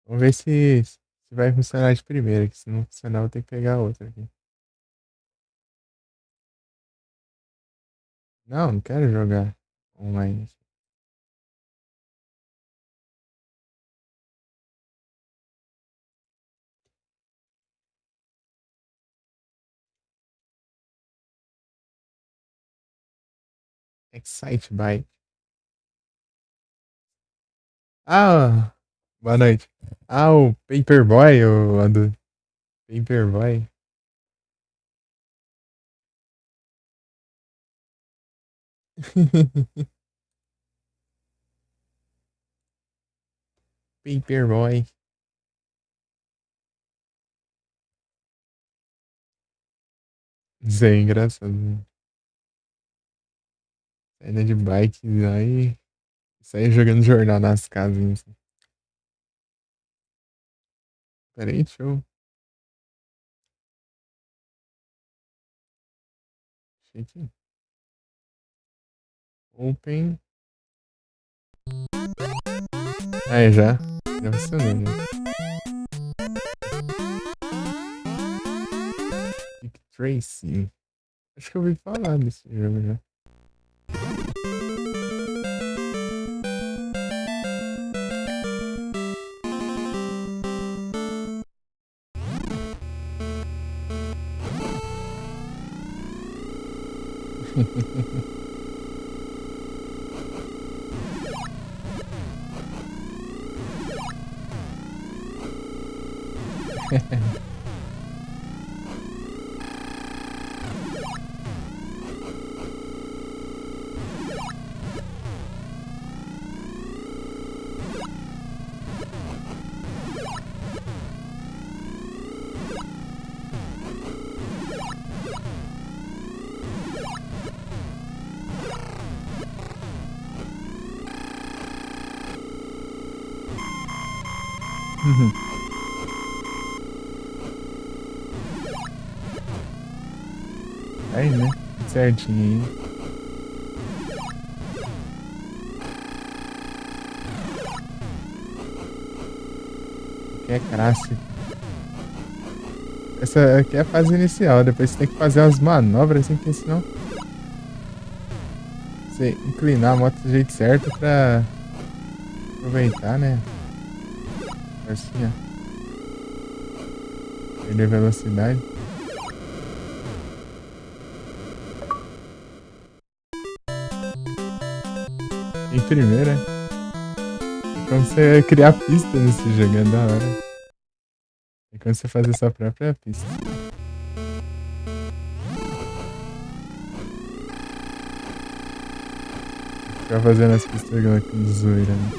Vamos ver se vai funcionar de primeira, que se não funcionar, eu vou ter que pegar outra aqui. Não quero jogar online. Excite Bike. Ah, boa noite. Ah, o Paperboy, o do Paperboy. Paperboy. Isso é engraçado, né? Saída de bike, aí sair jogando jornal nas casas. Assim. Peraí, deixa eu. Achei aqui. Open. Aí já. Já funcionou, já. Dick Tracy. Acho que eu ouvi falar desse jogo já. Aí, né? Tudo certinho aí. Que é clássico. Essa aqui é a fase inicial, depois você tem que fazer umas manobras assim, porque senão você inclinar a moto do jeito certo pra aproveitar, né? Assim, ó. Perder velocidade. Em primeira. É como você criar pista nesse jogo, é da hora. É como você fazer sua própria pista. Ficar fazendo as pistas com zoeira, né?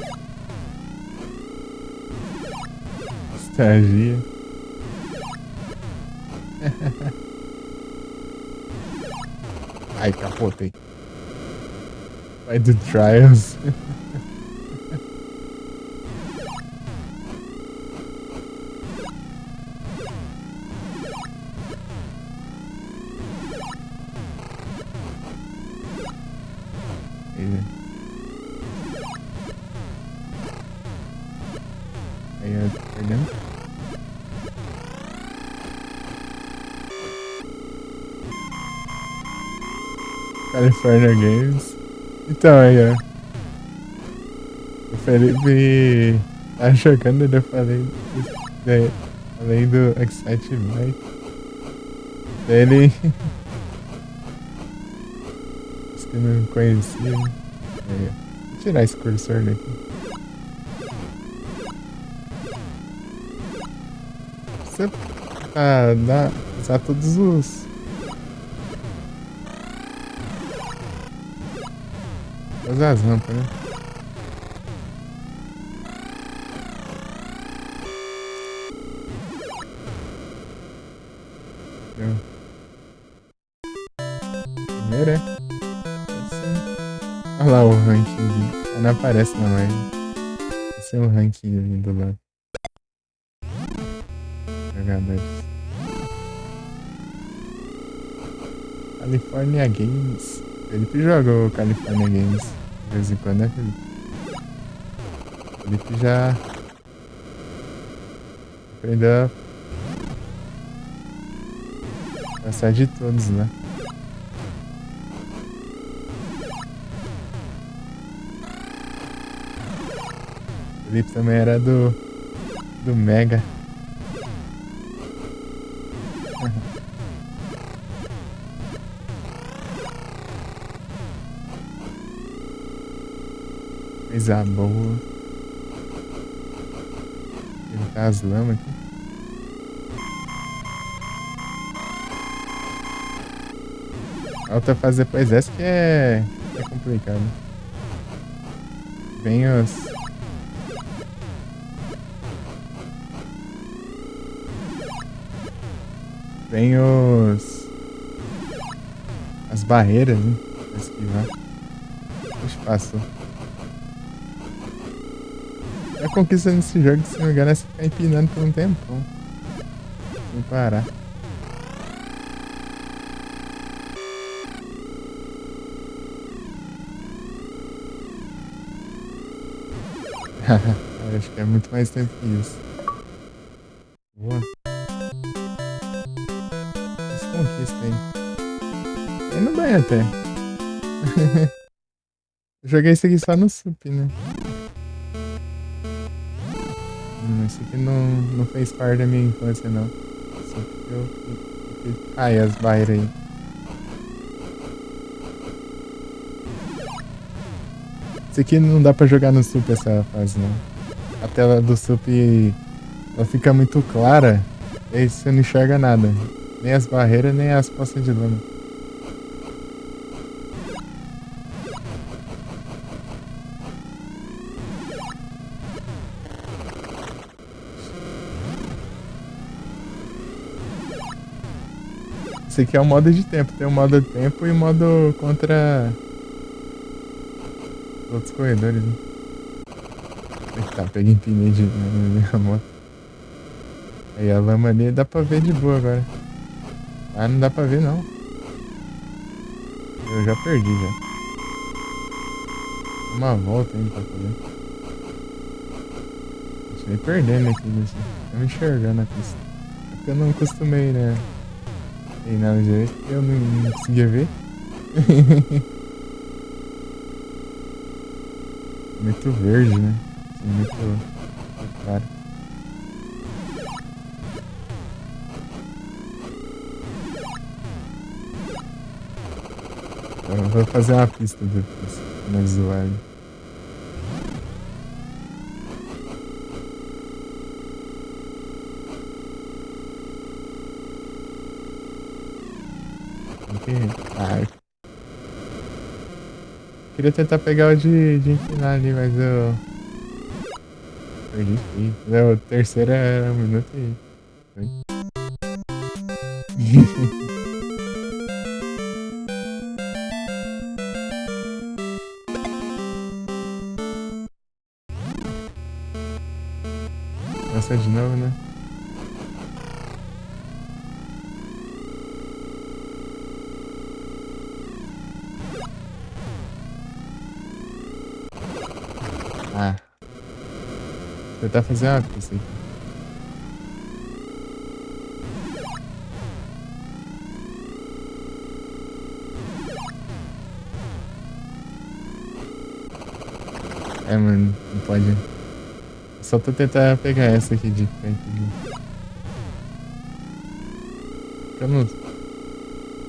Estagia. Ai, capotei. Vai do Trials. Aí eu tô perdendo. California Games. Então aí, ó. O Felipe tá jogando, eu falei do Excite Bike. Daí ele. Acho que eu não conhecia. Aí, ó. Vou tirar esse cursor daqui. Você usar todas as rampas, né? Então, primeiro é. Olha lá o ranking. Não aparece na live. Esse é o ranking ali do lado. Jogadores. California Games. Felipe jogou California Games. De vez em quando, né, Felipe? Felipe já aprendeu a passar de todos lá. Felipe também era do Mega. Coisa boa. Tentar as lamas aqui. A outra fase depois dessa que é complicado. Vem as barreiras, né? Pra esquivar. Puxa, passou. A conquista nesse jogo, se não me engano, é você ficar empinando por um tempão. Sem parar. Acho que é muito mais tempo que isso. Boa. Essa conquista aí. Aí no banho até. Eu joguei isso aqui só no SUP, né? Isso aqui não fez parte da minha infância, não. Só porque eu caí as barreiras aí. Isso aqui não dá pra jogar no SUP essa fase, não. A tela do SUP ela fica muito clara e aí você não enxerga nada. Nem as barreiras, nem as poças de lama. Esse aqui é o modo de tempo. Tem o modo tempo e o modo contra outros corredores, né? Eita, peguei empinei de minha moto. Aí a lama ali dá pra ver de boa agora. Ah, não dá pra ver não. Eu já perdi já. Uma volta ainda pra fazer. Continuei perdendo aqui, assim. Tô me enxergando a pista. porque eu não acostumei, né? Treinar no direito, eu não conseguia ver. Muito verde, né? Assim, muito claro. Eu vou fazer uma pista depois, na visual. Ah, eu queria tentar pegar o de empinar ali, mas eu perdi feio. O terceiro era 1 minuto e... Começa de novo, né? Ah. Vou tentar fazer uma pista aqui. É, mano, não pode. Só tô tentando pegar essa aqui de frente. Eu não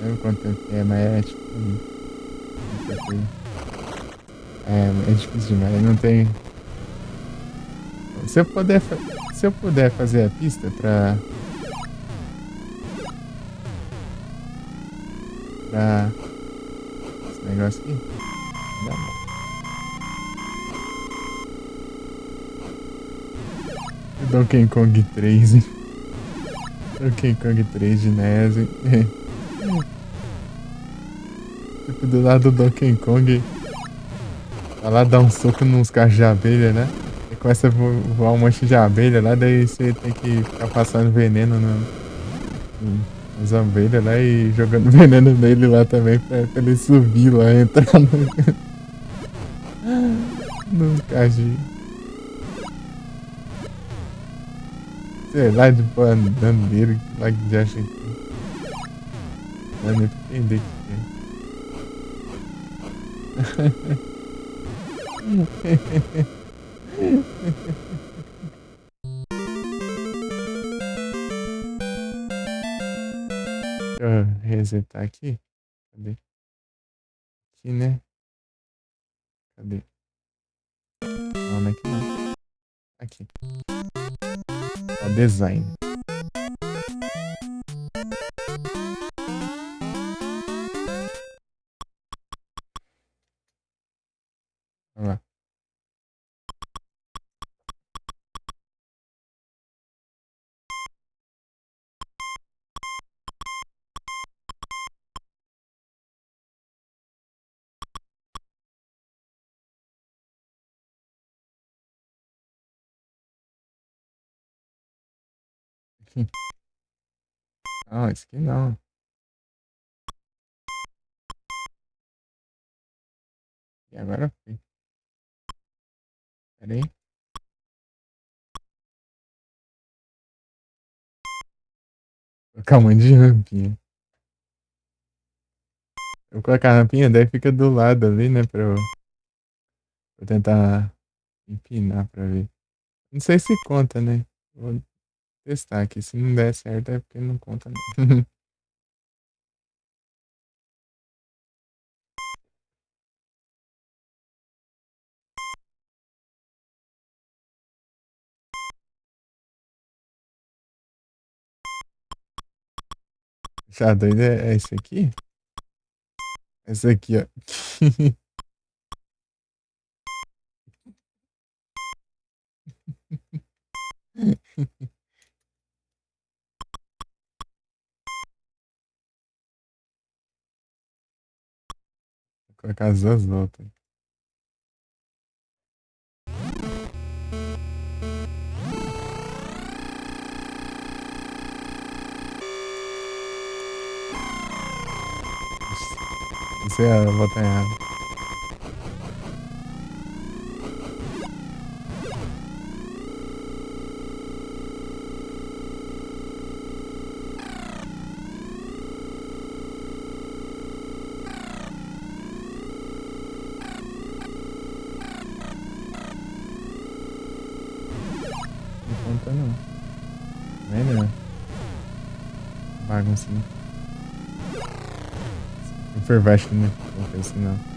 lembro quanto tempo que é, mas é tipo. É difícil demais. Não tem. Se eu puder fazer a pista pra esse negócio aqui, dá bom. Donkey Kong 3, hein? Donkey Kong 3 de NES, hein? Tipo, do lado do Donkey Kong, vai lá dar um soco nos cachos de abelha, né? E começa a voar um monte de abelha lá, daí você tem que ficar passando veneno nas abelhas lá e jogando veneno nele lá também pra ele subir lá, entrar nos cachos. Sei lá, tipo, andando dele, lá que já achei que. Não dá nem pra entender o que é. Deixa eu resetar aqui. Cadê? Aqui, né? Cadê? Não, não é aqui não. Aqui. Ó, design. Olha lá. Aqui. Não, esse aqui não. E agora foi. Pera aí. Vou colocar um monte de rampinha. Eu vou colocar a rampinha, daí fica do lado ali, né? Pra eu tentar empinar pra ver. Não sei se conta, né? Vou testar aqui. Se não der certo é porque não conta, não. Já doido é esse aqui? Esse aqui, ó. Vou colocar as duas voltas. Isso é a volta errada. conta não. Melhor. Baguncinha. Superbaixo, né? Não penso não.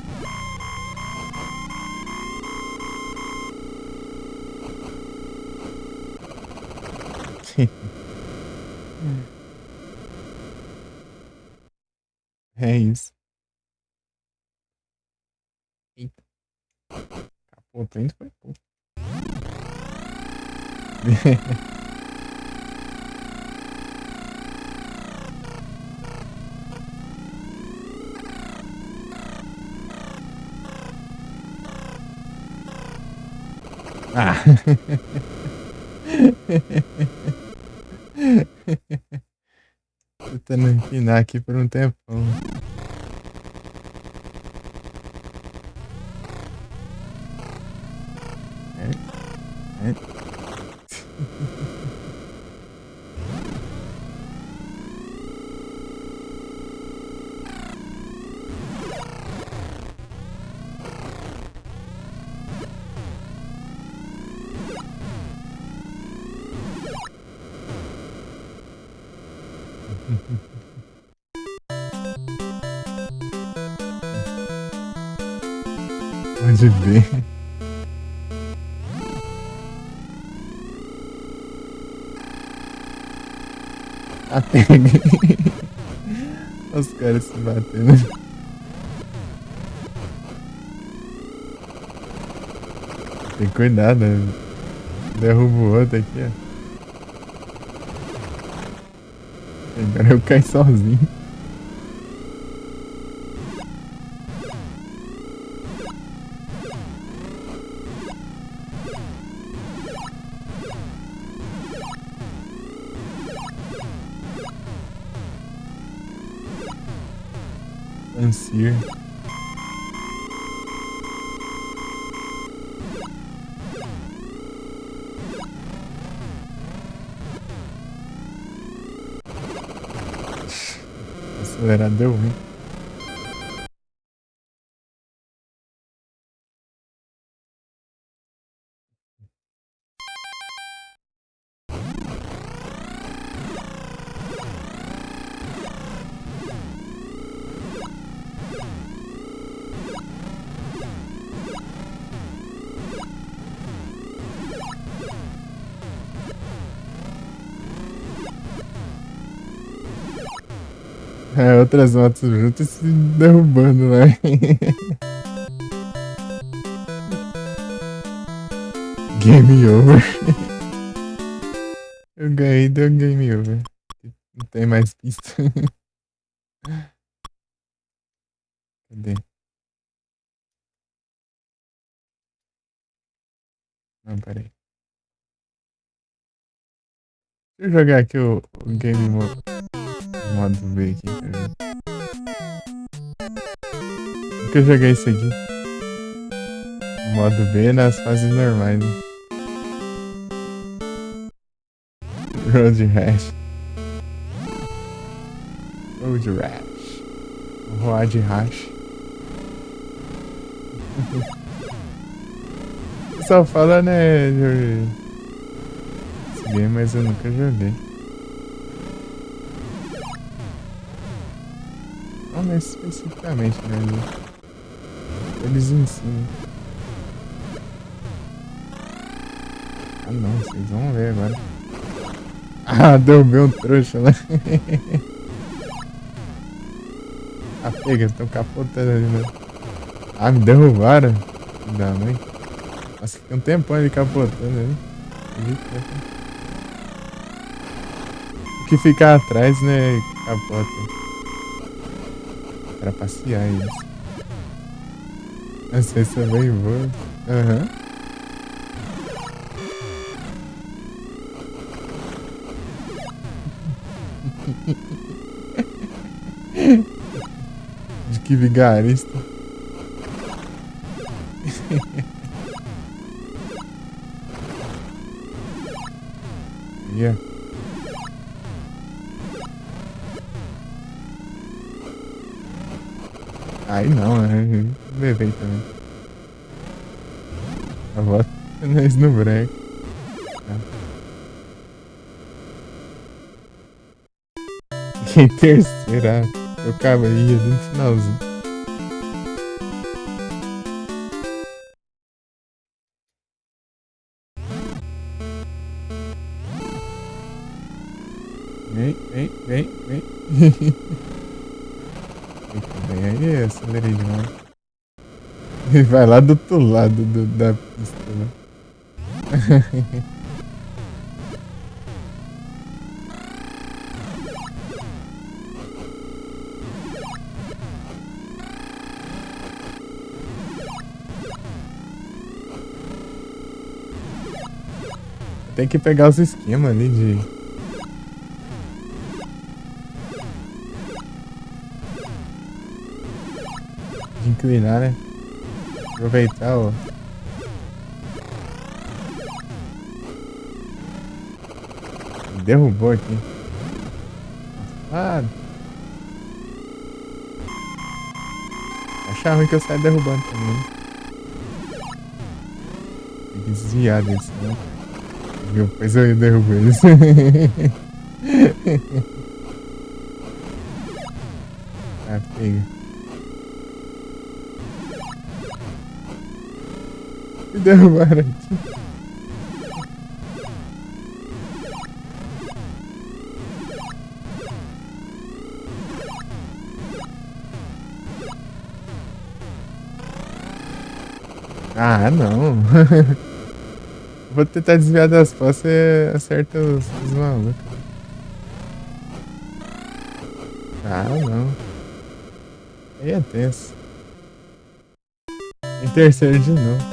É isso. Eita. Capotou, ainda foi pouco. Ah! Tô tentando empinar aqui por um tempão. É. Pode ver. A pega. Os caras se batendo. Tem cuidado, né? Derruba o outro aqui, ó. Agora eu caí sozinho. Ansir. Acelerar deu ruim. É, outras motos juntas se derrubando lá. Game over. Eu ganhei, deu game over. Não tem mais pista. Cadê? Não, peraí. Deixa eu jogar aqui o game modo B aqui pra ver. Nunca joguei isso aqui. O modo B nas fases normais, né? Road Rash. Road Rash. Road Rash. O pessoal fala, né, esse game, mas eu nunca joguei. Não, mas especificamente, né? Eles ensinam. Ah não, vocês vão ver agora. Ah, derrubei um trouxa lá. Ah, pega, estão capotando ali, né? Ah, me derrubaram. Filho da mãe. Nossa, fica um tempão ele capotando ali. O que fica atrás, né? Capota. Pra passear eles. Nossa, isso é bem boa. Aham. De que vigarista. Yeah. Aí não, né? Levei também. A volta nós no break. Tá. Fiquei em terceira. Eu acabei ali no finalzinho. Vem, vem, vem, vem. Muito bem, aí acelerei demais. Ele vai lá do outro lado da pista, né? Tem que pegar os esquemas ali de inclinar, né? Aproveitar, ó. Derrubou aqui. Ah, achar ruim que eu saia derrubando também, né? Tem que desviar desse, né? Depois eu derrubo eles. Ah, pega. Me derrubaram aqui. Ah, não. Vou tentar desviar das postas e acerta os malucos. Ah, não. Aí é tenso. Em terceiro de novo.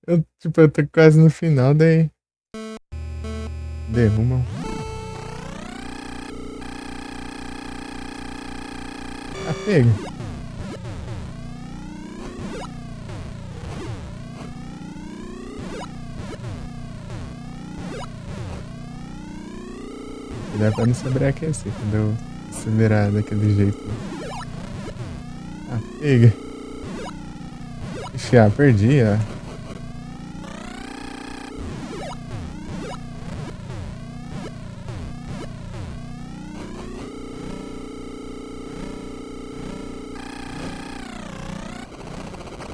Eu tô quase no final, daí derrubam. Ah, pega. Dá pra não sobreaquecer quando eu acelerar daquele jeito. Ah, pega. Ixi, perdi, ó.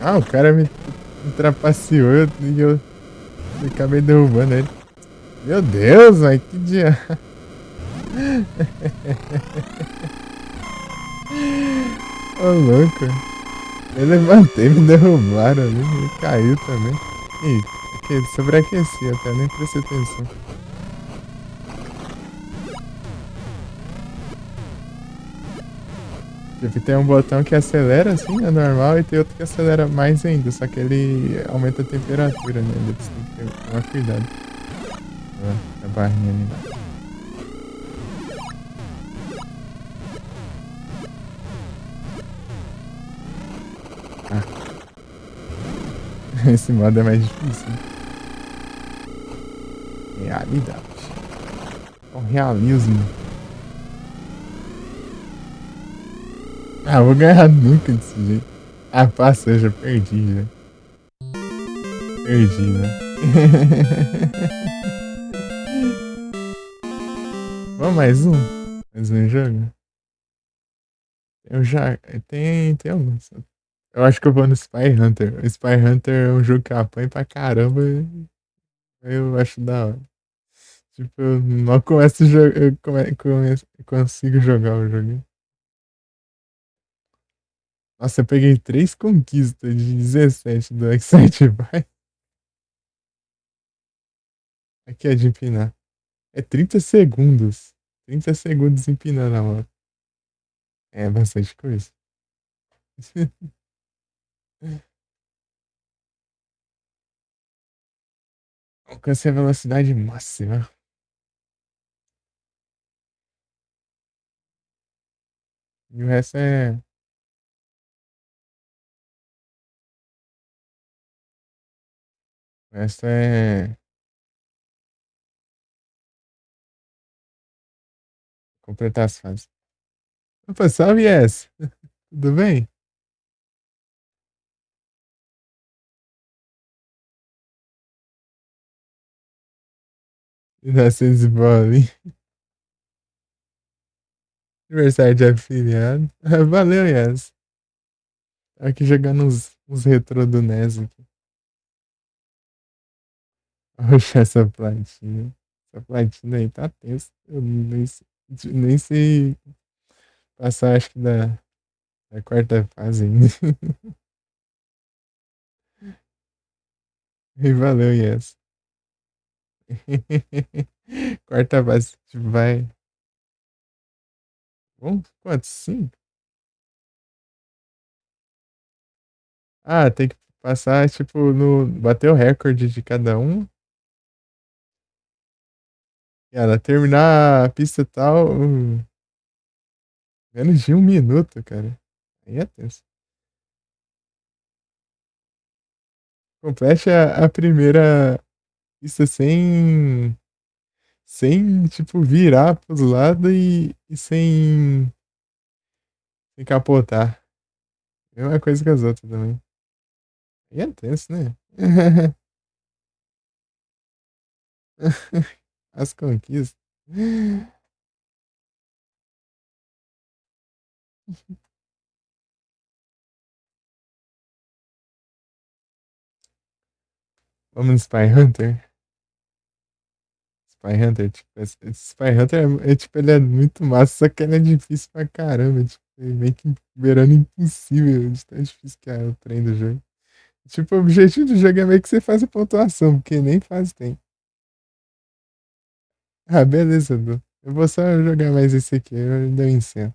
Ah, o cara me trapaceou e eu acabei derrubando ele. Meu Deus, mas que dia. Ô, louco. Eu levantei, me derrubaram ali, ele caiu também. Ih, aquele sobreaqueci até, nem prestei atenção. Tipo, tem um botão que acelera assim, é normal, e tem outro que acelera mais ainda, só que ele aumenta a temperatura, né? Você tem que tomar cuidado. Ó, a barrinha ali. Ah, esse modo é mais difícil. Realidade. O realismo. Ah, eu vou ganhar nunca desse jeito. Ah, passou, já perdi, já. Perdi, né? Vamos mais um? Mais um jogo? Eu já. Tem alguns. Eu acho que eu vou no Spy Hunter. O Spy Hunter é um jogo que eu apanho pra caramba. Eu acho da hora. Tipo, eu mal começo a jogar. Eu consigo jogar o jogo. Nossa, eu peguei 3 conquistas de 17 do Excite Bike. Aqui é de empinar. É 30 segundos. 30 segundos empinando a moto. É bastante coisa. Alcancei a velocidade máxima. E o resto é. O resto é. Completar as fases. Opa, salve essa. Tudo bem? 900 bolinha. Aniversário de afiliado. Valeu, Yas. Tô aqui jogando uns retrô do NES aqui. Oxe, essa platina. Essa platina aí tá tensa. Eu nem sei passar, acho que da quarta fase ainda. E valeu, Yes. Quarta fase, vai. Bom, quantos? Sim. Ah, tem que passar, tipo, no. Bater o recorde de cada um. E ela terminar a pista tal. Menos de um minuto, cara. Aí é tenso. Complete a primeira pista sem, tipo, virar pros lados e sem capotar. Mesma coisa que as outras também. Aí é tenso, né? As conquistas. Vamos no Spy Hunter? Spy Hunter, tipo, esse Spy Hunter tipo, ele é muito massa, só que ele é difícil pra caramba. Tipo, é meio que beirando impossível de tão difícil que é o trem do jogo. Tipo, o objetivo do jogo é meio que você faça pontuação, porque nem faz tem. Ah, beleza, Du. Eu vou só jogar mais esse aqui, eu ainda encerro.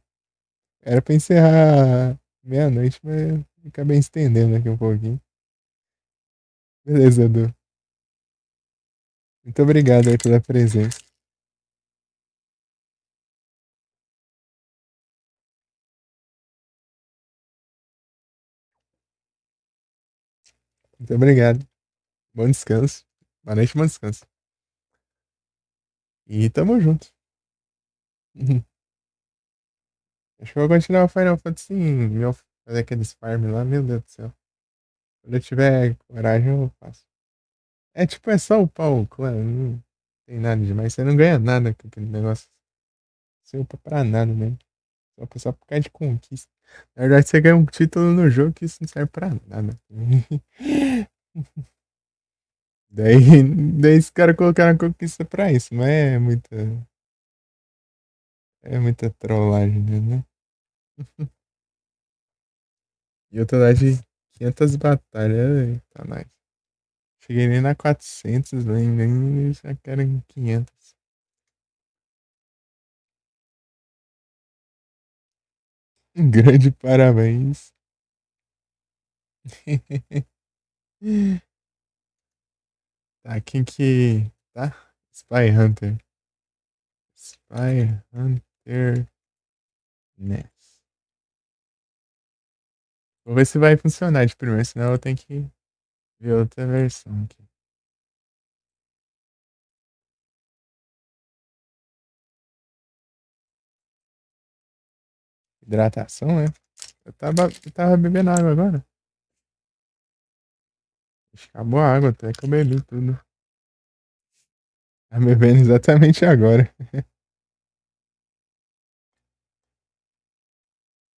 Era pra encerrar meia-noite, mas acabei estendendo aqui um pouquinho. Beleza, Du. Muito obrigado aí pela presença. Muito obrigado. Bom descanso. Boa noite, bom descanso. E tamo junto. Acho que eu vou continuar o Final Fantasy meu, fazer aqueles farm lá, meu Deus do céu. Quando eu tiver coragem, eu faço. É tipo, é só upar o clã, não tem nada demais. Você não ganha nada com aquele negócio. Você upa pra nada mesmo. Só por causa de conquista. Na verdade, você ganha um título no jogo que isso não serve pra nada. Daí, daí os caras colocaram a conquista pra isso, não é muita trollagem, né? E eu tô lá de 500 batalhas, tá nice. Cheguei nem na 400, nem já quero em 500. Um grande parabéns. Tá, quem que. Tá? Spy Hunter. Spy Hunter Ness. Vou ver se vai funcionar de primeiro, senão eu tenho que ver outra versão aqui. Hidratação, né? Eu tava bebendo água agora. Acho que acabou a água, até que eu bebi tudo. Tá bebendo exatamente agora.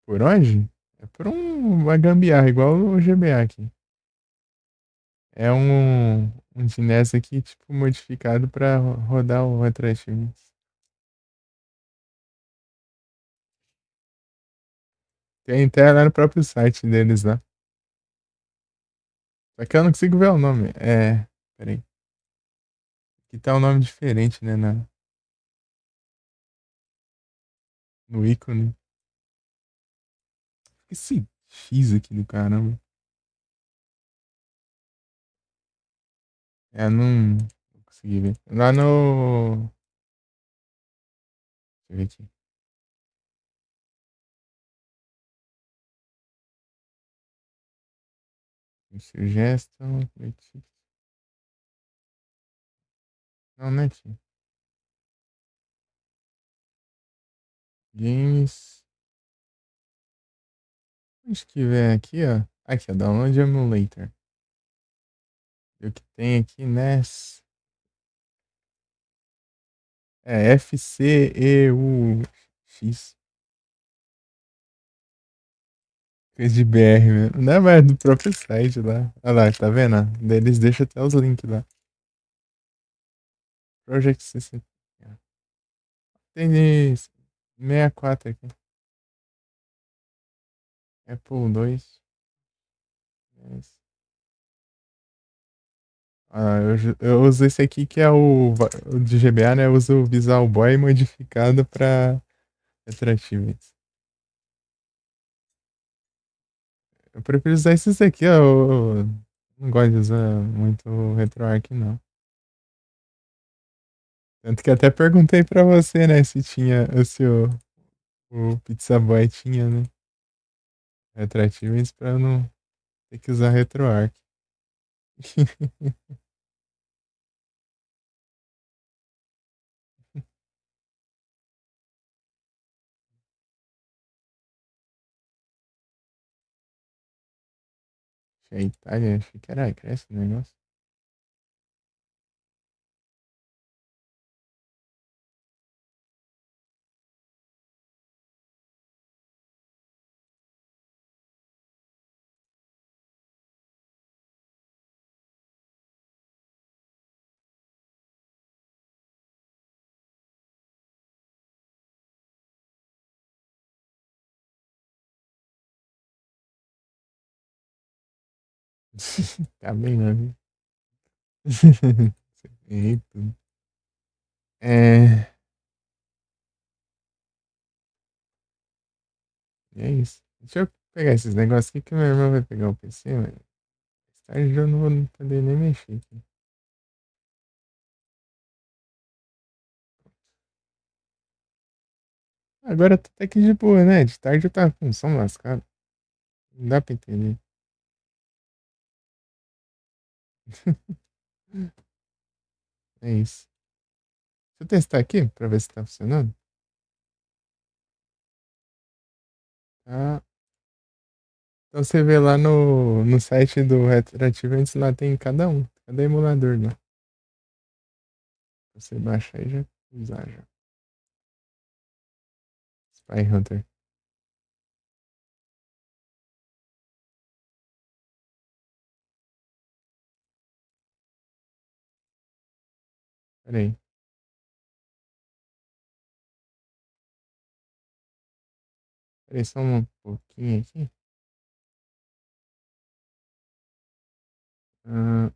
Por onde? É por uma gambiarra, igual o GBA aqui. É um Ginés aqui, tipo, modificado pra rodar o Retroact. Tem até lá no próprio site deles lá. Só que eu não consigo ver o nome. Peraí. Aqui tá um nome diferente, né? No ícone. Esse X aqui do caramba. Não consegui ver. Lá no. Deixa eu ver aqui. Suggestion. Não, não é aqui. Games. Acho que vem aqui, ó. Aqui, ó. Download Emulator. E o que tem aqui, NES. É FCEUX. Coisa de BR mesmo. Não é mais do próprio site lá. Olha lá, tá vendo? Daí eles deixam até os links lá. Project 60. Tem de 64 aqui. Apple 2. Eu uso esse aqui que é o de GBA, né? Eu uso o Visual Boy modificado pra Retroactivity. Eu prefiro usar esses aqui, ó. Eu não gosto de usar muito o RetroArch, não. Tanto que até perguntei pra você, né, se tinha, se o Pizza Boy tinha, né? Retroactivity pra eu não ter que usar RetroArch. Achei a Itália, achei que era Grécia o negócio. Tá bem, né? Errei tudo. É. E é isso. Deixa eu pegar esses negócios aqui que meu irmão vai pegar o PC, mas mais tarde eu não vou poder nem mexer aqui. Agora tá até que de boa, né? De tarde eu tava com som lascado. Não dá pra entender. É isso. Deixa eu testar aqui pra ver se tá funcionando. Tá. Então você vê lá no site do Retroativo, antes lá tem cada um, cada emulador lá. Você baixa aí já usar já. Spy Hunter. Pera aí. Pera aí só um pouquinho aqui. Ah,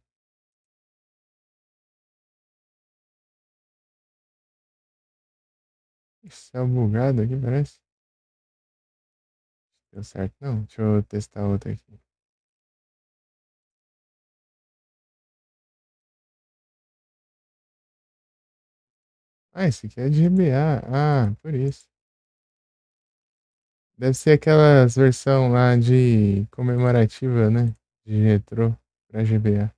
isso é bugado aqui, parece. Deu certo não? Deixa eu testar outra aqui. Ah, esse aqui é de GBA. Ah, por isso. Deve ser aquelas versão lá de comemorativa, né? De retrô pra GBA.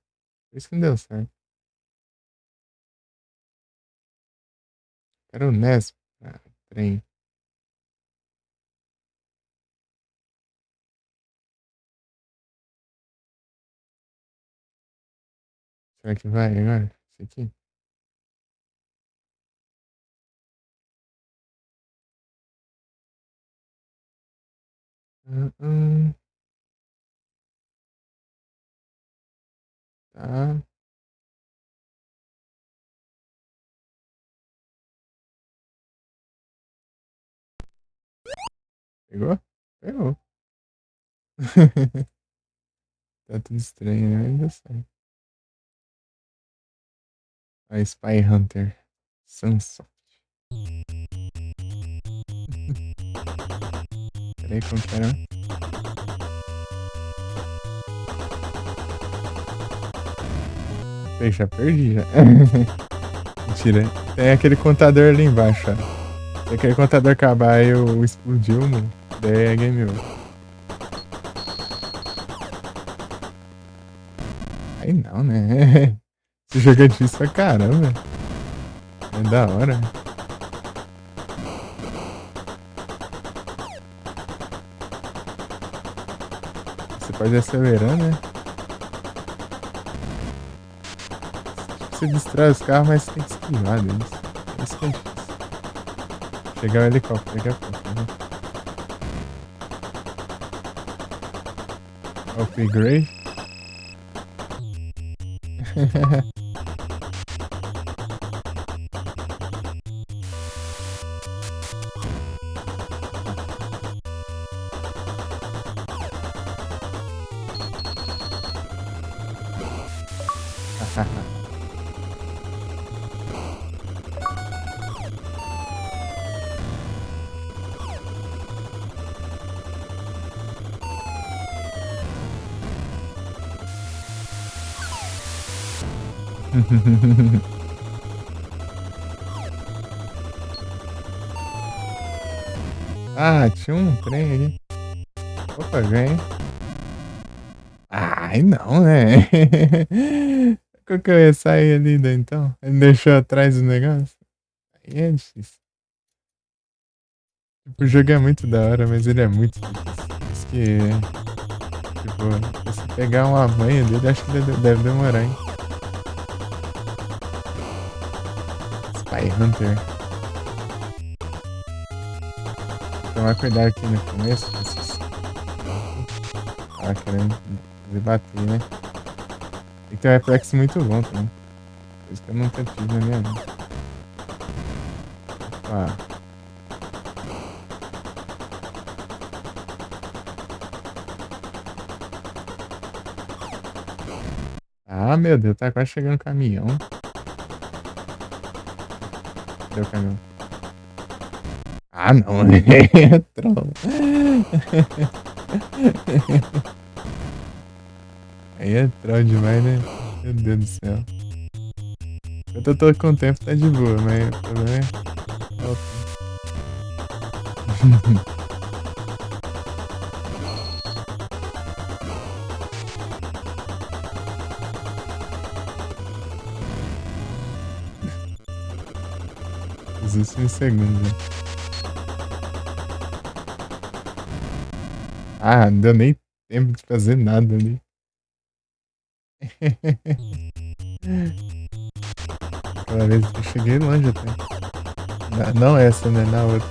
Por isso que não deu certo. Era o NES. Ah, trem. Será que vai agora? Esse aqui? Ah, tá. Pegou? Pegou. Tá tudo estranho, né? Ainda sai. A Spy Hunter. Sunsoft. Peraí, como que era? Peraí, já perdi já. Mentira. Tem aquele contador ali embaixo, ó. Se aquele contador acabar e eu explodiu, mano. Daí é game over. Aí não, né? Esse jogo é difícil pra caramba. É da hora. Você pode acelerar, né? Você destrói os carros, mas você tem que esquivar deles. Isso que é difícil. Chegar o helicóptero daqui a pouco, né? Upgrade. Ah, tinha um trem ali. Opa, ganhei. Ai, não, né? Como que eu ia sair ali, daí, então? Ele deixou atrás o negócio? Aí é difícil. Tipo, o jogo é muito da hora, mas ele é muito difícil. Por isso que, tipo, se pegar uma manha dele, acho que deve demorar, hein? Spy Hunter. Tomar cuidado aqui no começo, esses... Ah, querendo debater, né? Tem que ter um reflexo muito bom também. Coisa que eu nunca tive na minha vida. Opa. Ah, meu Deus, tá quase chegando o caminhão. Cadê o caminhão? Ah, não, né? Troll. Aí é troll demais, né? Meu Deus do céu. Eu tô com o tempo, tá de boa, mas o problema é o tempo. Os últimos segundos, né? Ah, não deu nem tempo de fazer nada ali. Aquela vez eu cheguei longe até. Não essa, né? Na outra.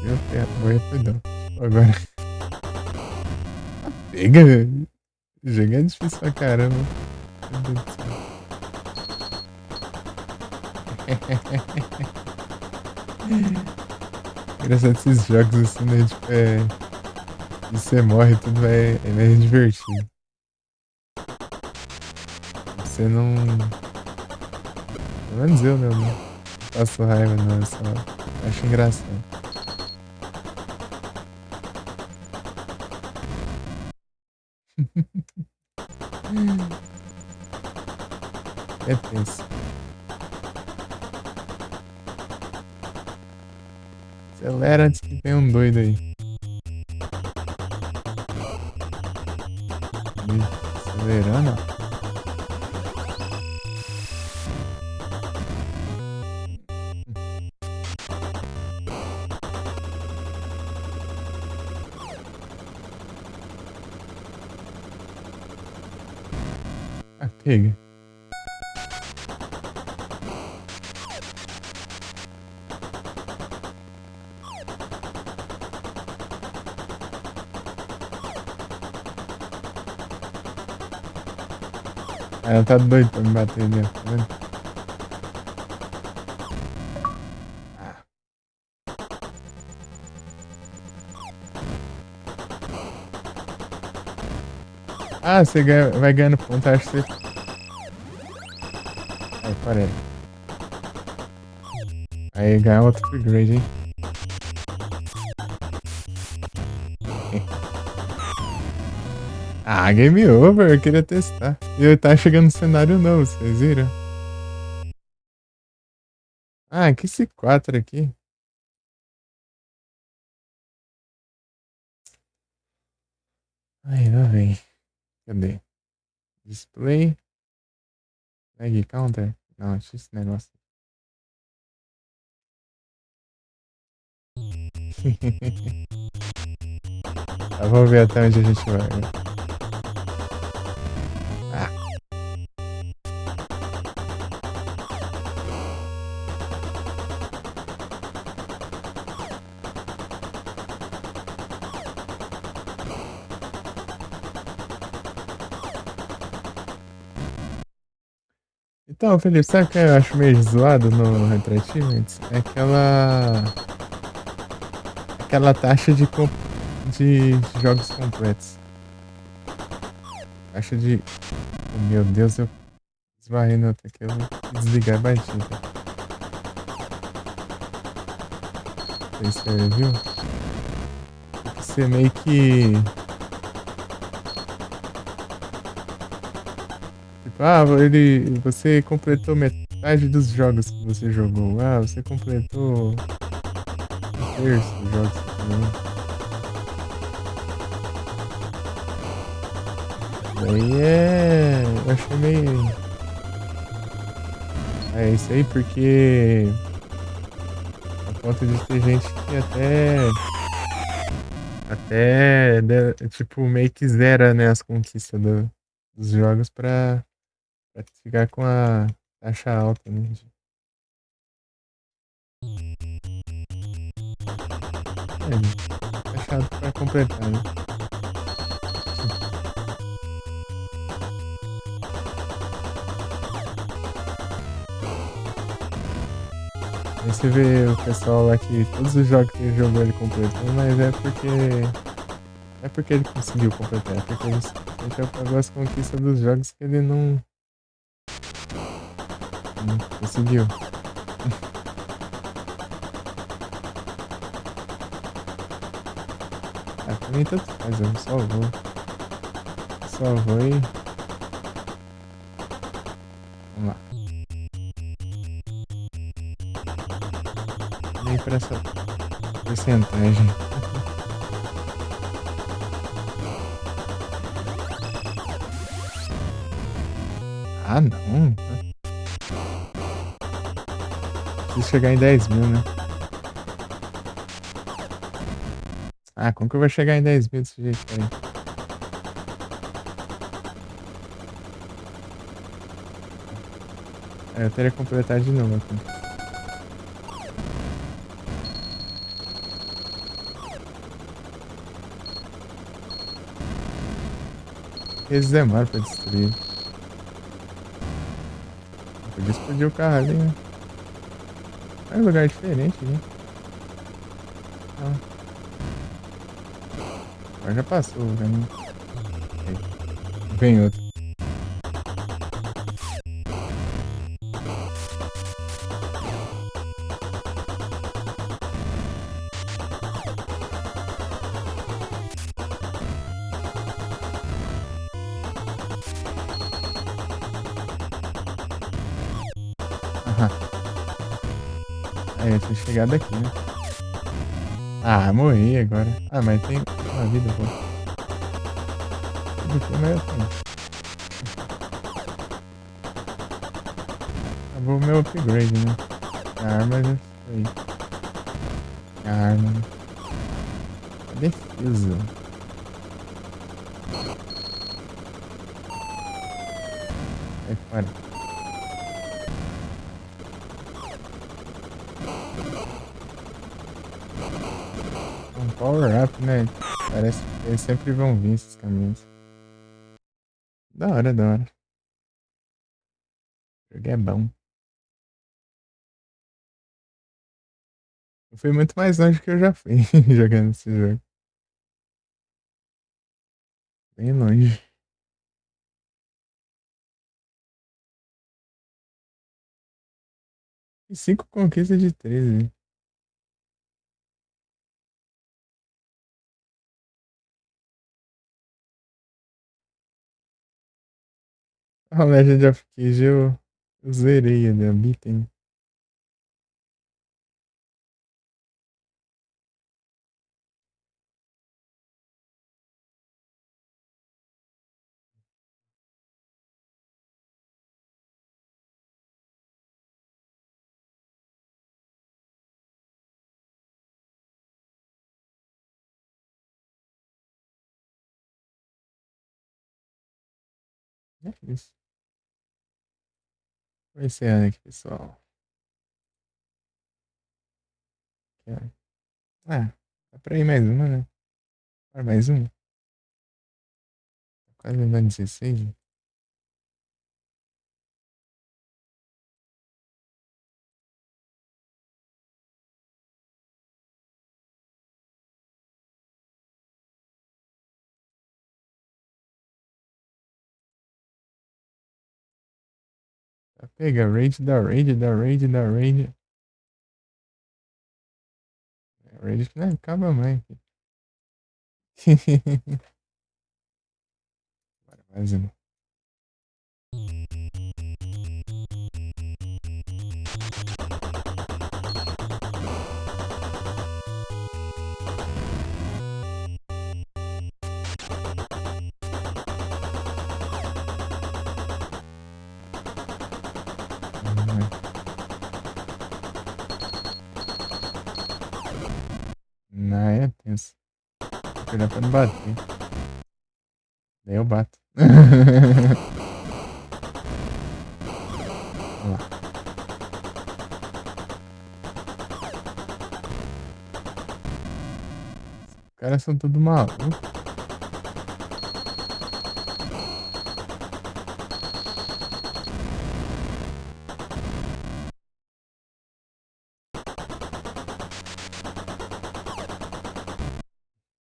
Eu fui rapidão. Agora. Pega! Jogar é difícil pra caramba. Meu Deus do céu. Engraçado esses jogos assim, né? Tipo, e você morre e tudo é mais divertido. Você não. Pelo menos eu, né? Eu não passo raiva, não. Eu só acho engraçado. É tenso. Acelera antes que tenha um doido aí. Acelerando, ó. Ah, pega. Ela tá doida pra me bater ali, ó. Tá vendo? Ah, você vai ganhando ponto, acho que você. Aí, parei. Aí ganha outro upgrade, hein? Ah, game over, eu queria testar. E eu tava chegando no cenário novo, vocês viram? Ah, que esse 4 aqui. Aí, lá vem. Cadê? Display. Lag counter. Não, deixa esse negócio. Tá, vamos ver até onde a gente vai. Né? Ah. Então, Felipe, sabe o que eu acho meio zoado no Retro Achievements? É aquela taxa de jogos completos. Taxa de. Oh, meu Deus, eu esbarrei no outro aqui. Eu vou desligar a batida. Não sei se você viu. Porque você meio que. Tipo, você completou metade dos jogos que você jogou. Ah, você completou um terço dos jogos que você jogou. Daí é. Eu achei meio. É isso aí, porque. A ponto de ter gente que tipo, meio que zera, né, as conquistas dos jogos pra ficar com a taxa alta, né? Taxa alta pra completar, né? Aí você vê o pessoal lá que todos os jogos que ele jogou ele completou, mas é porque ele conseguiu completar, é porque ele simplesmente apagou as conquistas dos jogos que ele não conseguiu. Ah, pra mim tanto faz, eu só vou. Só vou e. Vamos lá. Nem pra essa porcentagem. Ah, não. Preciso chegar em 10.000, né? Ah, como que eu vou chegar em 10.000 desse jeito aí? Eu teria que completar de novo aqui. Eles demoram pra destruir. Podia explodir o carro ali, né? É um lugar diferente, né? Ah, agora já passou o caminho. Aí, vem outro. Aham. Aí, eu tinha chegado aqui, né? Ah, morri agora. Ah, mas tem uma vida, pô. Tudo aqui, mas eu tenho. Acabou o meu upgrade, né? A arma já foi. A arma, né? A defesa. Aí, fora. Um power up, né? Parece que eles sempre vão vir esses caminhos. Da hora, da hora. O jogo é bom. Eu fui muito mais longe que eu já fui jogando esse jogo. Bem longe. E 5 conquistas de 13. A Legend of Key eu zerei ele, a Beaten. É isso. Vou encerrando aqui, pessoal. Ah, dá pra ir mais uma, né? Bora mais uma. Quase dando 16. Pega, raid da raid, da raid, da raid. Raid não acaba mais. Bora, mais uma. Não, é tenso. Cuidado pra não bater. Daí eu bato. Vamos lá. Os caras são tudo malucos.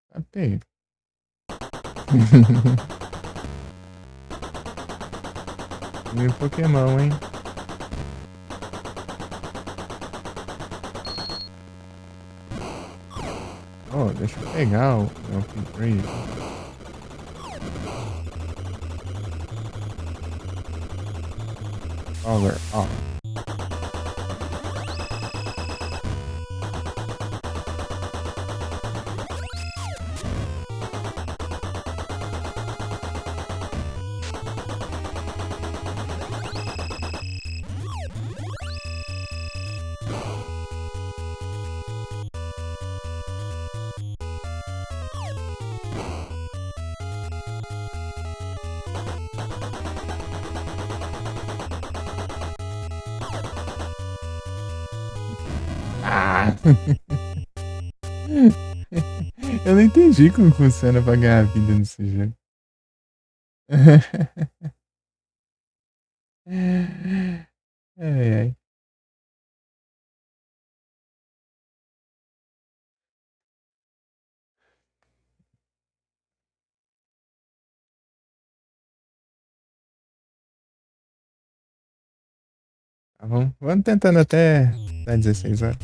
Tá pego. Meu Pokémon, hein? Oh, deixa eu pegar o meu upgrade. Power off. Ah! Eu não entendi como funciona pra ganhar vida nesse jogo. Ai, ai. Tá bom. Vamos tentando até dar 16 horas.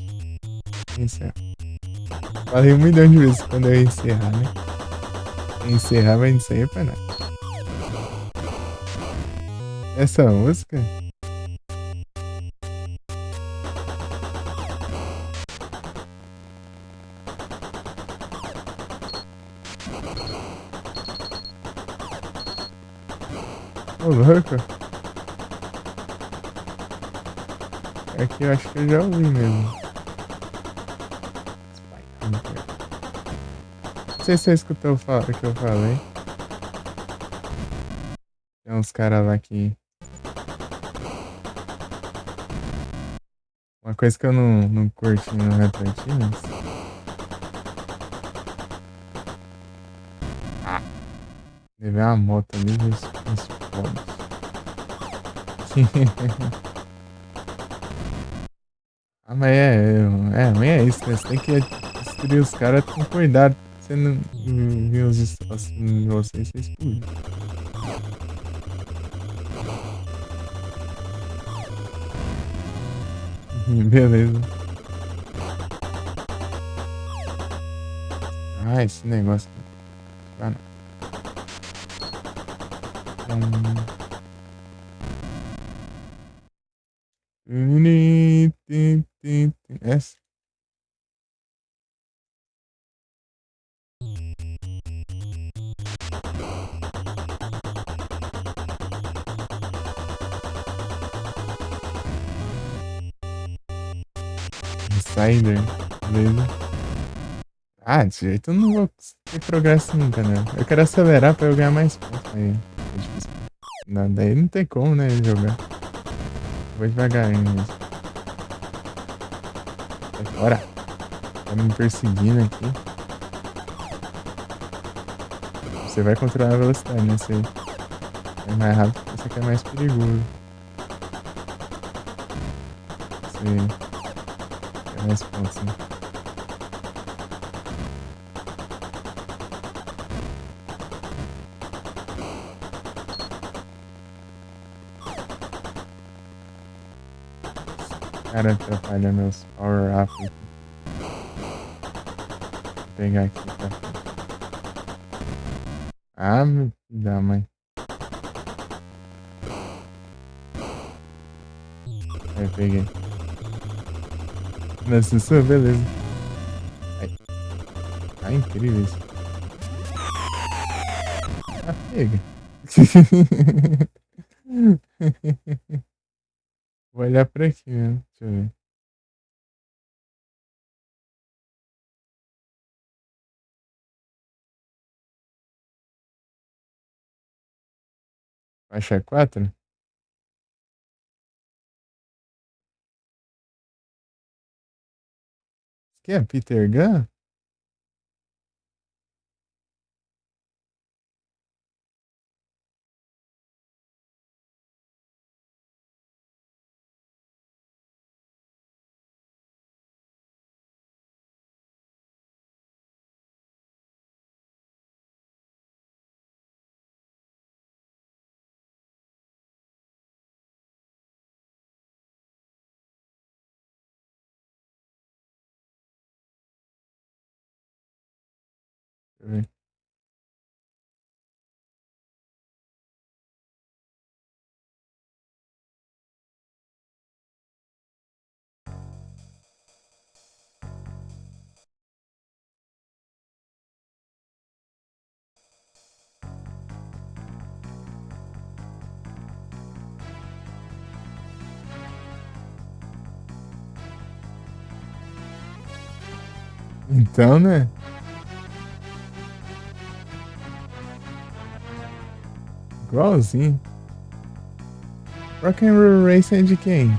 Encerra. Falei 1 milhão de vezes quando eu ia encerrar, né? Encerrar, mas não sair pra nada. Essa música? Ô, louco. É que eu acho que eu já ouvi mesmo. Não sei se você escutou o que eu falei. Tem uns caras lá que. Uma coisa que eu não curti no Retro Teams. Ah! Teve uma moto ali e os fones. Ah, mas mas é isso, né? Você tem que destruir os caras com cuidado. Você não vir os destroços em você e você explodir. Beleza. Ah, esse negócio. Ah, não. Essa. Insider. Beleza. Ah, de jeito eu não vou ter progresso nunca, né? Eu quero acelerar pra eu ganhar mais pontos. Aí, é difícil. Não, daí não tem como, né, jogar. Vou devagarinho mesmo. Sai fora. Tá me perseguindo aqui. Você vai controlar a velocidade, né? Você é mais rápido, você que é mais perigoso. Você quer mais pontos, né? Cara, atrapalha meus power-up aqui. Vou pegar aqui pra frente. Ah, meu filho da mãe. Aí, peguei. Nessa sua, beleza. Ai, tá incrível isso. Ah, pega. Vou olhar pra aqui mesmo. Deixa eu ver. Faixa 4? Isso aqui é Peter Gunn? Deixa eu ver. Então, né? Igualzinho. Rock and Roll Race é de quem?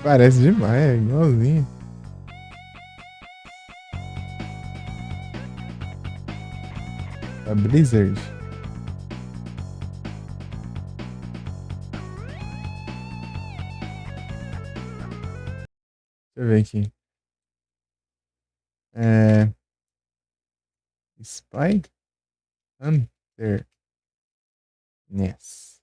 Parece demais, é igualzinho. Da Blizzard. Deixa eu ver aqui. É. Spy Hunter Ness.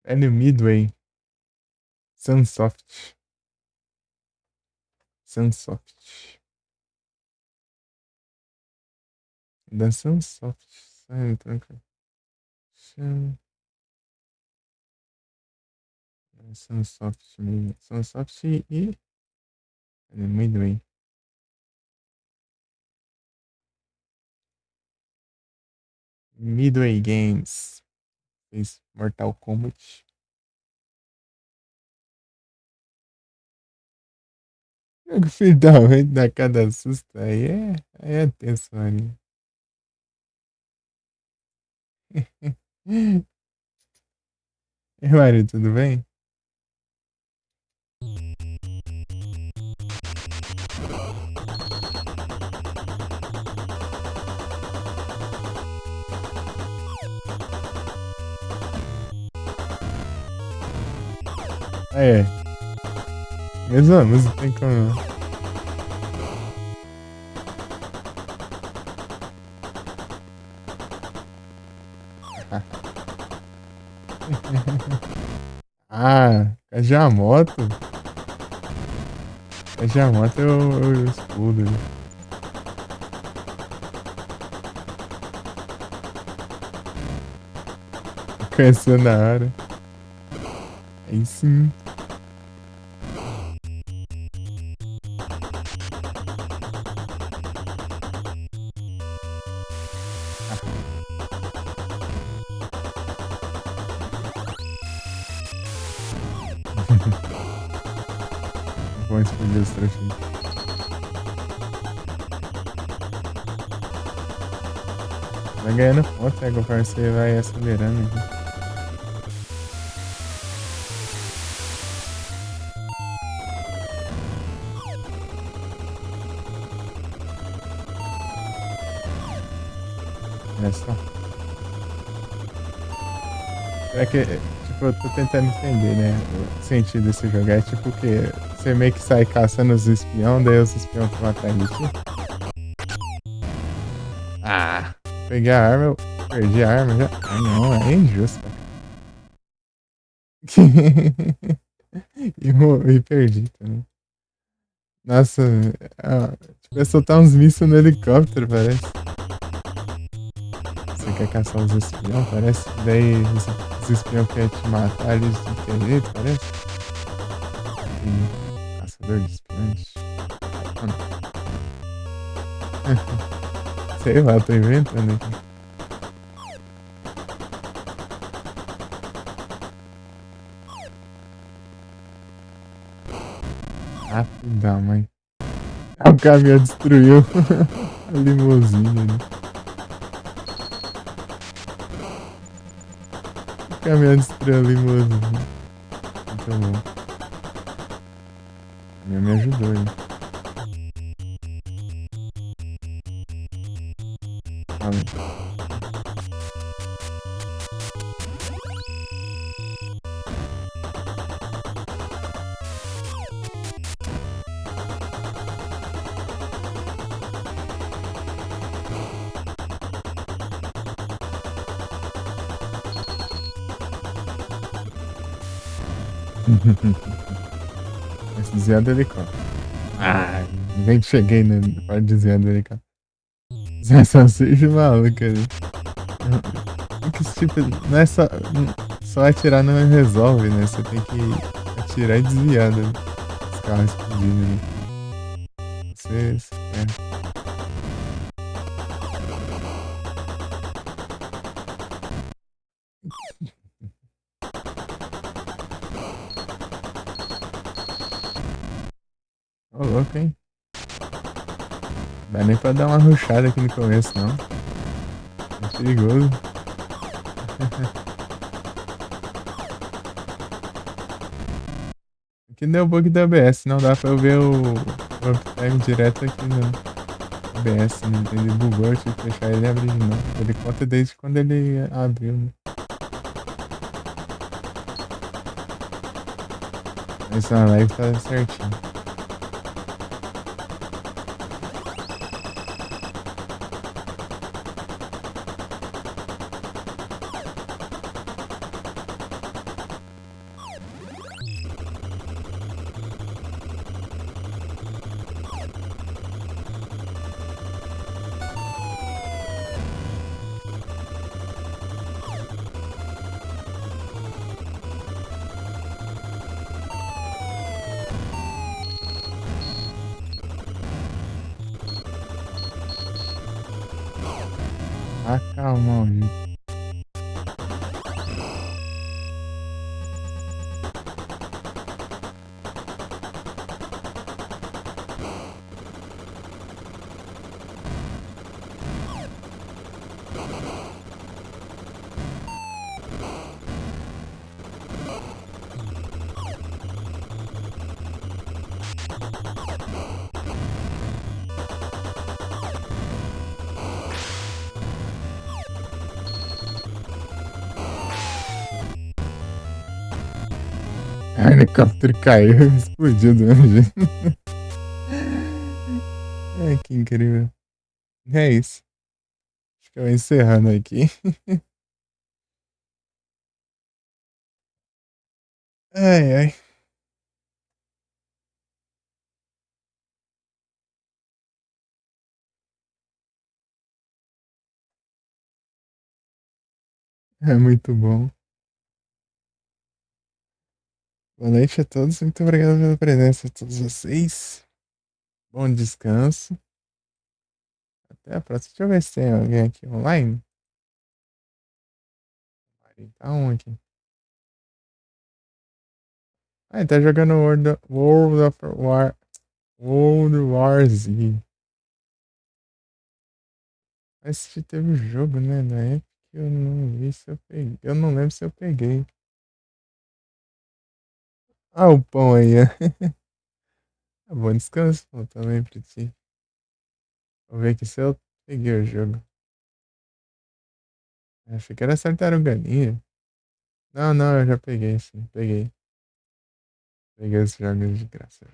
É no Midway. Sunsoft. Sunsoft. Da Sunsoft. Sai, tranca. Sunsoft. Sunsoft e. É no Midway. Midway Games. Fez Mortal Kombat. O filho da mãe dá cada susto aí é tenso, mano. E Mário, tudo bem? Ah, é. Mesma música tem como. Ah, Kajamoto? Kajamoto eu escudo. Conheceu na hora. Aí sim. Vamos explodir os trouxinhos. Vai ganhando ponto, né? Conforme você vai acelerando aqui. Olha só. É que, tipo, eu tô tentando entender, né? O sentido desse jogo. É tipo que você meio que sai caçando os espião, daí os espião vão atrás de ti. Ah, peguei a arma, eu perdi a arma já. Ah, não, é injusto, cara. E perdi também. Nossa, tipo, é soltar uns mísseis no helicóptero, parece. Você quer caçar os espião, parece. Daí os espião querem te matar ali de qualquer jeito, parece. E caçador de espiões. Mano, sei lá, tô inventando aqui. Rapidão, mãe. Ah, o caminhão destruiu a limusine, né? O caminhão destruiu a limusine. Muito bom. O caminhão me ajudou, hein? Falei. Esse desviar do helicóptero. Ah, nem cheguei no para desviar do helicóptero. Você só seja maluco ali. Que tipo, não é só atirar não resolve, né? Você tem que atirar e desviar dos carros explodindo ali. Você é. Ô, louco, hein? Dá nem pra dar uma rushada aqui no começo, não. É perigoso. Aqui deu bug do ABS, não dá pra eu ver o uptime direto aqui no ABS, né? Ele bugou, eu tive que fechar ele e abrir de novo. Ele conta desde quando ele abriu, né? Mas na live tá certinho. Acalma o vídeo. O helicóptero caiu e explodiu do mesmo jeito. Ai, que incrível. É isso. Acho que eu vou encerrando aqui. Ai, ai. É muito bom. Boa noite a todos. Muito obrigado pela presença de todos vocês. Bom descanso. Até a próxima. Deixa eu ver se tem alguém aqui online. Tá um aqui. Ah, ele tá jogando World of War. World War Z. Esse teve o jogo, né? Na época eu não vi se eu peguei. Eu não lembro se eu peguei. Ah, o pão aí, ó. Bom descanso, pô, também pra ti. Vou ver aqui se eu peguei o jogo. Achei que era tartaruganinha. Não, não, eu já peguei, sim. Peguei. Peguei os jogos de graça.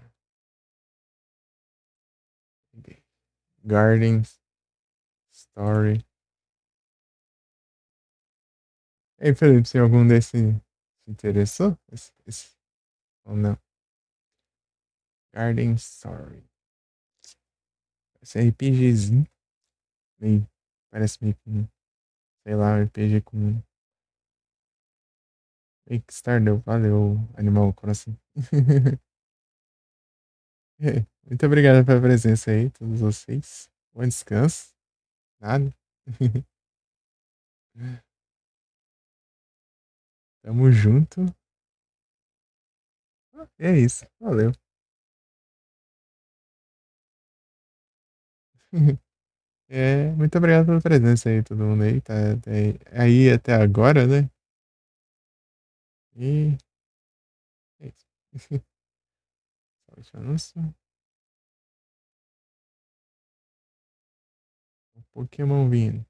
Peguei. Gardens, Story. Ei, Felipe, se algum desse te interessou? Ou não? Garden Story. Esse RPGzinho. Meio, parece meio com, sei lá, um RPG com. Meio que Stardew, valeu, Animal Crossing. Muito obrigado pela presença aí, todos vocês. Bom descanso. Nada. Tamo junto. É isso. Valeu. Muito obrigado pela presença aí, todo mundo aí. Tá, aí até agora, né? E é isso. Só deixa eu anúncio. Um Pokémon vindo.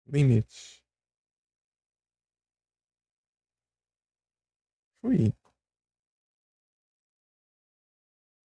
Limite. Fui.